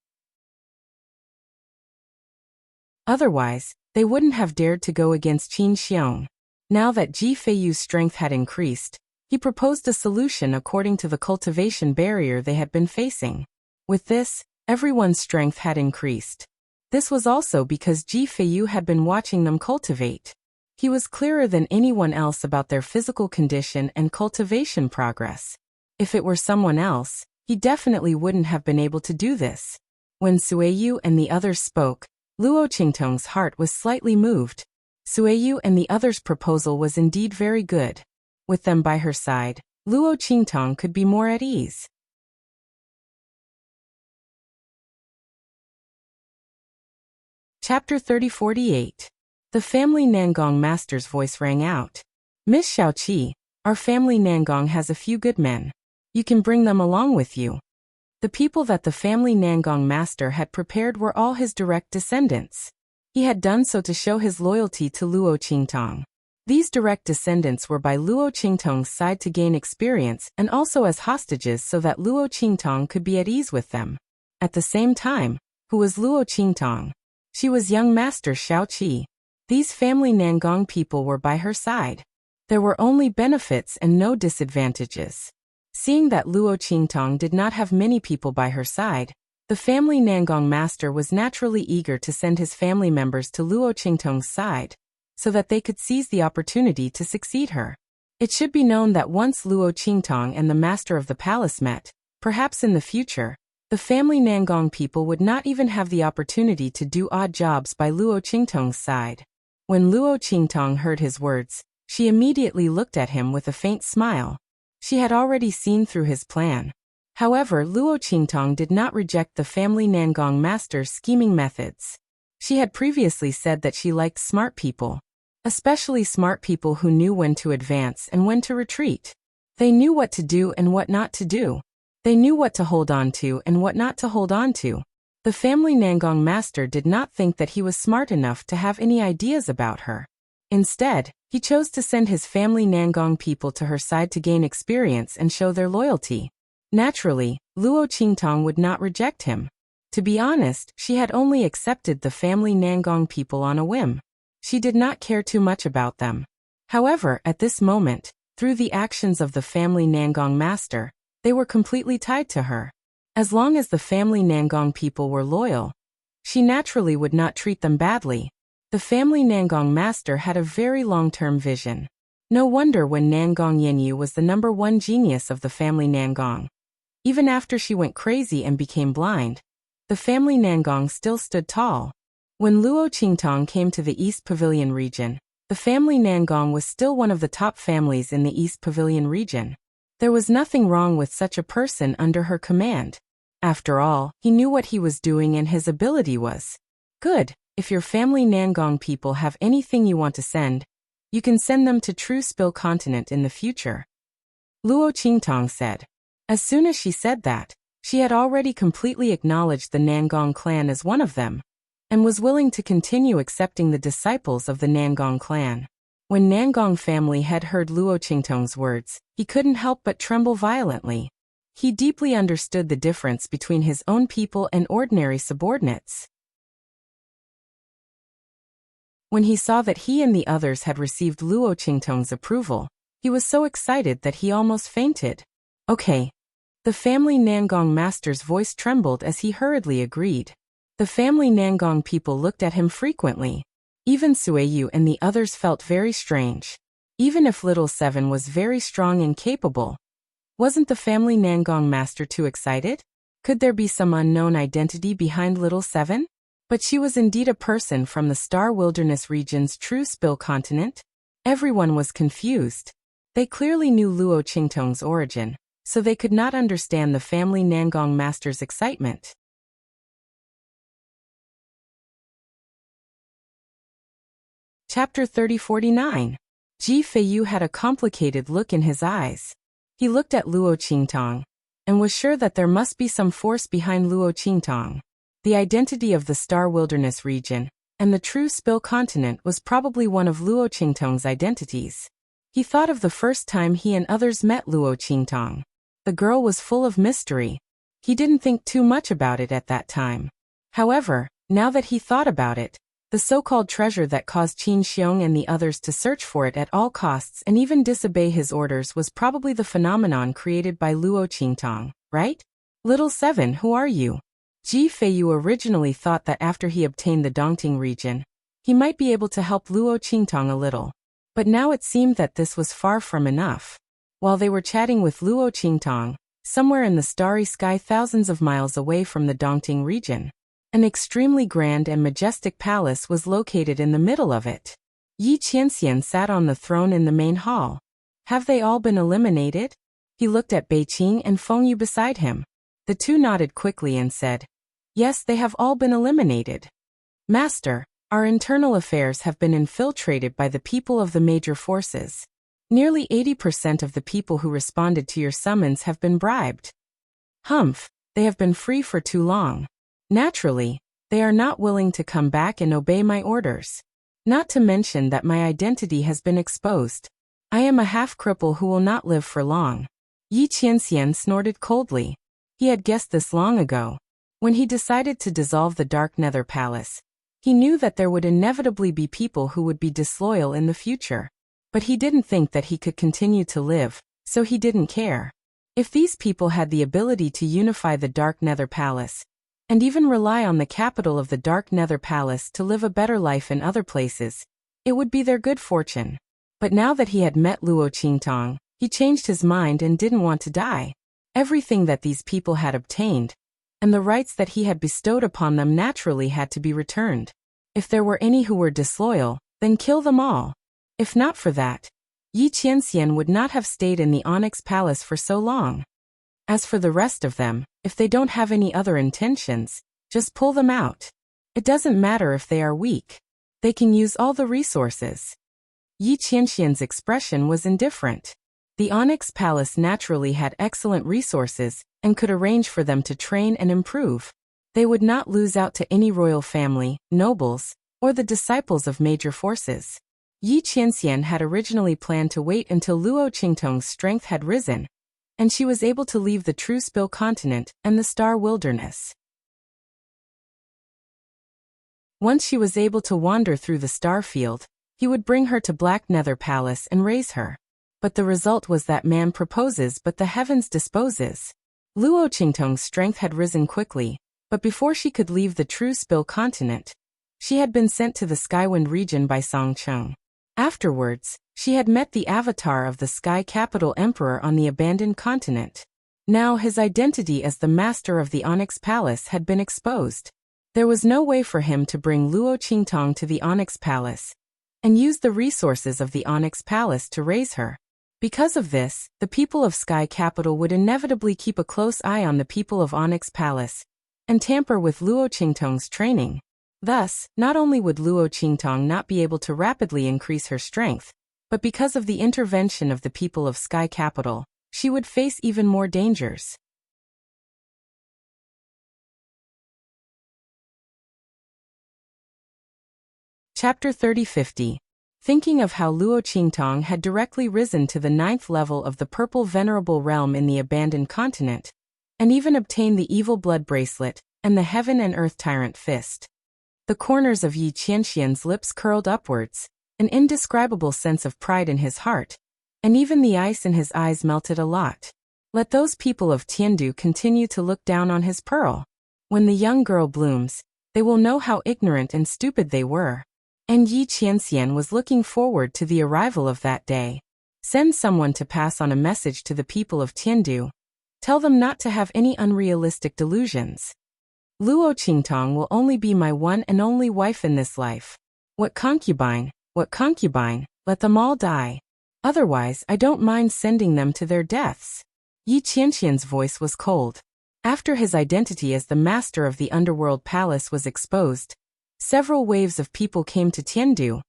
Otherwise, they wouldn't have dared to go against Qin Xiong. Now that Ji Feiyu's strength had increased, he proposed a solution according to the cultivation barrier they had been facing. With this, everyone's strength had increased. This was also because Ji Feiyu had been watching them cultivate. He was clearer than anyone else about their physical condition and cultivation progress. If it were someone else, he definitely wouldn't have been able to do this. When Sui Yu and the others spoke, Luo Qingtong's heart was slightly moved. Sui Yu and the others' proposal was indeed very good. With them by her side, Luo Qingtong could be more at ease. Chapter 3048. The family Nangong master's voice rang out. "Miss Xiaoqi, our family Nangong has a few good men. You can bring them along with you." The people that the family Nangong master had prepared were all his direct descendants. He had done so to show his loyalty to Luo Qingtong. These direct descendants were by Luo Qingtong's side to gain experience and also as hostages so that Luo Qingtong could be at ease with them. At the same time, who was Luo Qingtong? She was young master Xiao Qi. These family Nangong people were by her side. There were only benefits and no disadvantages. Seeing that Luo Qingtong did not have many people by her side, the family Nangong master was naturally eager to send his family members to Luo Qingtong's side, so that they could seize the opportunity to succeed her. It should be known that once Luo Qingtong and the master of the palace met, perhaps in the future, the family Nangong people would not even have the opportunity to do odd jobs by Luo Qingtong's side. When Luo Qingtong heard his words, she immediately looked at him with a faint smile. She had already seen through his plan. However, Luo Qingtong did not reject the family Nangong master's scheming methods. She had previously said that she liked smart people, especially smart people who knew when to advance and when to retreat. They knew what to do and what not to do. They knew what to hold on to and what not to hold on to. The family Nangong master did not think that he was smart enough to have any ideas about her. Instead, he chose to send his family Nangong people to her side to gain experience and show their loyalty. Naturally, Luo Qingtong would not reject him. To be honest, she had only accepted the family Nangong people on a whim. She did not care too much about them. However, at this moment, through the actions of the family Nangong master, they were completely tied to her. As long as the family Nangong people were loyal, she naturally would not treat them badly. The family Nangong master had a very long-term vision. No wonder when Nangong Yenyu was the #1 genius of the family Nangong. Even after she went crazy and became blind, the family Nangong still stood tall. When Luo Qingtong came to the East Pavilion region, the family Nangong was still one of the top families in the East Pavilion region. There was nothing wrong with such a person under her command. After all, he knew what he was doing and his ability was good. If your family Nangong people have anything you want to send, you can send them to True Spill Continent in the future. Luo Qingtong said. As soon as she said that, she had already completely acknowledged the Nangong clan as one of them, and was willing to continue accepting the disciples of the Nangong clan. When Nangong family had heard Luo Qingtong's words, he couldn't help but tremble violently. He deeply understood the difference between his own people and ordinary subordinates. When he saw that he and the others had received Luo Qingtong's approval, he was so excited that he almost fainted. Okay. The family Nangong master's voice trembled as he hurriedly agreed. The family Nangong people looked at him frequently. Even Sueyu and the others felt very strange. Even if Little Seven was very strong and capable, wasn't the family Nangong master too excited? Could there be some unknown identity behind Little Seven? But she was indeed a person from the Star Wilderness region's True Spill Continent. Everyone was confused. They clearly knew Luo Qingtong's origin, so they could not understand the family Nangong master's excitement. Chapter 3049. Ji Feiyu had a complicated look in his eyes. He looked at Luo Qingtong, and was sure that there must be some force behind Luo Qingtong. The identity of the Star Wilderness region, and the True Spill Continent was probably one of Luo Qingtong's identities. He thought of the first time he and others met Luo Qingtong. The girl was full of mystery. He didn't think too much about it at that time. However, now that he thought about it, the so-called treasure that caused Qin Xiong and the others to search for it at all costs and even disobey his orders was probably the phenomenon created by Luo Qingtong, right? Little Seven, who are you? Ji Feiyu originally thought that after he obtained the Dongting region, he might be able to help Luo Qingtong a little. But now it seemed that this was far from enough. While they were chatting with Luo Qingtong, somewhere in the starry sky thousands of miles away from the Dongting region, an extremely grand and majestic palace was located in the middle of it. Yi Qianxian sat on the throne in the main hall. Have they all been eliminated? He looked at Beiqing and Fengyu beside him. The two nodded quickly and said, yes, they have all been eliminated. Master, our internal affairs have been infiltrated by the people of the major forces. Nearly 80% of the people who responded to your summons have been bribed. Humph, They have been free for too long. Naturally, they are not willing to come back and obey my orders. Not to mention that my identity has been exposed. I am a half-cripple who will not live for long. Yi Qianxian snorted coldly. He had guessed this long ago. When he decided to dissolve the Dark Nether Palace, he knew that there would inevitably be people who would be disloyal in the future. But he didn't think that he could continue to live, so he didn't care. If these people had the ability to unify the Dark Nether Palace, and even rely on the capital of the Dark Nether Palace to live a better life in other places, it would be their good fortune. But now that he had met Luo Qingtong, he changed his mind and didn't want to die. Everything that these people had obtained, and the rights that he had bestowed upon them naturally had to be returned. If there were any who were disloyal, then kill them all. If not for that, Yi Qianxian would not have stayed in the Onyx Palace for so long. As for the rest of them, if they don't have any other intentions, just pull them out. It doesn't matter if they are weak. They can use all the resources. Yi Qianxian's expression was indifferent. The Onyx Palace naturally had excellent resources and could arrange for them to train and improve. They would not lose out to any royal family, nobles, or the disciples of major forces. Yi Qianxian had originally planned to wait until Luo Qingtong's strength had risen, and she was able to leave the True Spill continent and the Star Wilderness. Once she was able to wander through the star field, he would bring her to Black Nether Palace and raise her. But the result was that man proposes but the heavens disposes. Luo Qingtong's strength had risen quickly, but before she could leave the True Spill continent, she had been sent to the Skywind region by Song Cheng. Afterwards, she had met the avatar of the Sky Capital Emperor on the abandoned continent. Now his identity as the master of the Onyx Palace had been exposed. There was no way for him to bring Luo Qingtong to the Onyx Palace and use the resources of the Onyx Palace to raise her. Because of this, the people of Sky Capital would inevitably keep a close eye on the people of Onyx Palace and tamper with Luo Qingtong's training. Thus, not only would Luo Qingtong not be able to rapidly increase her strength, but because of the intervention of the people of Sky Capital, she would face even more dangers. Chapter 3050. Thinking of how Luo Qingtong had directly risen to the 9th level of the Purple Venerable Realm in the abandoned continent, and even obtained the Evil Blood Bracelet and the Heaven and Earth Tyrant Fist. The corners of Yi Qianxian's lips curled upwards, an indescribable sense of pride in his heart, and even the ice in his eyes melted a lot. Let those people of Tiandu continue to look down on his pearl. When the young girl blooms, they will know how ignorant and stupid they were. And Yi Qianxian was looking forward to the arrival of that day. Send someone to pass on a message to the people of Tiandu. Tell them not to have any unrealistic delusions. Luo Qingtong will only be my one and only wife in this life. What concubine, let them all die. Otherwise, I don't mind sending them to their deaths. Yi Qianxian's voice was cold. After his identity as the master of the Underworld Palace was exposed, several waves of people came to Tiandu,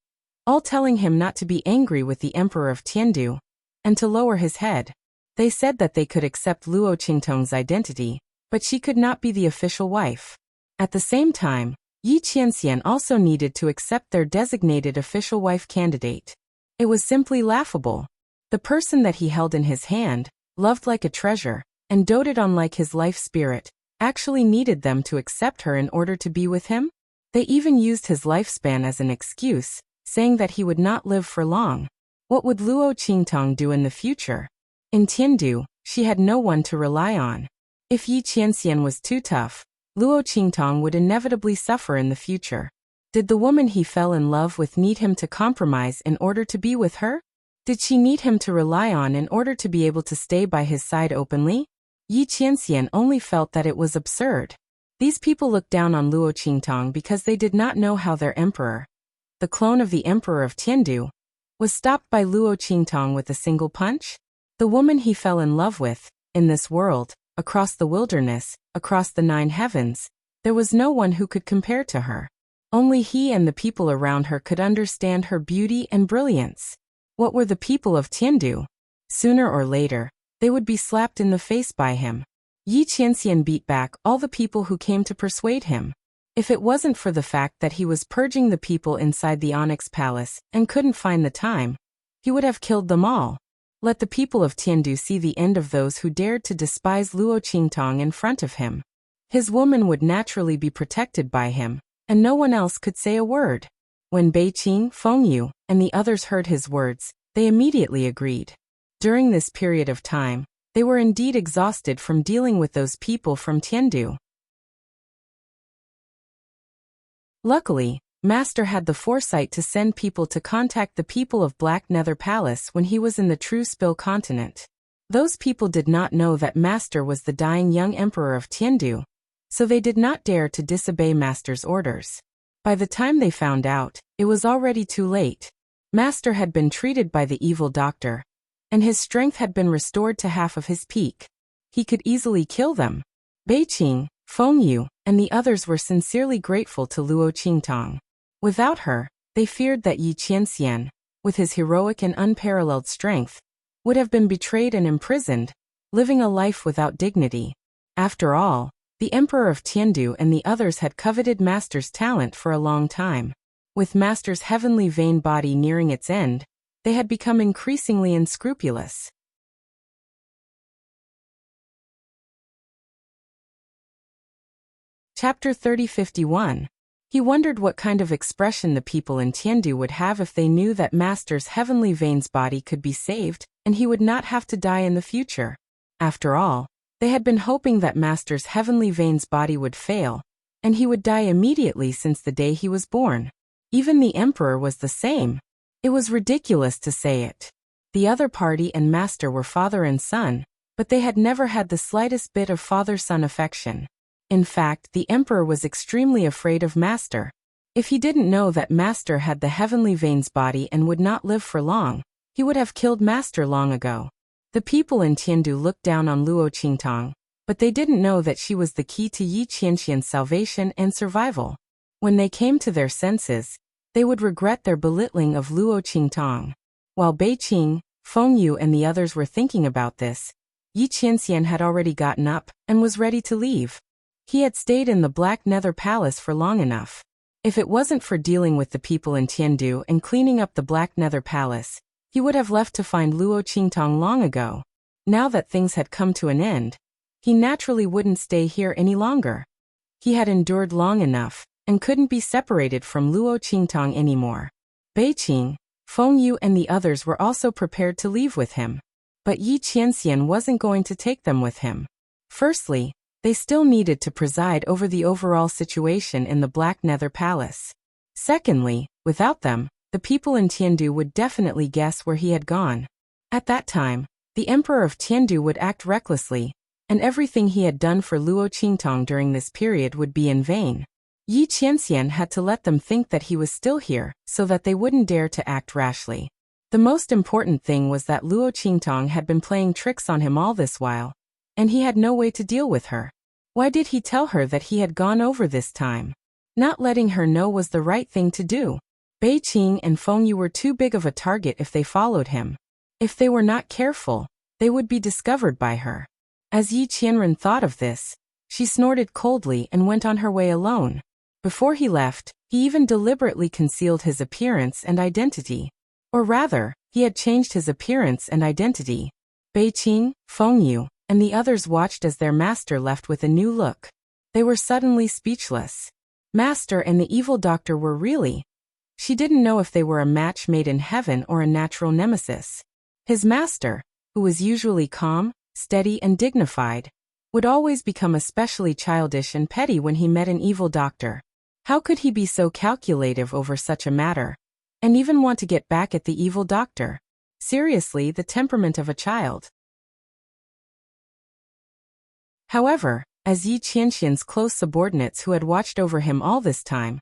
all telling him not to be angry with the Emperor of Tiandu, and to lower his head. They said that they could accept Luo Qingtong's identity, but she could not be the official wife. At the same time, Yi Qianxian also needed to accept their designated official wife candidate. It was simply laughable. The person that he held in his hand, loved like a treasure, and doted on like his life spirit, actually needed them to accept her in order to be with him? They even used his lifespan as an excuse, saying that he would not live for long. What would Luo Qingtong do in the future? In Tiandu, she had no one to rely on. If Yi Qianxian was too tough, Luo Qingtong would inevitably suffer in the future. Did the woman he fell in love with need him to compromise in order to be with her? Did she need him to rely on in order to be able to stay by his side openly? Yi Qianxian only felt that it was absurd. These people looked down on Luo Qingtong because they did not know how their emperor, the clone of the Emperor of Tiandu, was stopped by Luo Qingtong with a single punch. The woman he fell in love with, in this world, across the wilderness, across the 9 heavens, there was no one who could compare to her. Only he and the people around her could understand her beauty and brilliance. What were the people of Tiandu? Sooner or later, they would be slapped in the face by him. Yi Qianxian beat back all the people who came to persuade him. If it wasn't for the fact that he was purging the people inside the Onyx Palace and couldn't find the time, he would have killed them all. Let the people of Tiandu see the end of those who dared to despise Luo Qingtong in front of him. His woman would naturally be protected by him, and no one else could say a word. When Beiqing, Fengyu, and the others heard his words, they immediately agreed. During this period of time, they were indeed exhausted from dealing with those people from Tiandu. Luckily, Master had the foresight to send people to contact the people of Black Nether Palace when he was in the True Spill continent. Those people did not know that Master was the dying young emperor of Tiandu, so they did not dare to disobey Master's orders. By the time they found out, it was already too late. Master had been treated by the evil doctor, and his strength had been restored to half of his peak. He could easily kill them. Beiqing, Fengyu, and the others were sincerely grateful to Luo Qingtong. Without her, they feared that Yi Qianxian, with his heroic and unparalleled strength, would have been betrayed and imprisoned, living a life without dignity. After all, the Emperor of Tiandu and the others had coveted Master's talent for a long time. With Master's heavenly vein body nearing its end, they had become increasingly unscrupulous. Chapter 3051. He wondered what kind of expression the people in Tiandu would have if they knew that Master's heavenly veins body could be saved, and he would not have to die in the future. After all, they had been hoping that Master's heavenly veins body would fail, and he would die immediately since the day he was born. Even the Emperor was the same. It was ridiculous to say it. The other party and Master were father and son, but they had never had the slightest bit of father-son affection. In fact, the Emperor was extremely afraid of Master. If he didn't know that Master had the heavenly veins body and would not live for long, he would have killed Master long ago. The people in Tiandu looked down on Luo Qingtong, but they didn't know that she was the key to Yi Qianxian's salvation and survival. When they came to their senses, they would regret their belittling of Luo Qingtong. While Beiqing, Fengyu and the others were thinking about this, Yi Qianxian had already gotten up and was ready to leave. He had stayed in the Black Nether Palace for long enough. If it wasn't for dealing with the people in Tiandu and cleaning up the Black Nether Palace, he would have left to find Luo Qingtong long ago. Now that things had come to an end, he naturally wouldn't stay here any longer. He had endured long enough, and couldn't be separated from Luo Qingtong anymore. Beiqing, Fengyu and the others were also prepared to leave with him. But Yi Qianxian wasn't going to take them with him. Firstly, they still needed to preside over the overall situation in the Black Nether Palace. Secondly, without them, the people in Tiandu would definitely guess where he had gone. At that time, the Emperor of Tiandu would act recklessly, and everything he had done for Luo Qingtong during this period would be in vain. Yi Qianxian had to let them think that he was still here, so that they wouldn't dare to act rashly. The most important thing was that Luo Qingtong had been playing tricks on him all this while, and he had no way to deal with her. Why did he tell her that he had gone over this time? Not letting her know was the right thing to do. Beiqing and Fengyu were too big of a target if they followed him. If they were not careful, they would be discovered by her. As Yi Qianren thought of this, she snorted coldly and went on her way alone. Before he left, he even deliberately concealed his appearance and identity. Or rather, he had changed his appearance and identity. Beiqing, Fengyu, and the others watched as their master left with a new look. They were suddenly speechless. Master and the evil doctor were really. She didn't know if they were a match made in heaven or a natural nemesis. His master, who was usually calm, steady and dignified, would always become especially childish and petty when he met an evil doctor. How could he be so calculative over such a matter? And even want to get back at the evil doctor? Seriously, the temperament of a child. However, as Yi Qianxian's close subordinates who had watched over him all this time,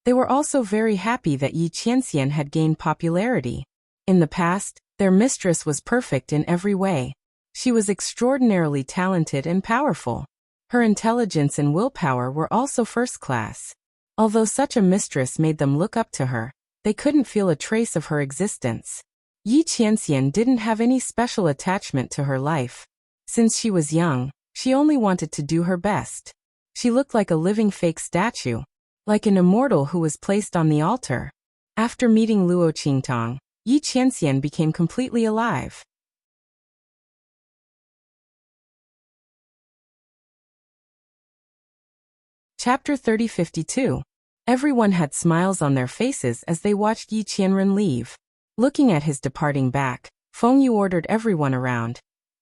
they were also very happy that Yi Qianxian had gained popularity. In the past, their mistress was perfect in every way. She was extraordinarily talented and powerful. Her intelligence and willpower were also first class. Although such a mistress made them look up to her, they couldn't feel a trace of her existence. Yi Qianxian didn't have any special attachment to her life. Since she was young, She only wanted to do her best. She looked like a living fake statue, like an immortal who was placed on the altar. After meeting Luo Qingtong, Yi Qianxian became completely alive. Chapter 3052. Everyone had smiles on their faces as they watched Yi Qianren leave. Looking at his departing back, Feng Yu ordered everyone around.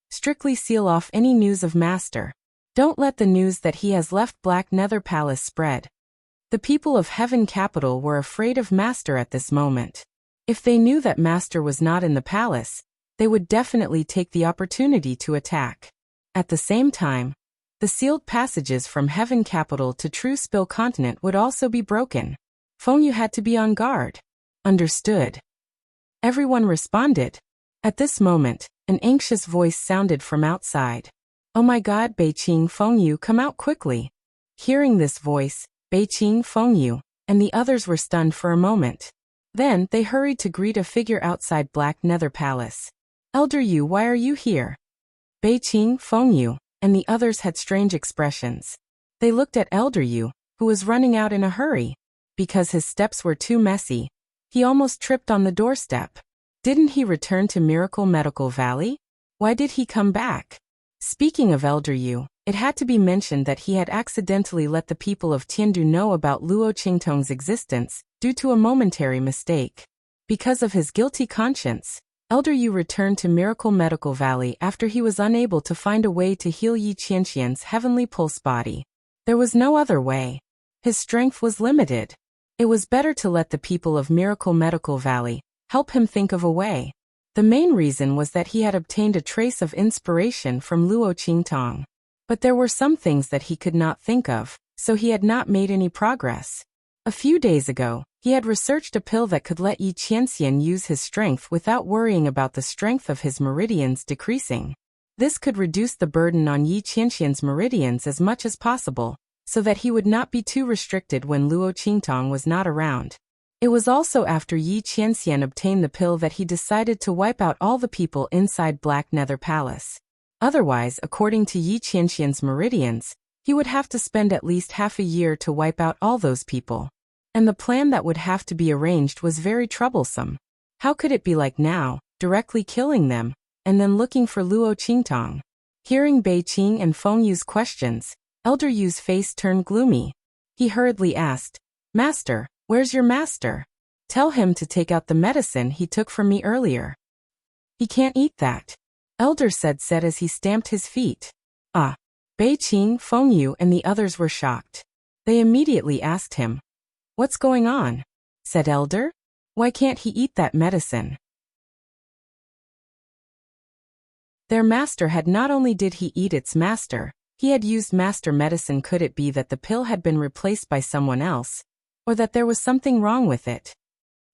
Strictly seal off any news of Master. Don't let the news that he has left Black Nether Palace spread. The people of Heaven Capital were afraid of Master at this moment. If they knew that Master was not in the palace, they would definitely take the opportunity to attack. At the same time, the sealed passages from Heaven Capital to True Spill Continent would also be broken. Feng Yu had to be on guard. Understood. Everyone responded. At this moment, an anxious voice sounded from outside. Oh my God, Beiqing, Feng Yu, come out quickly. Hearing this voice, Beiqing, Feng Yu, and the others were stunned for a moment. Then, they hurried to greet a figure outside Black Nether Palace. Elder Yu, why are you here? Beiqing, Feng Yu, and the others had strange expressions. They looked at Elder Yu, who was running out in a hurry. Because his steps were too messy, he almost tripped on the doorstep. Didn't he return to Miracle Medical Valley? Why did he come back? Speaking of Elder Yu, it had to be mentioned that he had accidentally let the people of Tiandu know about Luo Qingtong's existence, due to a momentary mistake. Because of his guilty conscience, Elder Yu returned to Miracle Medical Valley after he was unable to find a way to heal Yi Qianxian's heavenly pulse body. There was no other way. His strength was limited. It was better to let the people of Miracle Medical Valley help him think of a way. The main reason was that he had obtained a trace of inspiration from Luo Qingtong. But there were some things that he could not think of, so he had not made any progress. A few days ago, he had researched a pill that could let Yi Qianxian use his strength without worrying about the strength of his meridians decreasing. This could reduce the burden on Yi Qianxian's meridians as much as possible, so that he would not be too restricted when Luo Qingtong was not around. It was also after Yi Qianxian obtained the pill that he decided to wipe out all the people inside Black Nether Palace. Otherwise, according to Yi Qianxian's meridians, he would have to spend at least half a year to wipe out all those people. And the plan that would have to be arranged was very troublesome. How could it be like now, directly killing them, and then looking for Luo Qingtong? Hearing Beiqing and Feng Yu's questions, Elder Yu's face turned gloomy. He hurriedly asked, Master, where's your master? Tell him to take out the medicine he took from me earlier. He can't eat that. Elder said as he stamped his feet. Ah. Beiqing, Feng Yu, and the others were shocked. They immediately asked him. What's going on? Said Elder. Why can't he eat that medicine? Their master had not only did he eat its master, he had used master medicine. Could it be that the pill had been replaced by someone else? Or that there was something wrong with it?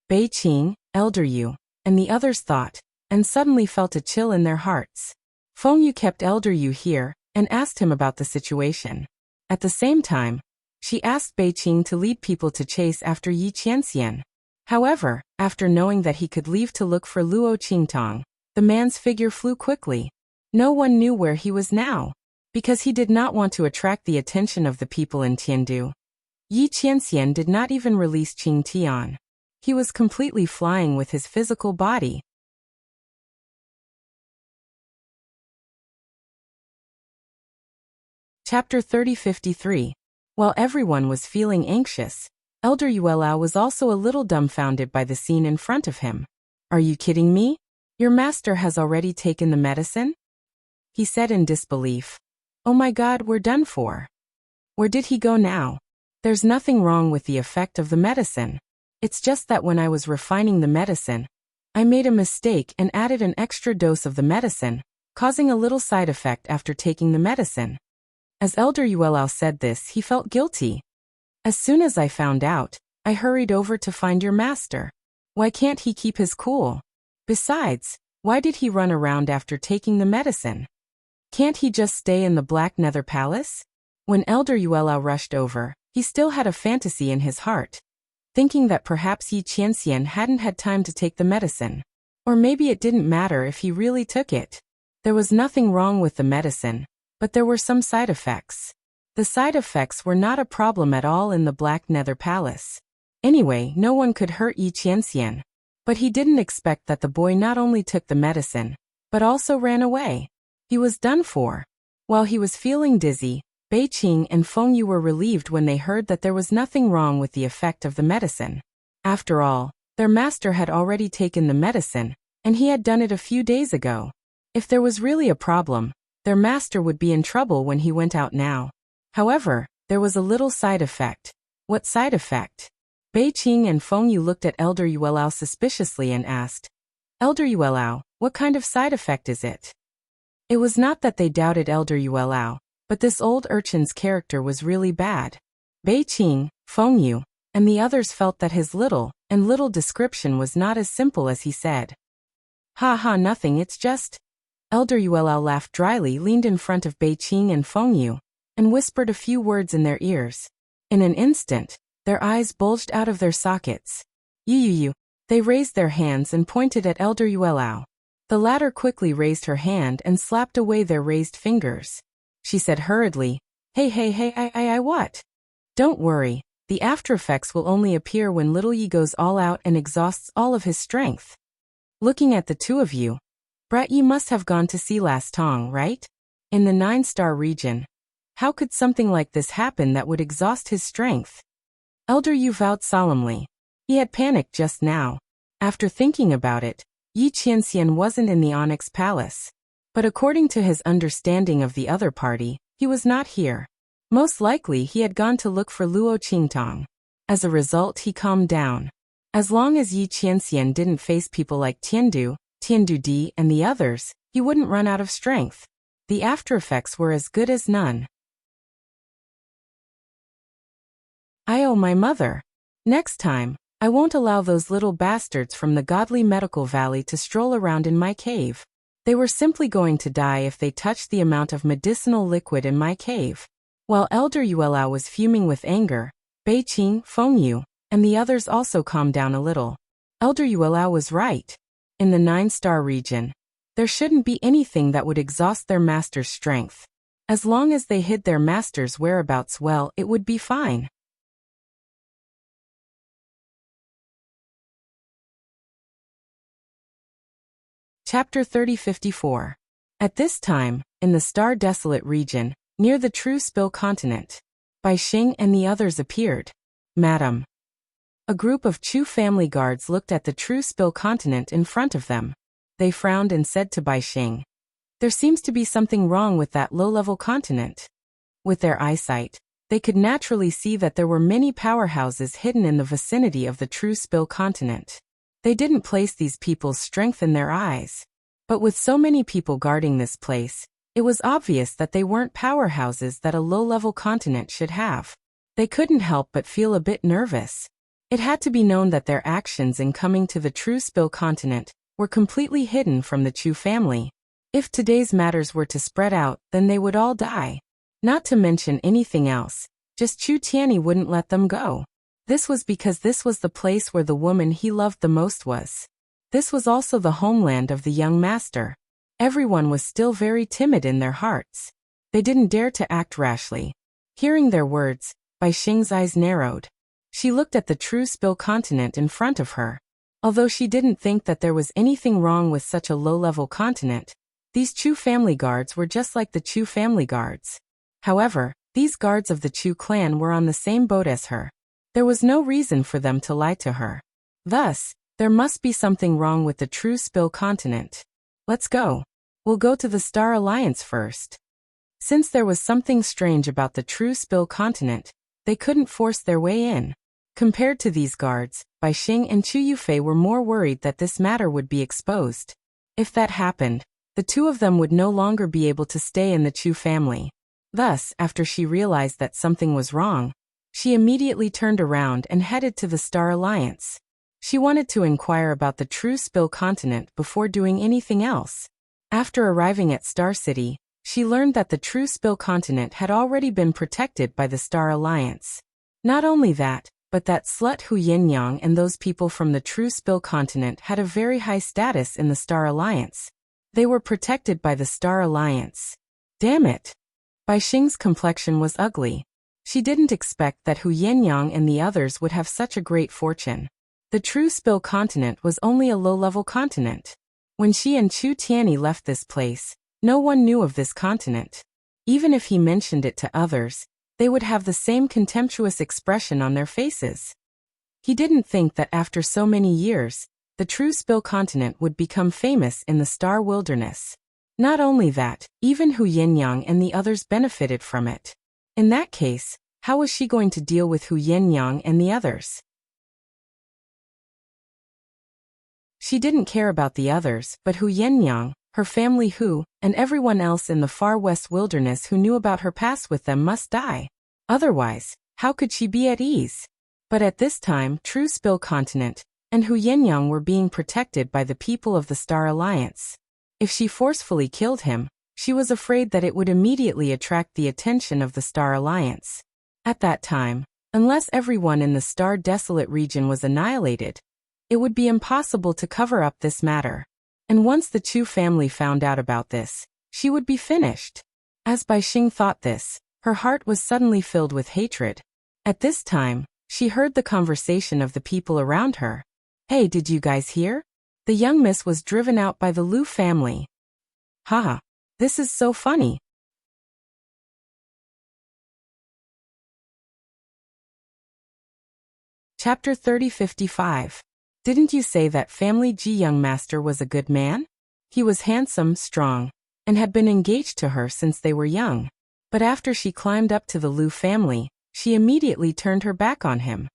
Beiqing, Elder Yu, and the others thought, and suddenly felt a chill in their hearts. Feng Yu kept Elder Yu here, and asked him about the situation. At the same time, she asked Beiqing to lead people to chase after Yi Qianxian. However, after knowing that he could leave to look for Luo Qingtong, the man's figure flew quickly. No one knew where he was now, because he did not want to attract the attention of the people in Tiandu. Yi Qianxian did not even release Qing Tian. He was completely flying with his physical body. Chapter 3053. While everyone was feeling anxious, Elder Yuelao was also a little dumbfounded by the scene in front of him. Are you kidding me? Your master has already taken the medicine? He said in disbelief. Oh my God, we're done for. Where did he go now? There's nothing wrong with the effect of the medicine. It's just that when I was refining the medicine, I made a mistake and added an extra dose of the medicine, causing a little side effect after taking the medicine. As Elder Yuelao said this, he felt guilty. As soon as I found out, I hurried over to find your master. Why can't he keep his cool? Besides, why did he run around after taking the medicine? Can't he just stay in the Black Nether Palace? When Elder Yuelao rushed over, he still had a fantasy in his heart, thinking that perhaps Yi Qianxian hadn't had time to take the medicine. Or maybe it didn't matter if he really took it. There was nothing wrong with the medicine, but there were some side effects. The side effects were not a problem at all in the Black Nether Palace. Anyway, no one could hurt Yi Qianxian. But he didn't expect that the boy not only took the medicine, but also ran away. He was done for. While he was feeling dizzy, Bei Qing and Feng Yu were relieved when they heard that there was nothing wrong with the effect of the medicine. After all, their master had already taken the medicine, and he had done it a few days ago. If there was really a problem, their master would be in trouble when he went out now. However, there was a little side effect. What side effect? Bei Qing and Feng Yu looked at Elder Yuelao suspiciously and asked, Elder Yuelao, what kind of side effect is it? It was not that they doubted Elder Yuelao, but this old urchin's character was really bad. Bei Qing, Feng Yu, and the others felt that his little description was not as simple as he said. Ha ha, nothing, it's just... Elder Yuelao laughed dryly, leaned in front of Bei Qing and Feng Yu, and whispered a few words in their ears. In an instant, their eyes bulged out of their sockets. Yu. They raised their hands and pointed at Elder Yuelao. The latter quickly raised her hand and slapped away their raised fingers. She said hurriedly, Hey, what? Don't worry, the aftereffects will only appear when little Yi goes all out and exhausts all of his strength. Looking at the two of you, Brat Yi must have gone to see last Tong, right? In the 9-star region. How could something like this happen that would exhaust his strength? Elder Yu vowed solemnly. He had panicked just now. After thinking about it, Yi Qianxian wasn't in the Onyx Palace. But according to his understanding of the other party, he was not here. Most likely he had gone to look for Luo Qingtong. As a result, he calmed down. As long as Yi Qianxian didn't face people like Tiandu Di, and the others, he wouldn't run out of strength. The aftereffects were as good as none. I owe my mother. Next time, I won't allow those little bastards from the godly medical valley to stroll around in my cave. They were simply going to die if they touched the amount of medicinal liquid in my cave. While Elder Yuelao was fuming with anger, Bei Qing, Feng Yu, and the others also calmed down a little. Elder Yuelao was right. In the 9-star region, there shouldn't be anything that would exhaust their master's strength. As long as they hid their master's whereabouts well, it would be fine. Chapter 3054. At this time, in the star-desolate region, near the True Spill continent, Bai Xing and the others appeared. Madam. A group of Chu family guards looked at the True Spill continent in front of them. They frowned and said to Bai Xing, There seems to be something wrong with that low-level continent. With their eyesight, they could naturally see that there were many powerhouses hidden in the vicinity of the True Spill continent. They didn't place these people's strength in their eyes. But with so many people guarding this place, it was obvious that they weren't powerhouses that a low-level continent should have. They couldn't help but feel a bit nervous. It had to be known that their actions in coming to the True Spill continent were completely hidden from the Chu family. If today's matters were to spread out, then they would all die. Not to mention anything else, just Chu Tianyi wouldn't let them go. This was because this was the place where the woman he loved the most was. This was also the homeland of the young master. Everyone was still very timid in their hearts. They didn't dare to act rashly. Hearing their words, Bai Xing's eyes narrowed. She looked at the True Spill continent in front of her. Although she didn't think that there was anything wrong with such a low-level continent, these Chu family guards were just like the Chu family guards. However, these guards of the Chu clan were on the same boat as her. There was no reason for them to lie to her. Thus, there must be something wrong with the True Spill continent. Let's go. We'll go to the Star Alliance first. Since there was something strange about the True Spill continent, they couldn't force their way in. Compared to these guards, Bai Xing and Chu Yufei were more worried that this matter would be exposed. If that happened, the two of them would no longer be able to stay in the Chu family. Thus, after she realized that something was wrong, she immediately turned around and headed to the Star Alliance. She wanted to inquire about the True Spill continent before doing anything else. After arriving at Star City, she learned that the True Spill continent had already been protected by the Star Alliance. Not only that, but that slut Hu Yinyang and those people from the True Spill continent had a very high status in the Star Alliance. They were protected by the Star Alliance. Damn it! Bai Xing's complexion was ugly. She didn't expect that Hu Yannyang and the others would have such a great fortune. The True Spill continent was only a low-level continent. When she and Chu Tianyi left this place, no one knew of this continent. Even if he mentioned it to others, they would have the same contemptuous expression on their faces. He didn't think that after so many years, the True Spill continent would become famous in the Star Wilderness. Not only that, even Hu Yannyang and the others benefited from it. In that case, how was she going to deal with Hu Yannyang and the others? She didn't care about the others, but Hu Yannyang, her family Hu, and everyone else in the far west wilderness who knew about her past with them must die. Otherwise, how could she be at ease? But at this time, True Spill continent and Hu Yannyang were being protected by the people of the Star Alliance. If she forcefully killed him, she was afraid that it would immediately attract the attention of the Star Alliance. At that time, unless everyone in the Star Desolate region was annihilated, it would be impossible to cover up this matter. And once the Chu family found out about this, she would be finished. As Bai Xing thought this, her heart was suddenly filled with hatred. At this time, she heard the conversation of the people around her. Hey, did you guys hear? The young miss was driven out by the Liu family. Haha, this is so funny. Chapter 3055. Didn't you say that family Ji young master was a good man? He was handsome, strong, and had been engaged to her since they were young. But after she climbed up to the Liu family, she immediately turned her back on him.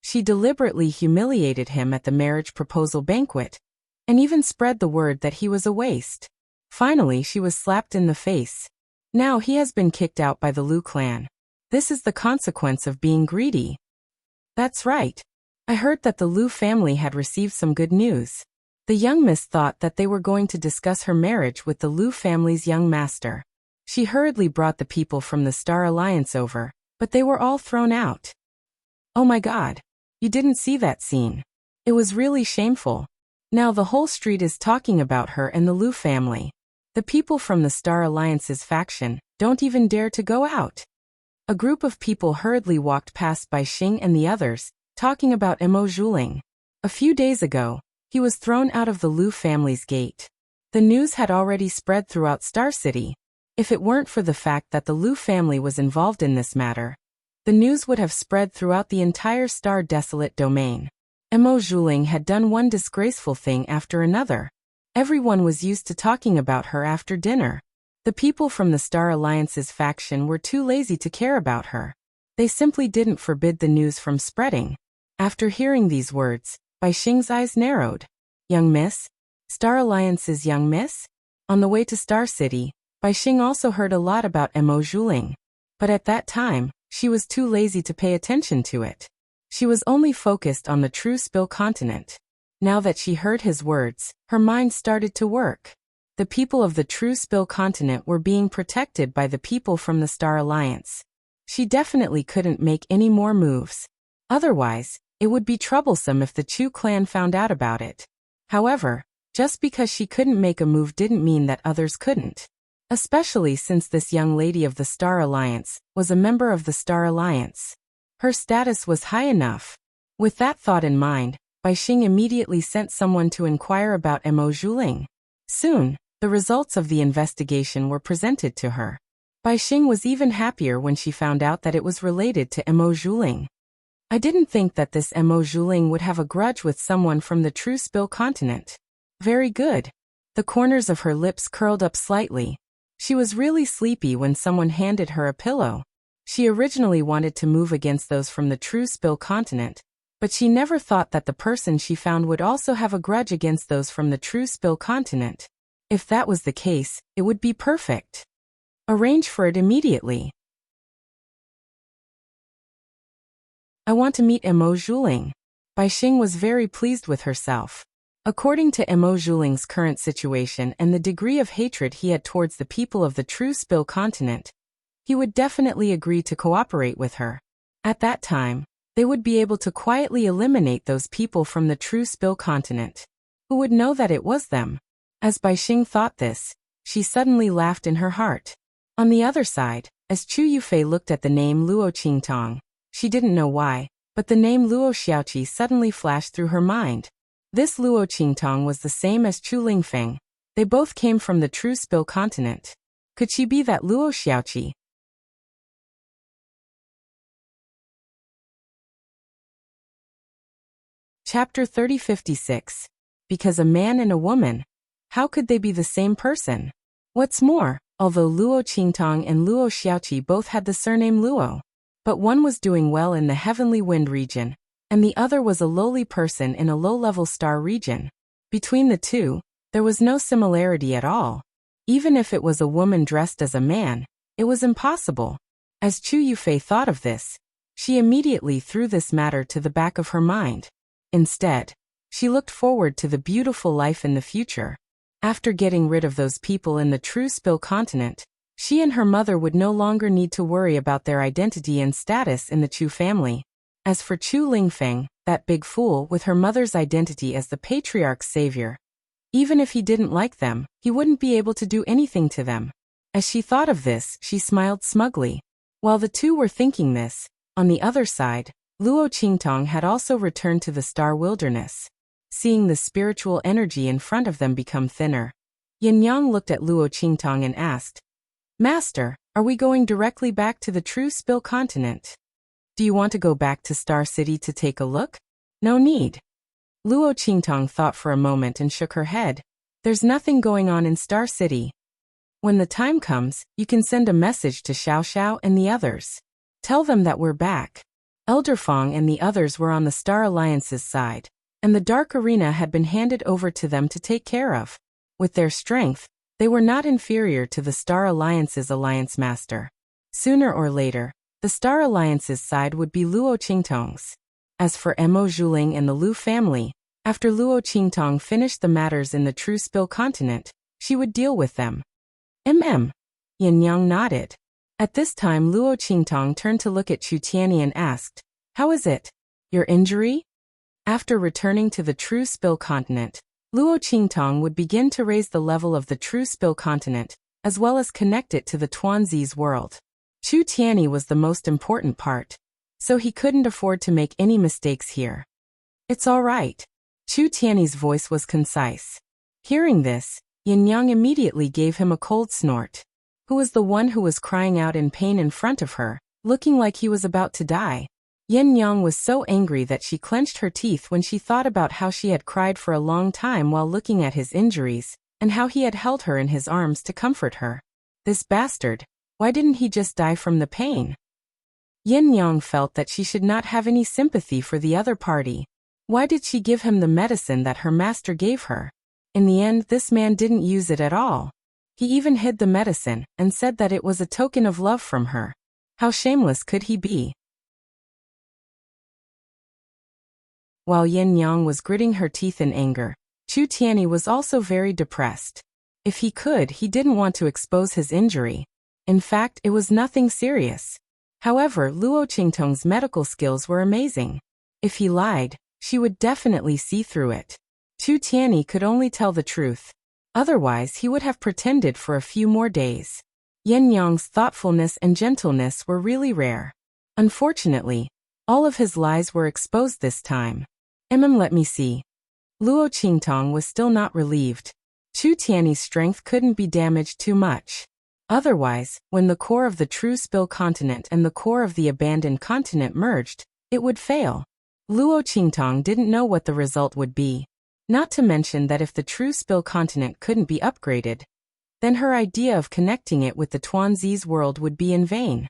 She deliberately humiliated him at the marriage proposal banquet, and even spread the word that he was a waste. Finally, she was slapped in the face. Now he has been kicked out by the Liu clan. This is the consequence of being greedy. That's right. I heard that the Liu family had received some good news. The young miss thought that they were going to discuss her marriage with the Liu family's young master. She hurriedly brought the people from the Star Alliance over, but they were all thrown out. Oh my God. You didn't see that scene. It was really shameful. Now the whole street is talking about her and the Liu family. The people from the Star Alliance's faction don't even dare to go out. A group of people hurriedly walked past Bai Xing and the others, talking about Mo Zhuling. A few days ago, he was thrown out of the Liu family's gate. The news had already spread throughout Star City. If it weren't for the fact that the Liu family was involved in this matter, the news would have spread throughout the entire Star Desolate domain. Mo Zhuling had done one disgraceful thing after another. Everyone was used to talking about her after dinner. The people from the Star Alliance's faction were too lazy to care about her. They simply didn't forbid the news from spreading. After hearing these words, Bai Xing's eyes narrowed. Young miss? Star Alliance's young miss? On the way to Star City, Bai Xing also heard a lot about Mo Zhuling. But at that time, she was too lazy to pay attention to it. She was only focused on the True Spill continent. Now that she heard his words, her mind started to work. The people of the True Spill continent were being protected by the people from the Star Alliance. She definitely couldn't make any more moves. Otherwise, it would be troublesome if the Chu clan found out about it. However, just because she couldn't make a move didn't mean that others couldn't. Especially since this young lady of the Star Alliance was a member of the Star Alliance. Her status was high enough. With that thought in mind, Bai Xing immediately sent someone to inquire about Mo Zhuling. Soon, the results of the investigation were presented to her. Bai Xing was even happier when she found out that it was related to Mo Zhuling. I didn't think that this Mo Zhuling would have a grudge with someone from the True Spill continent. Very good. The corners of her lips curled up slightly. She was really sleepy when someone handed her a pillow. She originally wanted to move against those from the True Spill continent, but she never thought that the person she found would also have a grudge against those from the True Spill continent. If that was the case, it would be perfect. Arrange for it immediately. I want to meet Mo Zhuling. Bai Xing was very pleased with herself. According to Mo Zhuling's current situation and the degree of hatred he had towards the people of the True Spill continent, he would definitely agree to cooperate with her. At that time, they would be able to quietly eliminate those people from the True Spill continent. Who would know that it was them? As Bai Xing thought this, she suddenly laughed in her heart. On the other side, as Chu Yufei looked at the name Luo Qingtong, she didn't know why, but the name Luo Xiaoqi suddenly flashed through her mind. This Luo Qingtong was the same as Chu Lingfeng. They both came from the True Spill continent. Could she be that Luo Xiaoqi? Chapter 3056. Because a man and a woman. How could they be the same person? What's more, although Luo Qingtong and Luo Xiaoqi both had the surname Luo, but one was doing well in the heavenly wind region, and the other was a lowly person in a low-level star region. Between the two, there was no similarity at all. Even if it was a woman dressed as a man, it was impossible. As Chu Yufei thought of this, she immediately threw this matter to the back of her mind. Instead, she looked forward to the beautiful life in the future. After getting rid of those people in the True Spill continent, she and her mother would no longer need to worry about their identity and status in the Chu family. As for Chu Lingfeng, that big fool with her mother's identity as the patriarch's savior, even if he didn't like them, he wouldn't be able to do anything to them. As she thought of this, she smiled smugly. While the two were thinking this, on the other side, Luo Qingtong had also returned to the star wilderness. Seeing the spiritual energy in front of them become thinner, Yin Yang looked at Luo Qingtong and asked, "Master, are we going directly back to the True Spill continent? Do you want to go back to Star City to take a look?" "No need." Luo Qingtong thought for a moment and shook her head. "There's nothing going on in Star City. When the time comes, you can send a message to Xiao Xiao and the others. Tell them that we're back." Elder Fong and the others were on the Star Alliance's side, and the Dark Arena had been handed over to them to take care of. With their strength, they were not inferior to the Star Alliance's Alliance Master. Sooner or later, the Star Alliance's side would be Luo Qingtong's. As for Mo Zhuling and the Lu family, after Luo Qingtong finished the matters in the True Spill continent, she would deal with them. Yin Yang nodded. At this time Luo Qingtong turned to look at Chu Tianyi and asked, "How is it? Your injury?" After returning to the True Spill continent, Luo Qingtong would begin to raise the level of the True Spill continent, as well as connect it to the Tuanzi's world. Chu Tianyi was the most important part, so he couldn't afford to make any mistakes here. "It's all right." Chu Tianyi's voice was concise. Hearing this, Yin Yang immediately gave him a cold snort. Who was the one who was crying out in pain in front of her, looking like he was about to die? Yin Yang was so angry that she clenched her teeth when she thought about how she had cried for a long time while looking at his injuries, and how he had held her in his arms to comfort her. This bastard, why didn't he just die from the pain? Yin Yang felt that she should not have any sympathy for the other party. Why did she give him the medicine that her master gave her? In the end, this man didn't use it at all. He even hid the medicine and said that it was a token of love from her. How shameless could he be? While Yin Yang was gritting her teeth in anger, Chu Tianyi was also very depressed. If he could, he didn't want to expose his injury. In fact, it was nothing serious. However, Luo Qingtong's medical skills were amazing. If he lied, she would definitely see through it. Chu Tianyi could only tell the truth. Otherwise, he would have pretended for a few more days. Yin Yang's thoughtfulness and gentleness were really rare. Unfortunately, all of his lies were exposed this time. Let me see. Luo Qingtong was still not relieved. Chu Tianyi's strength couldn't be damaged too much. Otherwise, when the core of the True Spill continent and the core of the abandoned continent merged, it would fail. Luo Qingtong didn't know what the result would be. Not to mention that if the True Spill continent couldn't be upgraded, then her idea of connecting it with the Tuanzi's world would be in vain.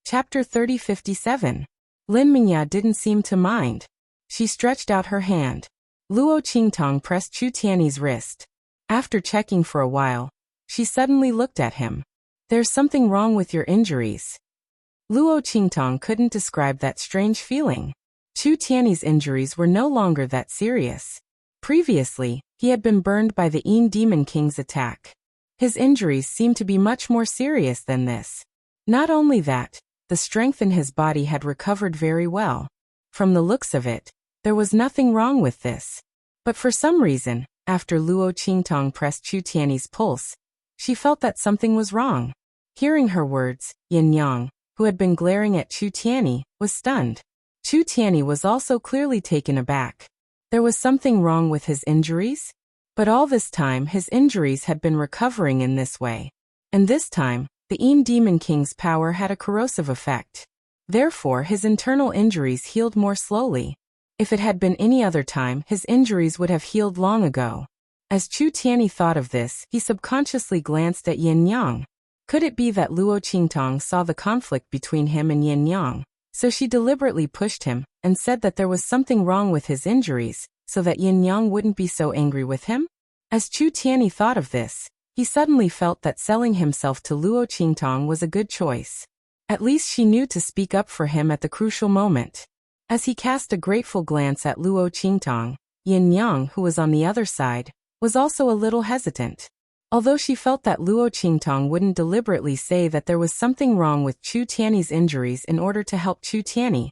Chapter 3057. Lin Mingya didn't seem to mind. She stretched out her hand. Luo Qingtong pressed Chu Tianyi's wrist. After checking for a while, she suddenly looked at him. "There's something wrong with your injuries." Luo Qingtong couldn't describe that strange feeling. Chu Tianyi's injuries were no longer that serious. Previously, he had been burned by the Yin Demon King's attack. His injuries seemed to be much more serious than this. Not only that, the strength in his body had recovered very well. From the looks of it, there was nothing wrong with this. But for some reason, after Luo Qingtong pressed Chu Tiany's pulse, she felt that something was wrong. Hearing her words, Yin Yang, who had been glaring at Chu Tiany, was stunned. Chu Tiany was also clearly taken aback. There was something wrong with his injuries? But all this time his injuries had been recovering in this way. And this time, the Yin Demon King's power had a corrosive effect. Therefore his internal injuries healed more slowly. If it had been any other time, his injuries would have healed long ago. As Chu Tiany thought of this, he subconsciously glanced at Yin Yang. Could it be that Luo Qingtong saw the conflict between him and Yin Yang? So she deliberately pushed him and said that there was something wrong with his injuries, so that Yin Yang wouldn't be so angry with him? As Chu Tiany thought of this, he suddenly felt that selling himself to Luo Qingtong was a good choice. At least she knew to speak up for him at the crucial moment. As he cast a grateful glance at Luo Qingtong, Yin Yang, who was on the other side, was also a little hesitant. Although she felt that Luo Qingtong wouldn't deliberately say that there was something wrong with Chu Tiany's injuries in order to help Chu Tiany.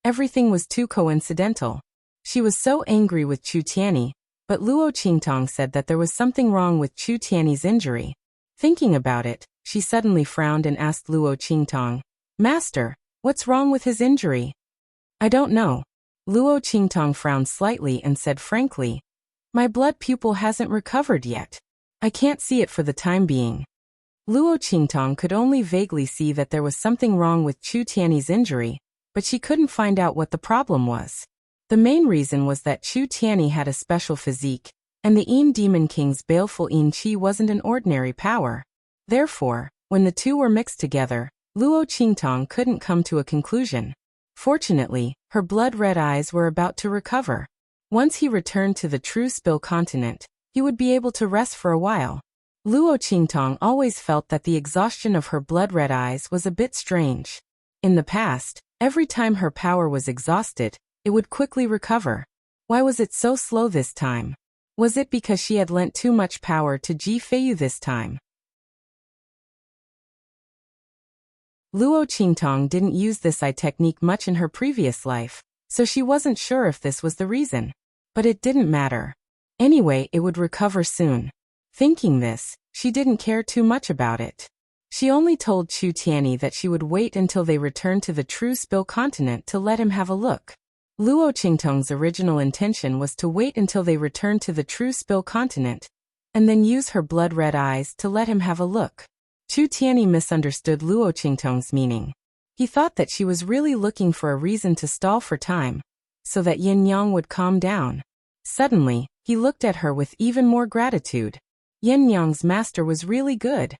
Everything was too coincidental. She was so angry with Chu Tiany, but Luo Qingtong said that there was something wrong with Chu Tiany's injury. Thinking about it, she suddenly frowned and asked Luo Qingtong, "Master, what's wrong with his injury?" "I don't know." Luo Qingtong frowned slightly and said frankly, "My blood pupil hasn't recovered yet. I can't see it for the time being." Luo Qingtong could only vaguely see that there was something wrong with Chu Tiany's injury, but she couldn't find out what the problem was. The main reason was that Chu Tiany had a special physique, and the Yin Demon King's baleful Yin Qi wasn't an ordinary power. Therefore, when the two were mixed together, Luo Qingtong couldn't come to a conclusion. Fortunately, her blood-red eyes were about to recover. Once he returned to the true Spill continent, he would be able to rest for a while. Luo Qingtong always felt that the exhaustion of her blood-red eyes was a bit strange. In the past, every time her power was exhausted, it would quickly recover. Why was it so slow this time? Was it because she had lent too much power to Ji Feiyu this time? Luo Qingtong didn't use this eye technique much in her previous life, so she wasn't sure if this was the reason. But it didn't matter. Anyway, it would recover soon. Thinking this, she didn't care too much about it. She only told Chu Tiany that she would wait until they returned to the true Spill continent to let him have a look. Luo Qingtong's original intention was to wait until they returned to the true Spill continent, and then use her blood-red eyes to let him have a look. Chu Tiany misunderstood Luo Qingtong's meaning. He thought that she was really looking for a reason to stall for time, so that Yin Yang would calm down. Suddenly, he looked at her with even more gratitude. Yin Yang's master was really good.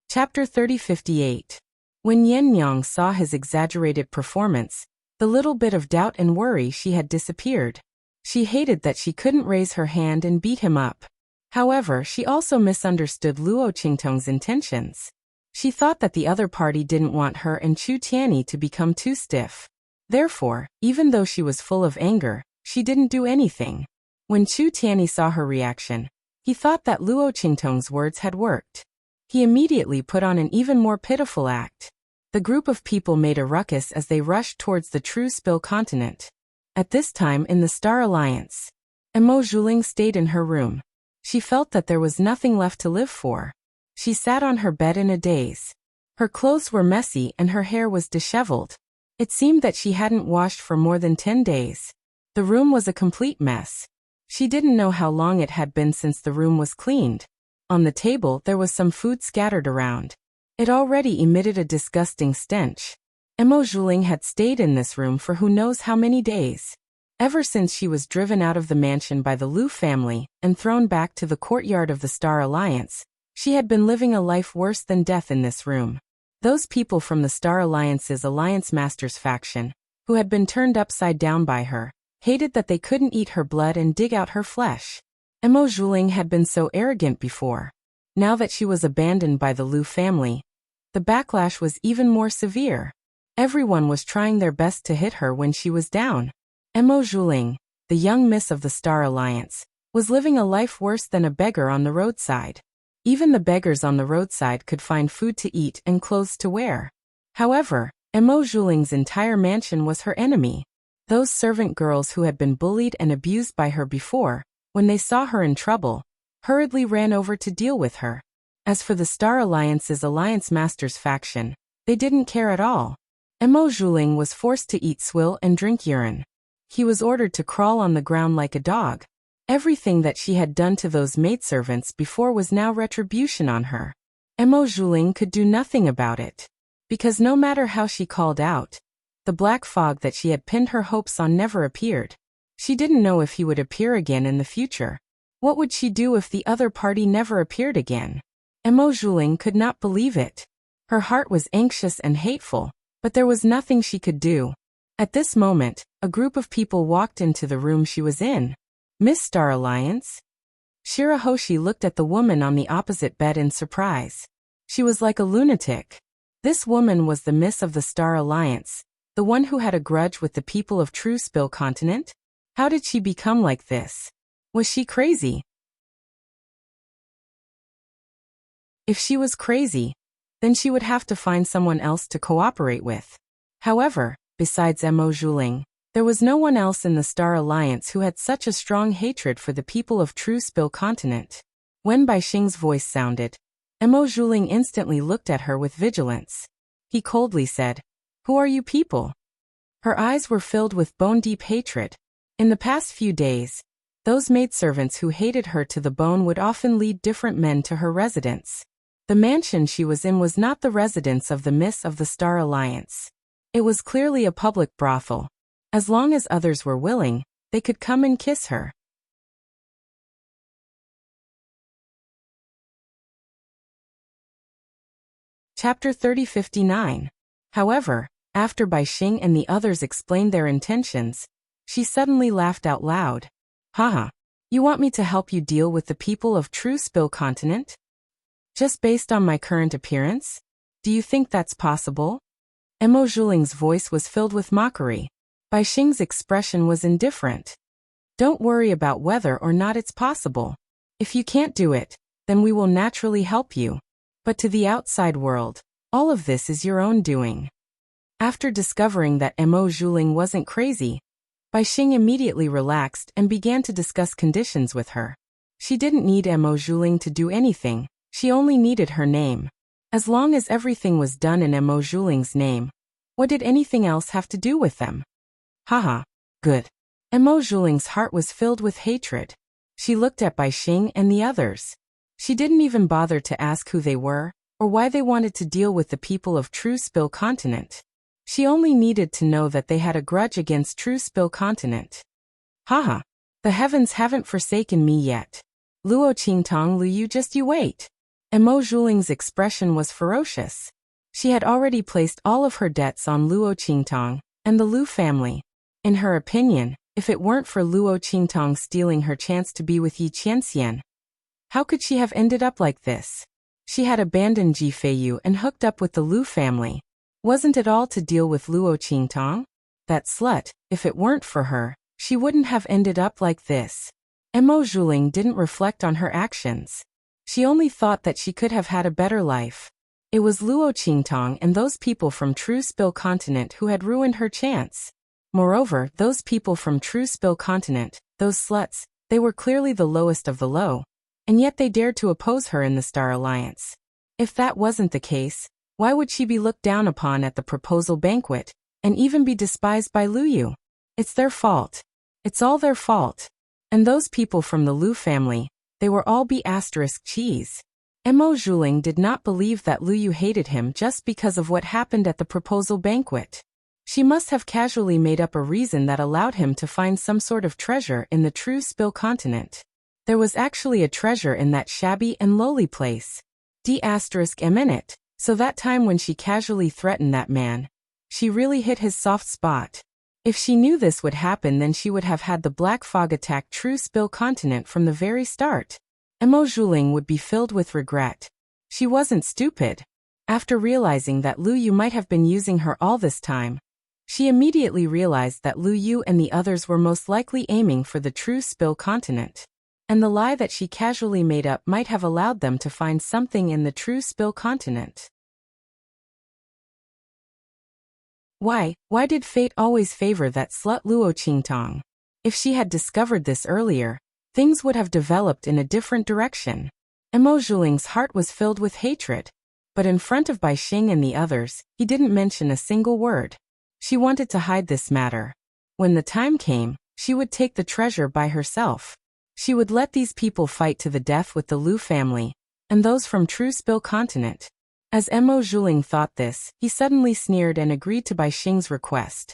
Chapter 3058. When Yin Yang saw his exaggerated performance, the little bit of doubt and worry she had disappeared. She hated that she couldn't raise her hand and beat him up. However, she also misunderstood Luo Qingtong's intentions. She thought that the other party didn't want her and Chu Tiany to become too stiff. Therefore, even though she was full of anger, she didn't do anything. When Chu Tiany saw her reaction, he thought that Luo Qingtong's words had worked. He immediately put on an even more pitiful act. The group of people made a ruckus as they rushed towards the true Spill continent. At this time in the Star Alliance, Emo Zhuling stayed in her room. She felt that there was nothing left to live for. She sat on her bed in a daze. Her clothes were messy and her hair was disheveled. It seemed that she hadn't washed for more than 10 days. The room was a complete mess. She didn't know how long it had been since the room was cleaned. On the table there was some food scattered around. It already emitted a disgusting stench. Emo Zhuling had stayed in this room for who knows how many days. Ever since she was driven out of the mansion by the Liu family and thrown back to the courtyard of the Star Alliance, she had been living a life worse than death in this room. Those people from the Star Alliance's Alliance Masters faction, who had been turned upside down by her, hated that they couldn't eat her blood and dig out her flesh. Emo Zhuling had been so arrogant before. Now that she was abandoned by the Liu family, the backlash was even more severe. Everyone was trying their best to hit her when she was down. Emo Zhuling, the young miss of the Star Alliance, was living a life worse than a beggar on the roadside. Even the beggars on the roadside could find food to eat and clothes to wear. However, Emo Zhuling's entire mansion was her enemy. Those servant girls who had been bullied and abused by her before, when they saw her in trouble, hurriedly ran over to deal with her. As for the Star Alliance's Alliance Masters faction, they didn't care at all. Emo Zhuling was forced to eat swill and drink urine. He was ordered to crawl on the ground like a dog. Everything that she had done to those maidservants before was now retribution on her. Emo Zhuling could do nothing about it. Because no matter how she called out, the black fog that she had pinned her hopes on never appeared. She didn't know if he would appear again in the future. What would she do if the other party never appeared again? Emo Zhuling could not believe it. Her heart was anxious and hateful, but there was nothing she could do. At this moment, a group of people walked into the room she was in. Miss Star Alliance? Shirahoshi looked at the woman on the opposite bed in surprise. She was like a lunatic. This woman was the Miss of the Star Alliance, the one who had a grudge with the people of True Spill Continent? How did she become like this? Was she crazy? If she was crazy, then she would have to find someone else to cooperate with. However, besides Emo Zhuling, there was no one else in the Star Alliance who had such a strong hatred for the people of True Spill Continent. When Bai Xing's voice sounded, Emo Zhuling instantly looked at her with vigilance. He coldly said, "Who are you people?" Her eyes were filled with bone-deep hatred. In the past few days, those maidservants who hated her to the bone would often lead different men to her residence. The mansion she was in was not the residence of the Miss of the Star Alliance. It was clearly a public brothel. As long as others were willing, they could come and kiss her. Chapter 3059. However, after Bai Xing and the others explained their intentions, she suddenly laughed out loud. Haha, you want me to help you deal with the people of True Spill Continent? Just based on my current appearance? Do you think that's possible? Emo Zhuling's voice was filled with mockery. Bai Xing's expression was indifferent. Don't worry about whether or not it's possible. If you can't do it, then we will naturally help you. But to the outside world, all of this is your own doing. After discovering that Emo Zhuling wasn't crazy, Bai Xing immediately relaxed and began to discuss conditions with her. She didn't need Emo Zhuling to do anything, she only needed her name. As long as everything was done in Emo Zhuling's name, what did anything else have to do with them? Haha, good. Emo Zhuling's heart was filled with hatred. She looked at Bai Xing and the others. She didn't even bother to ask who they were, or why they wanted to deal with the people of True Spill Continent. She only needed to know that they had a grudge against True Spill Continent. Haha, the heavens haven't forsaken me yet. Luo Qingtong Lu, just you wait. Emo Zhuling's expression was ferocious. She had already placed all of her debts on Luo Qingtong and the Lu family. In her opinion, if it weren't for Luo Qingtong stealing her chance to be with Yi Qianxian, how could she have ended up like this? She had abandoned Ji Feiyu and hooked up with the Lu family. Wasn't it all to deal with Luo Qingtong? That slut, if it weren't for her, she wouldn't have ended up like this. Emo Zhuling didn't reflect on her actions. She only thought that she could have had a better life. It was Luo Qingtong and those people from True Spill Continent who had ruined her chance. Moreover, those people from True Spill Continent, those sluts, they were clearly the lowest of the low. And yet they dared to oppose her in the Star Alliance. If that wasn't the case, why would she be looked down upon at the proposal banquet, and even be despised by Lu Yu? It's their fault. It's all their fault. And those people from the Lu family, they were all B***cheese. Emo Zhuling did not believe that Lu Yu hated him just because of what happened at the proposal banquet. She must have casually made up a reason that allowed him to find some sort of treasure in the True Spill Continent. There was actually a treasure in that shabby and lowly place. D***M. So that time when she casually threatened that man, she really hit his soft spot. If she knew this would happen, then she would have had the Black Fog attack True Spill Continent from the very start. Emo Zhuling would be filled with regret. She wasn't stupid. After realizing that Lu Yu might have been using her all this time, she immediately realized that Lu Yu and the others were most likely aiming for the True Spill Continent. And the lie that she casually made up might have allowed them to find something in the True Spill Continent. Why did fate always favor that slut Luo Qingtong? If she had discovered this earlier, things would have developed in a different direction. Emo Zhuling's heart was filled with hatred. But in front of Bai Xing and the others, he didn't mention a single word. She wanted to hide this matter. When the time came, she would take the treasure by herself. She would let these people fight to the death with the Lu family, and those from True Spill Continent. As Emo Zhuling thought this, he suddenly sneered and agreed to Bai Xing's request.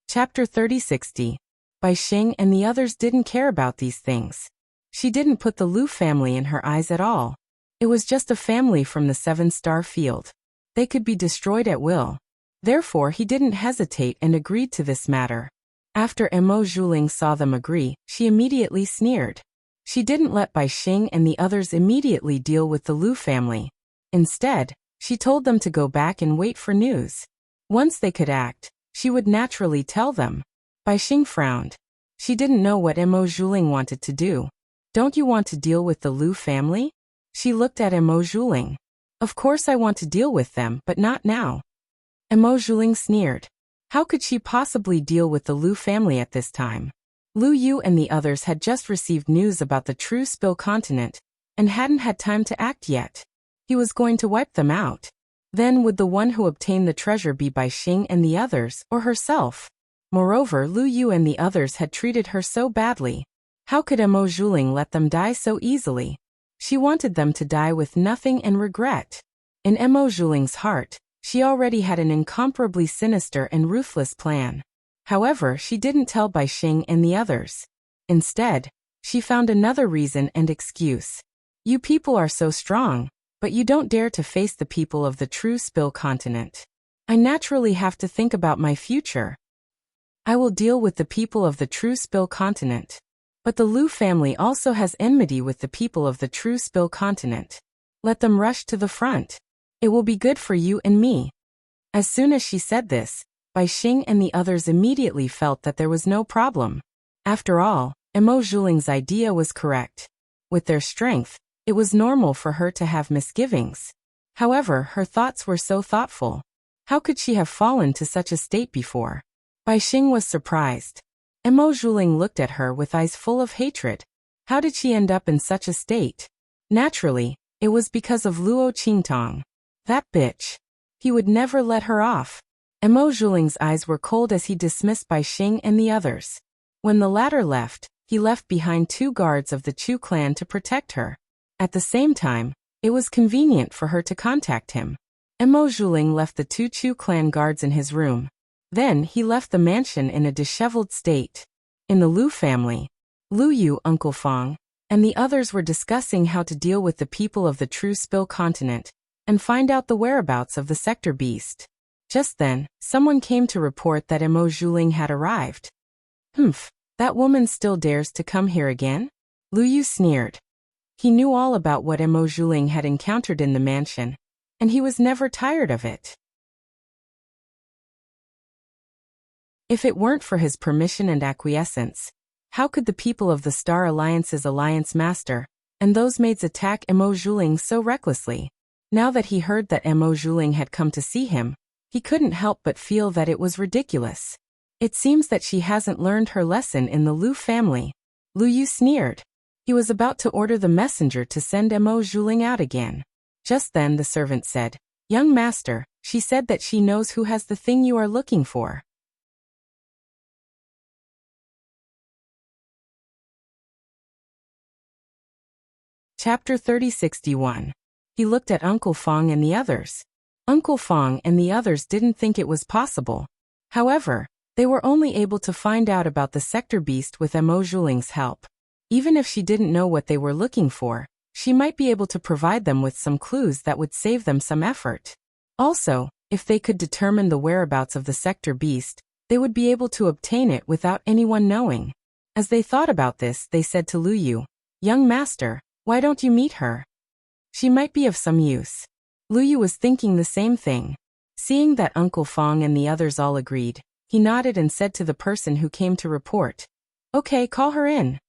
Chapter 3060. Bai Xing and the others didn't care about these things. She didn't put the Lu family in her eyes at all. It was just a family from the 7-star field. They could be destroyed at will. Therefore he didn't hesitate and agreed to this matter. After Emo Zhuling saw them agree, she immediately sneered. She didn't let Bai Xing and the others immediately deal with the Lu family. Instead, she told them to go back and wait for news. Once they could act, she would naturally tell them. Bai Xing frowned. She didn't know what Emo Zhuling wanted to do. Don't you want to deal with the Lu family? She looked at Emo Zhuling. Of course I want to deal with them, but not now. Emo Zhuling sneered. How could she possibly deal with the Lu family at this time? Lu Yu and the others had just received news about the True Spill Continent, and hadn't had time to act yet. He was going to wipe them out. Then would the one who obtained the treasure be Bai Xing and the others, or herself? Moreover, Lu Yu and the others had treated her so badly. How could Emo Zhuling let them die so easily? She wanted them to die with nothing and regret. In Emo Zhuling's heart, she already had an incomparably sinister and ruthless plan. However, she didn't tell Bai Xing and the others. Instead, she found another reason and excuse. You people are so strong, but you don't dare to face the people of the True Spill Continent. I naturally have to think about my future. I will deal with the people of the True Spill Continent. But the Lu family also has enmity with the people of the True Spill Continent. Let them rush to the front. It will be good for you and me. As soon as she said this, Bai Xing and the others immediately felt that there was no problem. After all, Emo Zhuling's idea was correct. With their strength, it was normal for her to have misgivings. However, her thoughts were so thoughtful. How could she have fallen to such a state before? Bai Xing was surprised. Emo Zhuling looked at her with eyes full of hatred. How did she end up in such a state? Naturally, it was because of Luo Qingtong. That bitch. He would never let her off. Emo Zhuling's eyes were cold as he dismissed Bai Xing and the others. When the latter left, he left behind 2 guards of the Chu clan to protect her. At the same time, it was convenient for her to contact him. Emo Zhuling left the 2 Chu clan guards in his room. Then he left the mansion in a disheveled state. In the Lu family, Lu Yu, Uncle Fong, and the others were discussing how to deal with the people of the True Spill Continent and find out the whereabouts of the sector beast. Just then, someone came to report that Emo Zhuling had arrived. That woman still dares to come here again? Lu Yu sneered. He knew all about what Emo Zhuling had encountered in the mansion, and he was never tired of it. If it weren't for his permission and acquiescence, how could the people of the Star Alliance's Alliance Master and those maids attack Emo Zhuling so recklessly? Now that he heard that Emo Zhuling had come to see him, he couldn't help but feel that it was ridiculous. It seems that she hasn't learned her lesson in the Lu family. Lu Yu sneered. He was about to order the messenger to send Emo Zhuling out again. Just then the servant said, "Young master, she said that she knows who has the thing you are looking for." Chapter 3061. He looked at Uncle Fong and the others. Uncle Fong and the others didn't think it was possible. However, they were only able to find out about the sector beast with Emo Zhuling's help. Even if she didn't know what they were looking for, she might be able to provide them with some clues that would save them some effort. Also, if they could determine the whereabouts of the sector beast, they would be able to obtain it without anyone knowing. As they thought about this, they said to Lu Yu, "Young master, why don't you meet her? She might be of some use." Lu Yu was thinking the same thing. Seeing that Uncle Fong and the others all agreed, he nodded and said to the person who came to report, "Okay, call her in."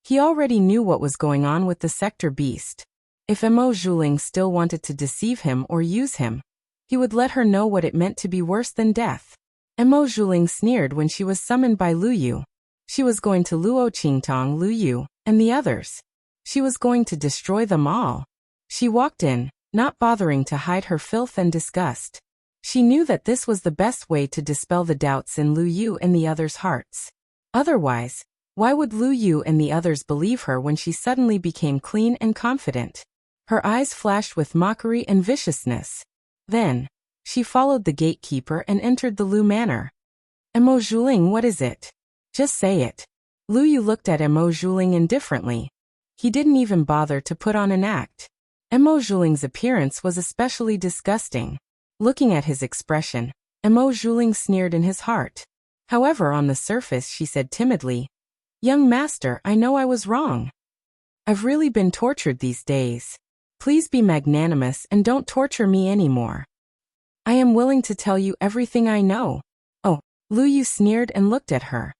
He already knew what was going on with the sector beast. If Mo Zhuling still wanted to deceive him or use him, he would let her know what it meant to be worse than death. Mo Zhuling sneered when she was summoned by Lu Yu. She was going to Luo Qingtong, Lu Yu, and the others. She was going to destroy them all. She walked in, not bothering to hide her filth and disgust. She knew that this was the best way to dispel the doubts in Lu Yu and the others' hearts. Otherwise, why would Lu Yu and the others believe her when she suddenly became clean and confident? Her eyes flashed with mockery and viciousness. Then, she followed the gatekeeper and entered the Lu Manor. Mo Zhuling, what is it? Just say it. Lu Yu looked at Mo Zhuling indifferently. He didn't even bother to put on an act. Mo Zhuling's appearance was especially disgusting. Looking at his expression, Mo Zhuling sneered in his heart. However, on the surface she said timidly, "Young master, I know I was wrong. I've really been tortured these days. Please be magnanimous and don't torture me anymore. I am willing to tell you everything I know." "Oh," Lu Yu sneered and looked at her.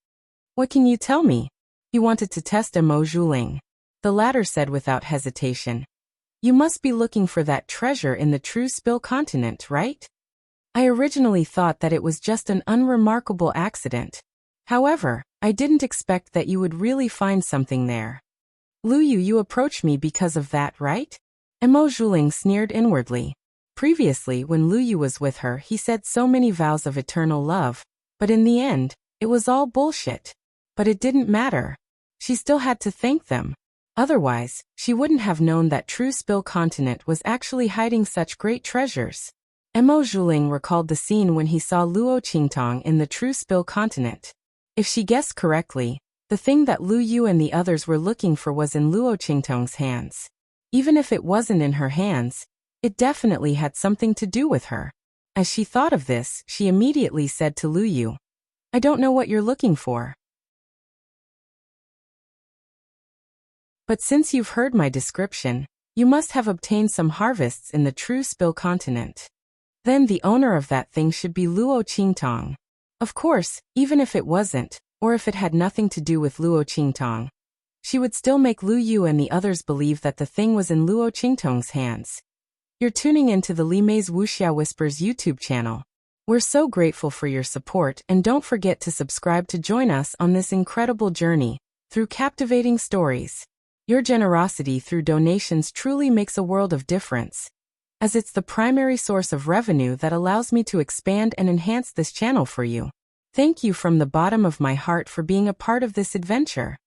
"What can you tell me?" He wanted to test Mo Zhuling. The latter said without hesitation, "You must be looking for that treasure in the True Spill continent, right? I originally thought that it was just an unremarkable accident. However, I didn't expect that you would really find something there. Lu Yu, you approached me because of that, right?" Mo Zhuling sneered inwardly. Previously, when Lu Yu was with her, he said so many vows of eternal love, but in the end, it was all bullshit. But it didn't matter. She still had to thank them. Otherwise, she wouldn't have known that True Spill continent was actually hiding such great treasures. Mo Zhuling recalled the scene when he saw Luo Qingtong in the True Spill continent. If she guessed correctly, the thing that Lu Yu and the others were looking for was in Luo Qingtong's hands. Even if it wasn't in her hands, it definitely had something to do with her. As she thought of this, she immediately said to Lu Yu, "I don't know what you're looking for. But since you've heard my description, you must have obtained some harvests in the True Spill continent. Then the owner of that thing should be Luo Qingtong. Of course, even if it wasn't, or if it had nothing to do with Luo Qingtong, she would still make Lu Yu and the others believe that the thing was in Luo Qingtong's hands." You're tuning into the Li Mei's Wuxia Whispers YouTube channel. We're so grateful for your support, and don't forget to subscribe to join us on this incredible journey through captivating stories. Your generosity through donations truly makes a world of difference, as it's the primary source of revenue that allows me to expand and enhance this channel for you. Thank you from the bottom of my heart for being a part of this adventure.